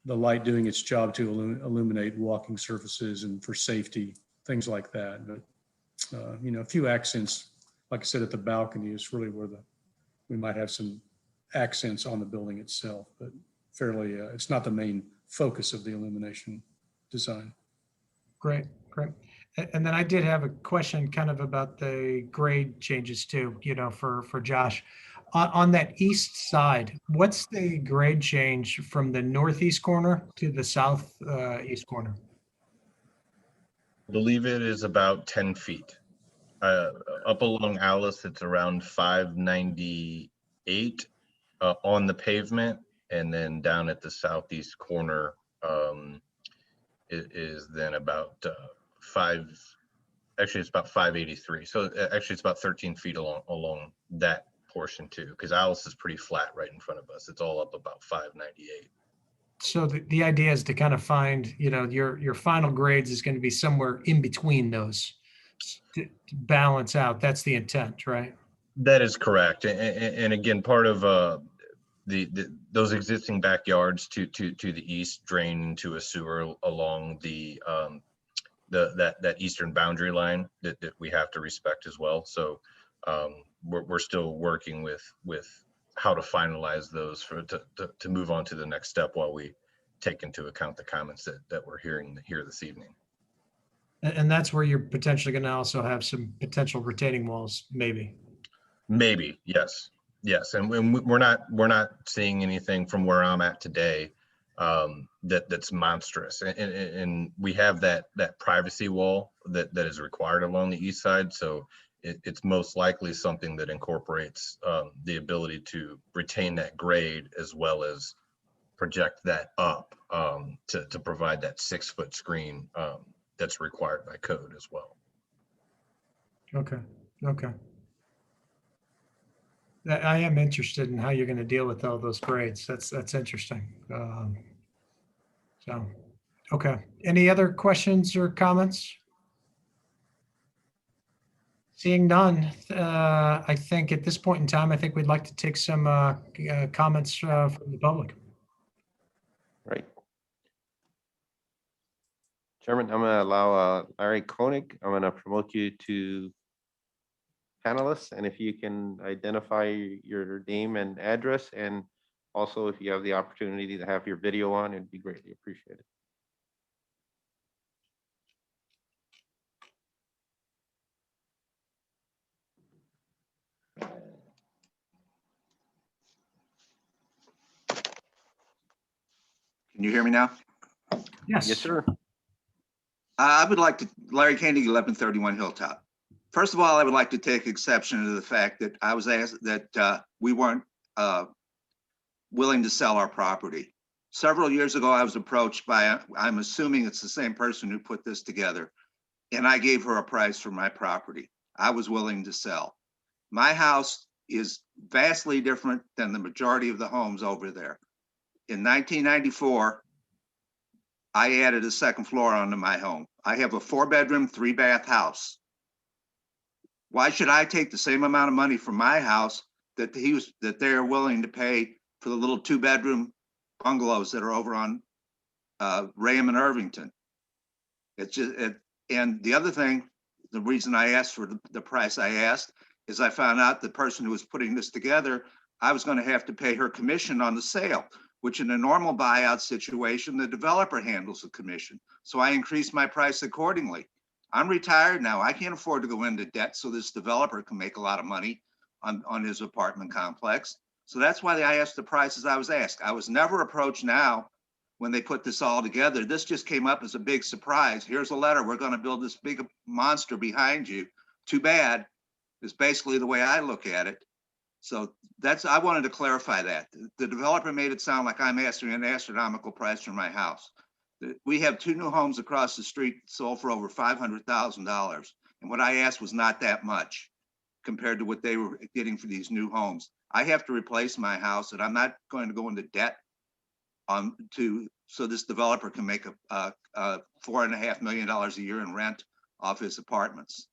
the light doing its job to illuminate walking surfaces and for safety, things like that. But, a few accents, like I said, at the balcony is really where we might have some accents on the building itself, but fairly, it's not the main focus of the illumination design. Great. And then I did have a question kind of about the grade changes too, for Josh. On that east side, what's the grade change from the northeast corner to the south east corner? I believe it is about 10 feet. Up along Alice, it's around 598 on the pavement. And then down at the southeast corner, it is then about it's about 583. So actually it's about 13 feet along that portion too, because Alice is pretty flat right in front of us. It's all up about 598. So the idea is to kind of find, your final grades is going to be somewhere in between those to balance out. That's the intent, right? That is correct. And again, part of those existing backyards to the east drain into a sewer along that eastern boundary line that we have to respect as well. So we're still working with how to finalize those to move on to the next step while we take into account the comments that we're hearing here this evening. And that's where you're potentially going to also have some potential retaining walls, maybe. Maybe, yes. And we're not seeing anything from where I'm at today that's monstrous. And we have that privacy wall that is required along the east side. So it's most likely something that incorporates the ability to retain that grade as well as project that up to provide that 6-foot screen that's required by code as well. Okay. I am interested in how you're going to deal with all those grades. That's interesting. Okay. Any other questions or comments? Seeing none, I think at this point in time, I think we'd like to take some comments from the public. Right. Chairman, I'm going to allow Larry Koenig. I'm going to promote you to panelists, and if you can identify your name and address, and also if you have the opportunity to have your video on, it'd be greatly appreciated. Can you hear me now? Yes. Yes, sir. I would like to, Larry Koenig, 1131 Hilltop. First of all, I would like to take exception to the fact that I was asked that we weren't willing to sell our property. Several years ago, I was approached by, I'm assuming it's the same person who put this together, and I gave her a price for my property. I was willing to sell. My house is vastly different than the majority of the homes over there. In 1994, I added a second floor onto my home. I have a 4-bedroom, 3-bath house. Why should I take the same amount of money from my house that they're willing to pay for the little 2-bedroom bungalows that are over on Graham and Irvington? It's just, and the other thing, the reason I asked for the price I asked is I found out the person who was putting this together, I was going to have to pay her commission on the sale, which in a normal buyout situation, the developer handles the commission. So I increased my price accordingly. I'm retired now. I can't afford to go into debt so this developer can make a lot of money on his apartment complex. So that's why I asked the prices I was asked. I was never approached now when they put this all together. This just came up as a big surprise. Here's a letter. We're going to build this big monster behind you. Too bad is basically the way I look at it. So I wanted to clarify that. The developer made it sound like I'm asking an astronomical price for my house. We have 2 new homes across the street sold for over $500,000. And what I asked was not that much compared to what they were getting for these new homes. I have to replace my house and I'm not going to go into debt so this developer can make a $4.5 million a year in rent off his apartments.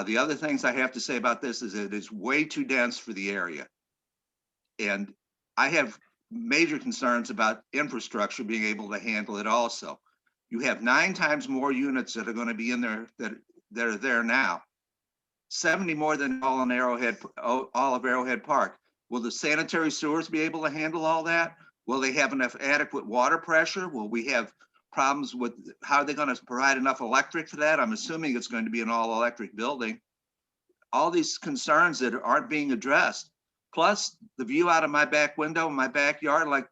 The other things I have to say about this is it is way too dense for the area. And I have major concerns about infrastructure being able to handle it also. You have 9 times more units that are going to be in there that are there now. 70 more than all of Arrowhead Park. Will the sanitary sewers be able to handle all that? Will they have enough adequate water pressure? Will we have problems with how are they going to provide enough electric for that? I'm assuming it's going to be an all-electric building. All these concerns that aren't being addressed. Plus the view out of my back window, my backyard, like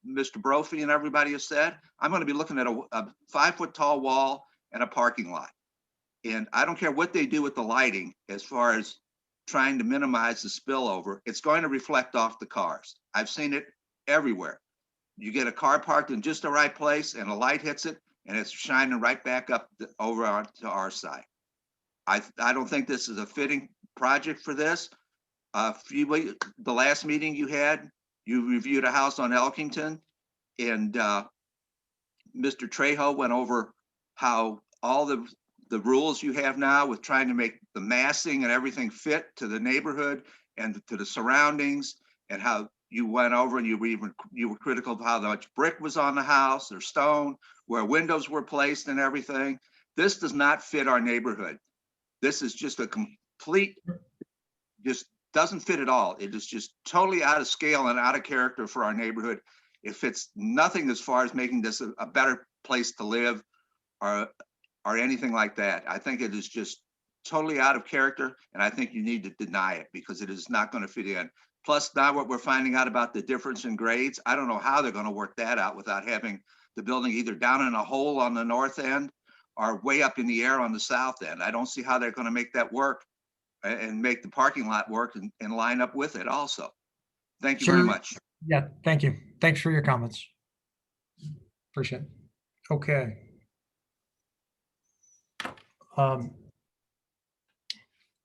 Mr. Brophy and everybody has said, I'm going to be looking at a 5-foot tall wall and a parking lot. And I don't care what they do with the lighting as far as trying to minimize the spillover, it's going to reflect off the cars. I've seen it everywhere. You get a car parked in just the right place and a light hits it and it's shining right back up over to our side. I don't think this is a fitting project for this. The last meeting you had, you reviewed a house on Elkington and Mr. Trejo went over how all the rules you have now with trying to make the massing and everything fit to the neighborhood and to the surroundings, and how you went over and you were critical of how much brick was on the house or stone, where windows were placed and everything. This does not fit our neighborhood. This is just a complete, just doesn't fit at all. It is just totally out of scale and out of character for our neighborhood. It fits nothing as far as making this a better place to live or anything like that. I think it is just totally out of character, and I think you need to deny it because it is not going to fit in. Plus, now what we're finding out about the difference in grades, I don't know how they're going to work that out without having the building either down in a hole on the north end or way up in the air on the south end. I don't see how they're going to make that work and make the parking lot work and line up with it also. Thank you very much. Yeah, thank you. Thanks for your comments. Appreciate it. Okay.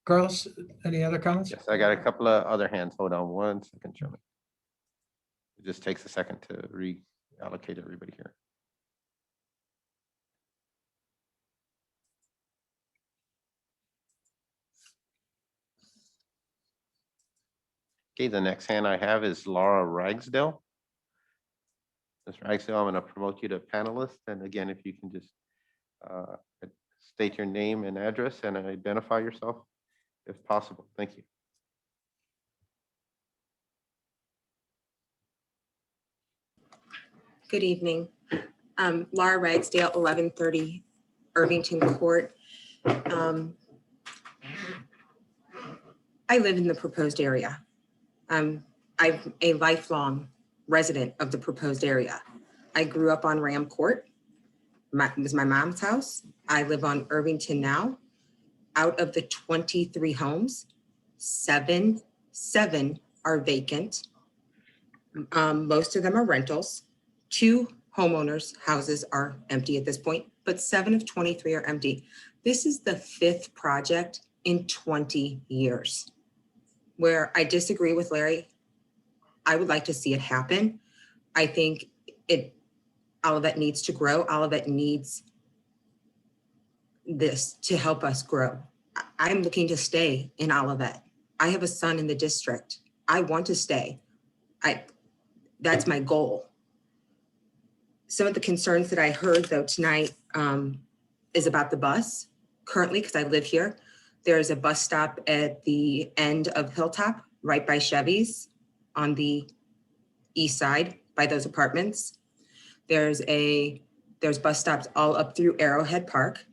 Carlos, any other comments? Yes, I got a couple of other hands. Hold on one second, Chairman. It just takes a second to reallocate everybody here. Okay, the next hand I have is Laura Ragsdale. Ms. Ragsdale, I'm going to promote you to panelist. And again, if you can just state your name and address and identify yourself if possible. Thank you. Good evening. Laura Ragsdale, 1130 Irvington Court. I live in the proposed area. I'm a lifelong resident of the proposed area. I grew up on Ram Court. It was my mom's house. I live on Irvington now. Out of the 23 homes, seven are vacant. Most of them are rentals. 2 homeowners' houses are empty at this point, but 7 of 23 are empty. This is the 5th project in 20 years. Where I disagree with Larry, I would like to see it happen. I think Olivet needs to grow. Olivet needs this to help us grow. I'm looking to stay in Olivet. I have a son in the district. I want to stay. That's my goal. Some of the concerns that I heard though tonight is about the bus. Currently, because I live here, there's a bus stop at the end of Hilltop, right by Chevy's on the east side by those apartments. There's bus stops all up through Arrowhead Park.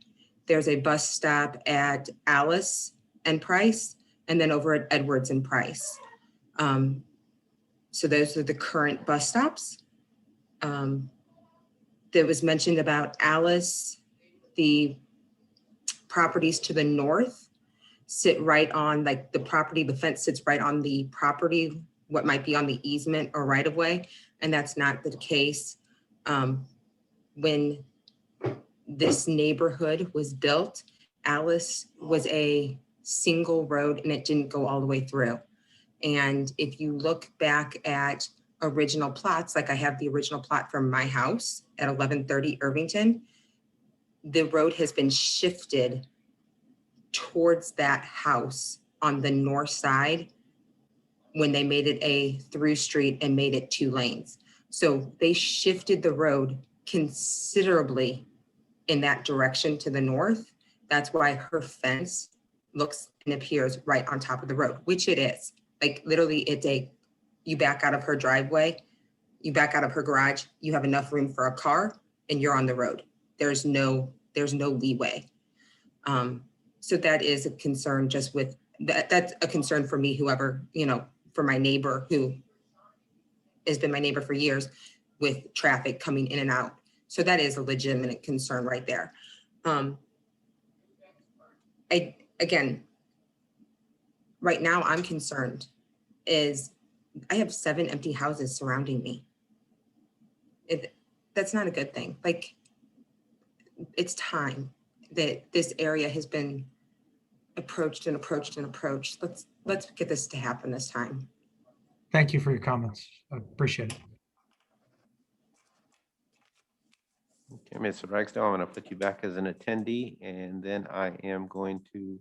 There's a bus stop at Alice and Price, and then over at Edwards and Price. So those are the current bus stops. There was mentioned about Alice, the properties to the north sit right on, like the property, the fence sits right on the property, what might be on the easement or right of way, and that's not the case. When this neighborhood was built, Alice was a single road and it didn't go all the way through. And if you look back at original plots, like I have the original plot from my house at 1130 Irvington, the road has been shifted towards that house on the north side when they made it a through street and made it 2 lanes. So they shifted the road considerably in that direction to the north. That's why her fence looks and appears right on top of the road, which it is. Like literally you back out of her driveway, you back out of her garage, you have enough room for a car and you're on the road. There's no leeway. So that is a concern just with that. That's a concern for me, whoever, for my neighbor who has been my neighbor for years with traffic coming in and out. So that is a legitimate concern right there. Again, right now I'm concerned is I have 7 empty houses surrounding me. That's not a good thing. Like, it's time that this area has been approached and approached and approached. Let's get this to happen this time. Thank you for your comments. I appreciate it. Okay, Mr. Ragsdale, I'm going to put you back as an attendee, and then I am going to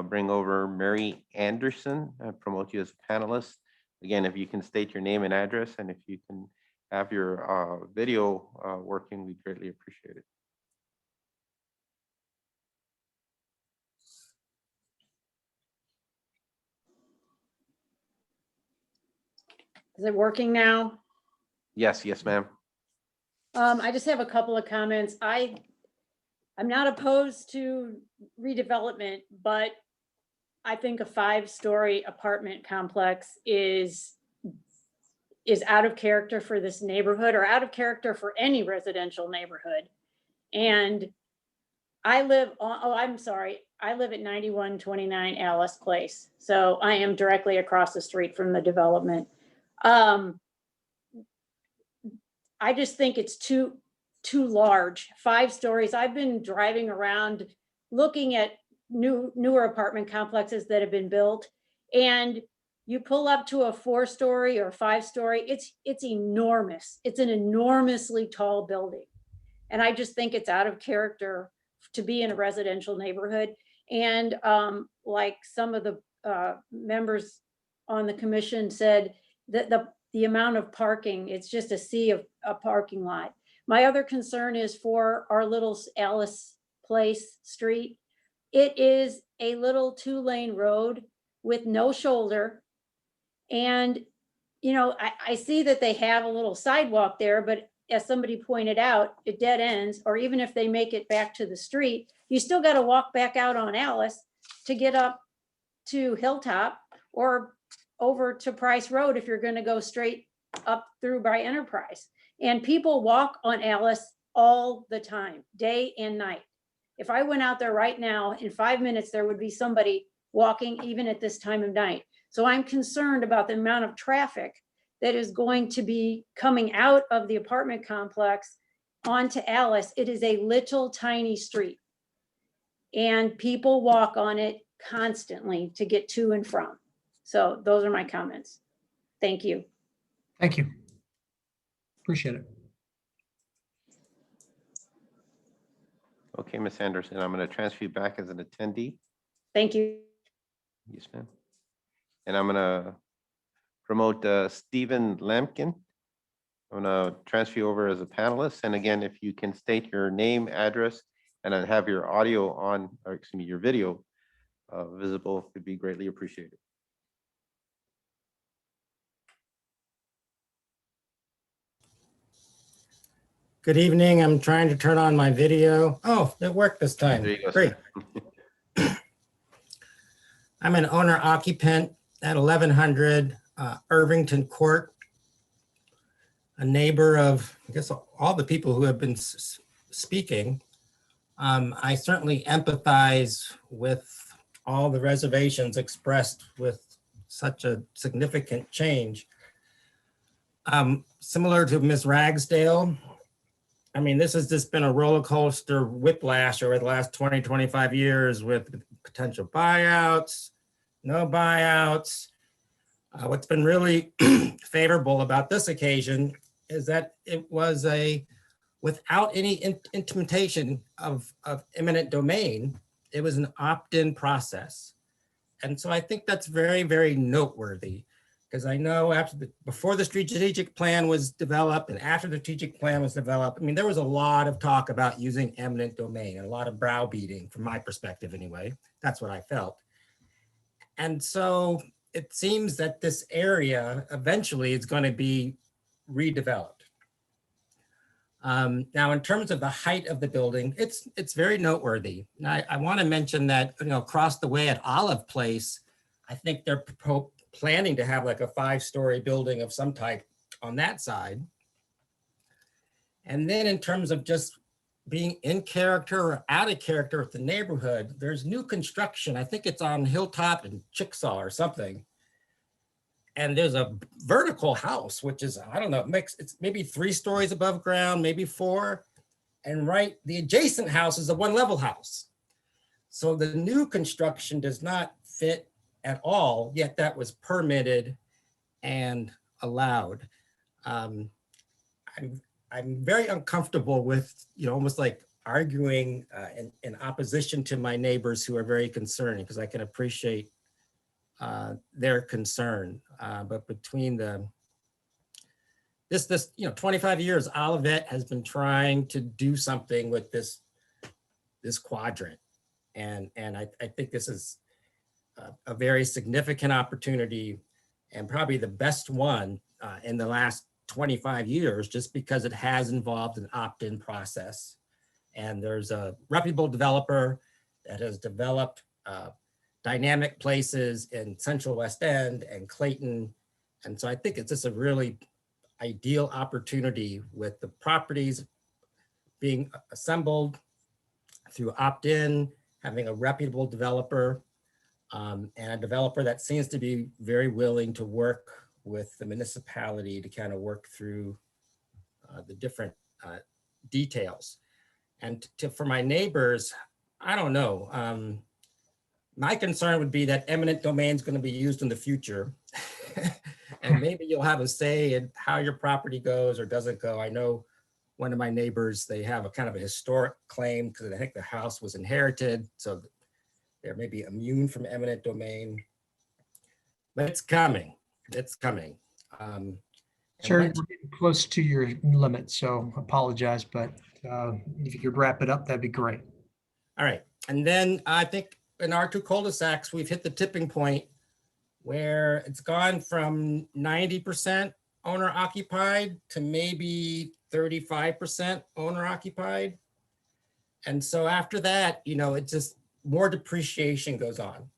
bring over Mary Anderson, promote you as a panelist. Again, if you can state your name and address, and if you can have your video working, we greatly appreciate it. Is it working now? Yes, ma'am. I just have a couple of comments. I'm not opposed to redevelopment, but I think a 5-story apartment complex is out of character for this neighborhood or out of character for any residential neighborhood. And I live at 9129 Alice Place. So I am directly across the street from the development. I just think it's too large, 5 stories. I've been driving around looking at newer apartment complexes that have been built, and you pull up to a 4-story or 5-story, it's enormous. It's an enormously tall building. And I just think it's out of character to be in a residential neighborhood. And like some of the members on the commission said, that the amount of parking, it's just a sea of a parking lot. My other concern is for our little Alice Place street. It is a little 2-lane road with no shoulder. And, I see that they have a little sidewalk there, but as somebody pointed out, it dead ends, or even if they make it back to the street, you still got to walk back out on Alice to get up to Hilltop or over to Price Road if you're going to go straight up through by Enterprise. And people walk on Alice all the time, day and night. If I went out there right now, in 5 minutes, there would be somebody walking even at this time of night. So I'm concerned about the amount of traffic that is going to be coming out of the apartment complex onto Alice. It is a little tiny street, and people walk on it constantly to get to and from. So those are my comments. Thank you. Thank you. Appreciate it. Okay, Ms. Anderson, I'm going to transfer you back as an attendee. Thank you. Yes, ma'am. And I'm going to promote Stephen Lampkin. I'm going to transfer you over as a panelist. And again, if you can state your name, address, and then have your audio on, or excuse me, your video visible, would be greatly appreciated. Good evening. I'm trying to turn on my video. Oh, it worked this time. There you go, Great. sir. I'm an owner occupant at 1100 Irvington Court, a neighbor of, I guess, all the people who have been speaking. I certainly empathize with all the reservations expressed with such a significant change. Similar to Ms. Ragsdale, I mean, this has just been a roller coaster whiplash over the last 20, 25 years with potential buyouts, no buyouts. What's been really favorable about this occasion is that it was without any intimidation of eminent domain, it was an opt-in process. And so I think that's very, very noteworthy, because I know before the strategic plan was developed and after the strategic plan was developed, I mean, there was a lot of talk about using eminent domain and a lot of browbeating from my perspective anyway. That's what I felt. And so it seems that this area eventually is going to be redeveloped. Now, in terms of the height of the building, it's very noteworthy. And I want to mention that, you know, across the way at Olive Place, I think they're planning to have like a 5-story building of some type on that side. And then in terms of just being in character or out of character with the neighborhood, there's new construction. I think it's on Hilltop and Chickasaw or something. And there's a vertical house, which is, I don't know, it's maybe 3 stories above ground, maybe 4. And the adjacent house is a 1-level house. So the new construction does not fit at all, yet that was permitted and allowed. I'm very uncomfortable with, you know, almost like arguing in opposition to my neighbors who are very concerned, because I can appreciate their concern. But between this, you know, 25 years, Olivet has been trying to do something with this quadrant. And I think this is a very significant opportunity, and probably the best one in the last 25 years, just because it has involved an opt-in process. And there's a reputable developer that has developed dynamic places in Central West End and Clayton. And so I think it's just a really ideal opportunity with the properties being assembled through opt-in, having a reputable developer, and a developer that seems to be very willing to work with the municipality to kind of work through the different details. And for my neighbors, I don't know. My concern would be that eminent domain is going to be used in the future. And maybe you'll have a say in how your property goes or doesn't go. I know one of my neighbors, they have a kind of a historic claim because I think the house was inherited. So they're maybe immune from eminent domain, but it's coming. It's coming. Sir, we're getting close to your limit, so apologize, but if you could wrap it up, that'd be great. All right. And then I think in our 2 cul-de-sacs, we've hit the tipping point where it's gone from 90% owner occupied to maybe 35% owner occupied. And so after that, you know, it just more depreciation goes on.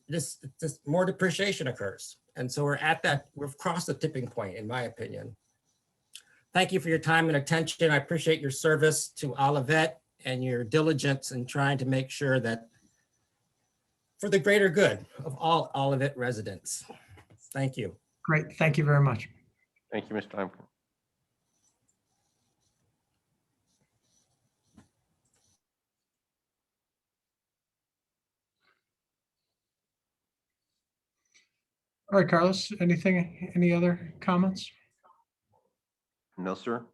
This more depreciation occurs. And so we've crossed the tipping point, in my opinion. Thank you for your time and attention. I appreciate your service to Olivet and your diligence in trying to make sure that for the greater good of all Olivet residents. Thank you. Great. Thank you very much. Thank you, Mr. Lampkin. All right, Carlos, any other comments? No, sir.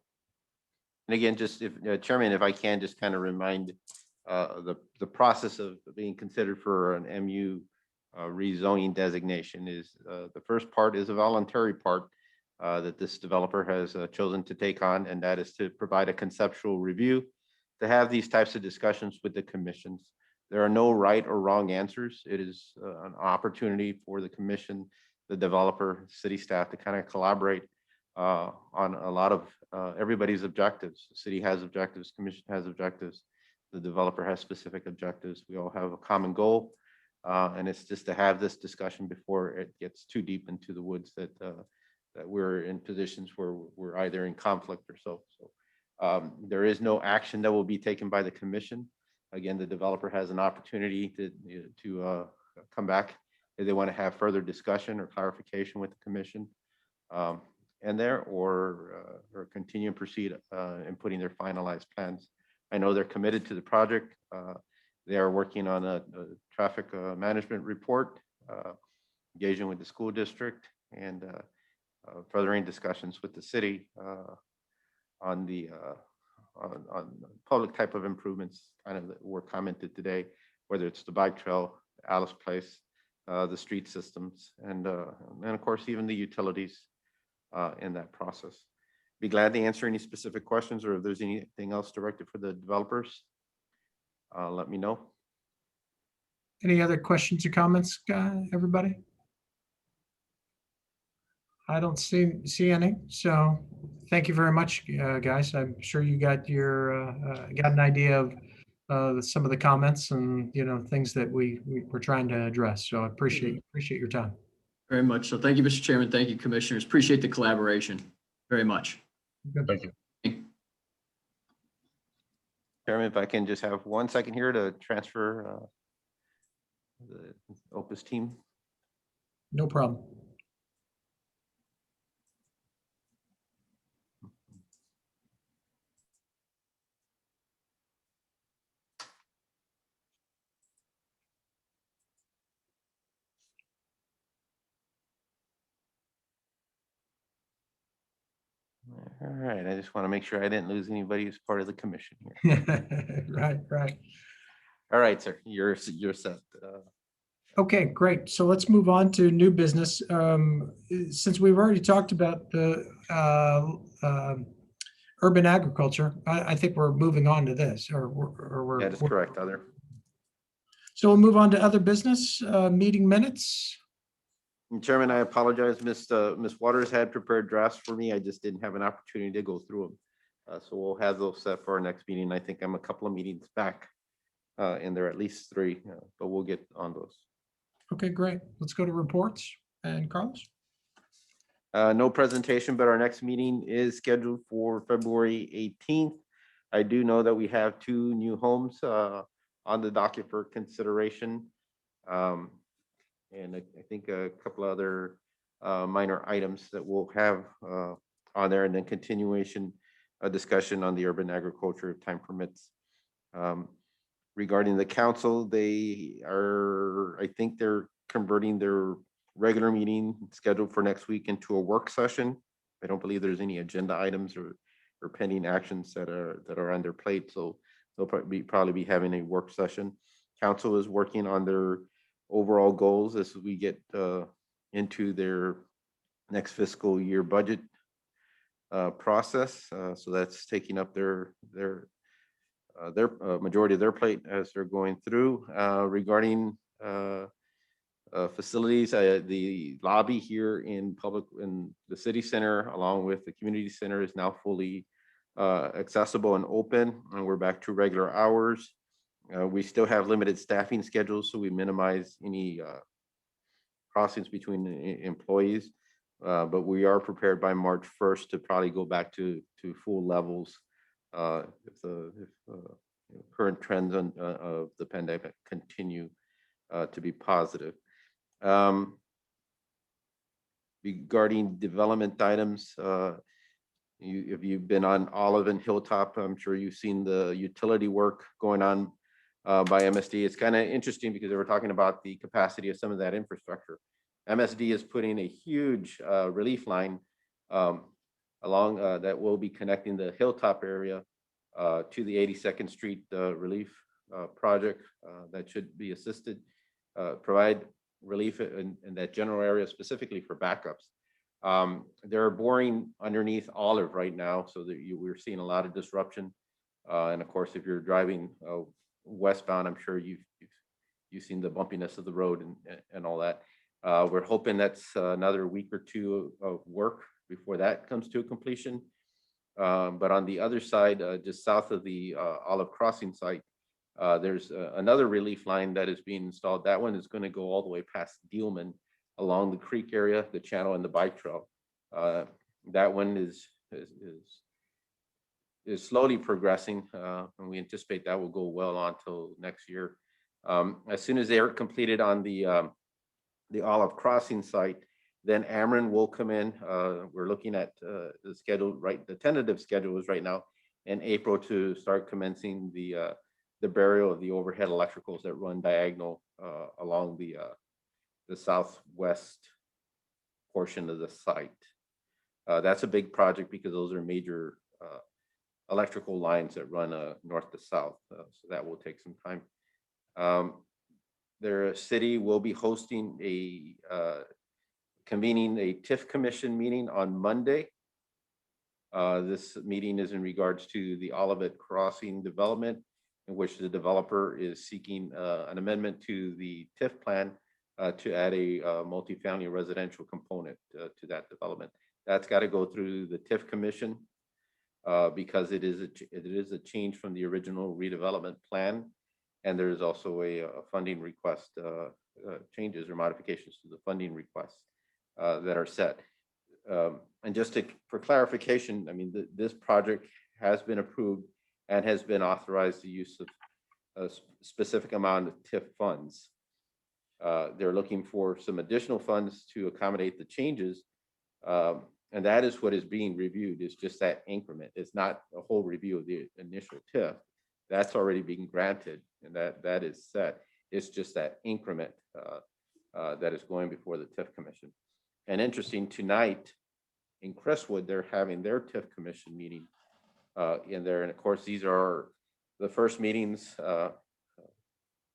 And again, just if, Chairman, if I can just kind of remind the process of being considered for an MU rezoning designation is the first part is a voluntary part that this developer has chosen to take on, and that is to provide a conceptual review to have these types of discussions with the commissions. There are no right or wrong answers. It is an opportunity for the commission, the developer, city staff to kind of collaborate on a lot of everybody's objectives. The city has objectives, commission has objectives, the developer has specific objectives. We all have a common goal. And it's just to have this discussion before it gets too deep into the woods that we're in positions where we're either in conflict or so. There is no action that will be taken by the commission. Again, the developer has an opportunity to come back if they want to have further discussion or clarification with the commission, and there or continue and proceed in putting their finalized plans. I know they're committed to the project. They are working on a traffic management report, engaging with the school district, and furthering discussions with the city on the on public type of improvements kind of that were commented today, whether it's the bike trail, Alice Place, the street systems, and of course even the utilities in that process. Be glad to answer any specific questions, or if there's anything else directed for the developers, let me know. Any other questions or comments, everybody? I don't see any. So thank you very much, guys. I'm sure you got your got an idea of some of the comments and things that we were trying to address. So I appreciate your time. Very much. So thank you, Mr. Chairman. Thank you, commissioners. Appreciate the collaboration very much. Thank you. Chairman, if I can just have 1 second here to transfer the Opus team. No problem. All right, I just want to make sure I didn't lose anybody who's part of the commission here. Right. All right, sir, you're set. Okay, great. So let's move on to new business. Since we've already talked about the urban agriculture, I think we're moving on to this, or we're. That is correct, other. So we'll move on to other business, meeting minutes. Chairman, I apologize. Ms. Waters had prepared drafts for me. I just didn't have an opportunity to go through them. So we'll have those set for our next meeting. I think I'm a couple of meetings back, and there are at least 3, but we'll get on those. Okay, great. Let's go to reports. And Carlos? No presentation, but our next meeting is scheduled for February 18th. I do know that we have 2 new homes on the docket for consideration. And I think a couple other minor items that we'll have on there, and then continuation discussion on the urban agriculture if time permits. Regarding the council, I think they're converting their regular meeting scheduled for next week into a work session. I don't believe there's any agenda items or pending actions that are on their plate, so they'll probably be having a work session. Council is working on their overall goals as we get into their next fiscal year budget process. So that's taking up their majority of their plate as they're going through. Regarding facilities, the lobby here in the city center, along with the community center, is now fully accessible and open, and we're back to regular hours. We still have limited staffing schedules, so we minimize any crossings between employees. But we are prepared by March 1st to probably go back to full levels if the current trends of the pandemic continue to be positive. Regarding development items, if you've been on Olive and Hilltop, I'm sure you've seen the utility work going on by MSD. It's kind of interesting because they were talking about the capacity of some of that infrastructure. MSD is putting a huge relief line along that will be connecting the Hilltop area to the 82nd Street relief project that should be assisted, provide relief in that general area specifically for backups. They're boring underneath Olive right now, so that we're seeing a lot of disruption. And of course, if you're driving westbound, I'm sure you've seen the bumpiness of the road and all that. We're hoping that's another week or two of work before that comes to a completion. But on the other side, just south of the Olive Crossing site, there's another relief line that is being installed. That one is going to go all the way past Dealman along the creek area, the channel, and the bike trail. That one is slowly progressing, and we anticipate that will go well on till next year. As soon as they are completed on the Olive Crossing site, then Ameren will come in. We're looking at the schedule, right? The tentative schedule is right now in April to start commencing the burial of the overhead electricals that run diagonal along the southwest portion of the site. That's a big project because those are major electrical lines that run north to south. So that will take some time. Their city will be hosting convening a TIF commission meeting on Monday. This meeting is in regards to the Olivet Crossing development, in which the developer is seeking an amendment to the TIF plan to add a multifamily residential component to that development. That's got to go through the TIF commission because it is a change from the original redevelopment plan, and there's also a funding request, changes or modifications to the funding requests that are set. And just for clarification, I mean, this project has been approved and has been authorized the use of a specific amount of TIF funds. They're looking for some additional funds to accommodate the changes, and that is what is being reviewed. It's just that increment. It's not a whole review of the initial TIF. That's already being granted, and that is set. It's just that increment that is going before the TIF commission. And interesting, tonight in Crestwood, they're having their TIF commission meeting in there. And of course, these are the first meetings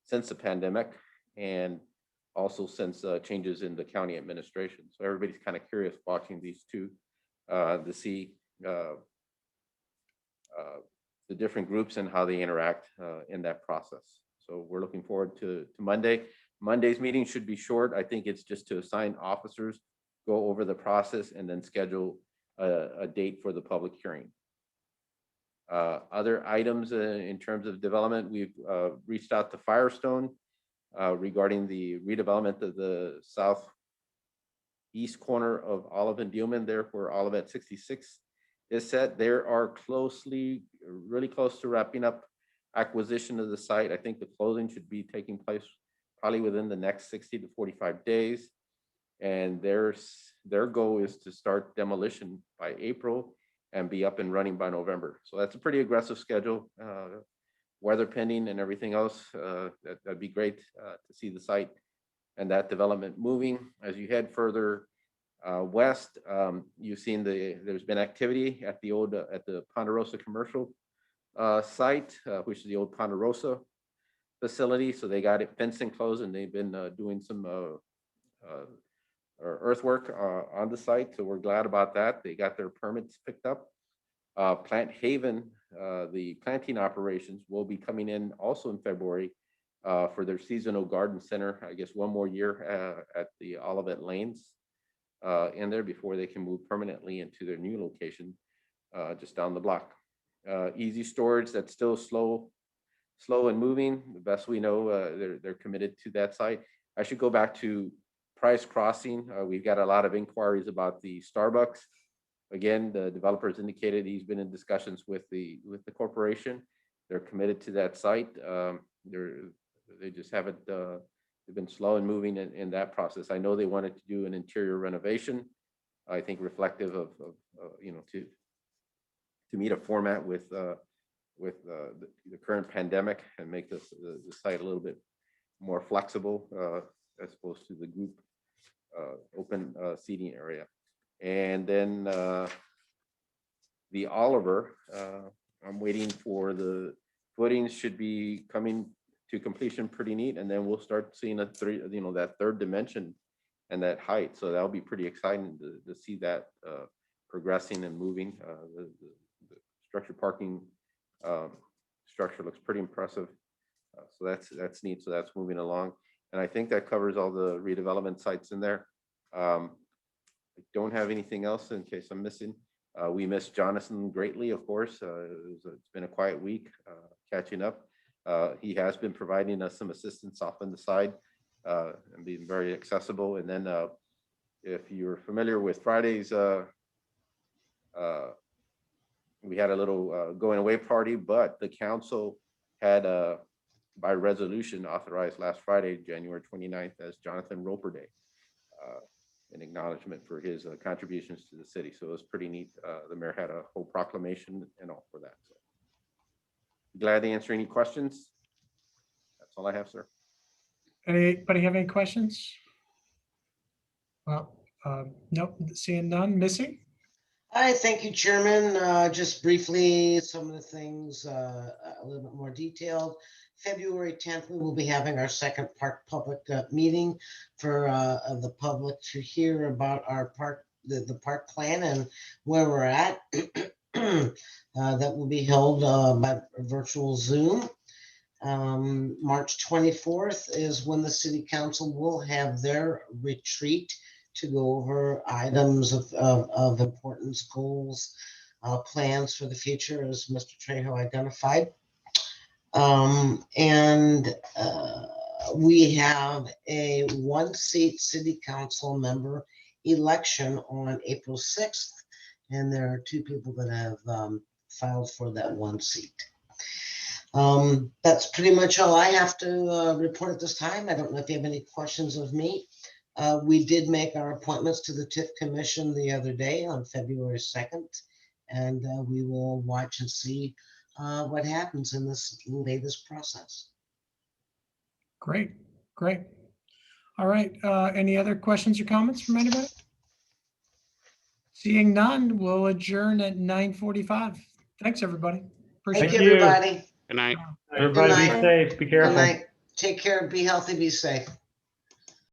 since the pandemic, and also since changes in the county administration. So everybody's kind of curious watching these two to see the different groups and how they interact in that process. So we're looking forward to Monday. Monday's meeting should be short. I think it's just to assign officers, go over the process, and then schedule a date for the public hearing. Other items in terms of development, we've reached out to Firestone regarding the redevelopment of the southeast corner of Olive and Dealman, there where Olivet 66 is set. They are really close to wrapping up acquisition of the site. I think the closing should be taking place probably within the next 60 to 45 days. And their goal is to start demolition by April and be up and running by November. So that's a pretty aggressive schedule. Weather pending and everything else, that'd be great to see the site and that development moving. As you head further west, you've seen there's been activity at the Ponderosa commercial site, which is the old Ponderosa facility. So they got it fenced and closed, and they've been doing some earthwork on the site. So we're glad about that. They got their permits picked up. Plant Haven, the planting operations will be coming in also in February for their seasonal garden center. I guess one more year at the Olivet Lanes in there before they can move permanently into their new location just down the block. Easy Storage, that's still slow and moving. The best we know, they're committed to that site. I should go back to Price Crossing. We've got a lot of inquiries about the Starbucks. Again, the developers indicated he's been in discussions with the corporation. They're committed to that site. They just haven't. They've been slow in moving in that process. I know they wanted to do an interior renovation. I think reflective of to meet a format with the current pandemic and make the site a little bit more flexible as opposed to the group open seating area. And then the Oliver, I'm waiting for the footings should be coming to completion pretty neat, and then we'll start seeing that third dimension and that height. So that'll be pretty exciting to see that progressing and moving. The structured parking structure looks pretty impressive. So that's neat. So that's moving along. And I think that covers all the redevelopment sites in there. I don't have anything else in case I'm missing. We miss Jonathan greatly, of course. It's been a quiet week catching up. He has been providing us some assistance off on the side and being very accessible. And then if you're familiar with Friday's, we had a little going away party, but the council had by resolution authorized last Friday, January 29th, as Jonathan Roper Day, in acknowledgement for his contributions to the city. So it was pretty neat. The mayor had a whole proclamation and all for that. So glad to answer any questions. That's all I have, sir. Anybody have any questions? Well, nope, seeing none. Missy? Hi, thank you, Chairman. Just briefly, some of the things a little bit more detailed. February 10th, we will be having our second park public meeting for the public to hear about our park, the park plan and where we're at. That will be held by virtual Zoom. March 24th is when the city council will have their retreat to go over items of importance, goals, plans for the future, as Mr. Trejo identified. We have a one-seat city council member election on April 6th, and there are 2 people that have filed for that one seat. That's pretty much all I have to report at this time. I don't know if you have any questions of me. We did make our appointments to the TIF Commission the other day on February 2nd, and we will watch and see what happens in this latest process. Great, great. All right, any other questions or comments from anybody? Seeing none, we'll adjourn at 9:45. Thanks, everybody. Appreciate Thank it. you, everybody. Good night. Everybody be night. safe. Be Good careful. night. Take care. Be healthy. Be safe.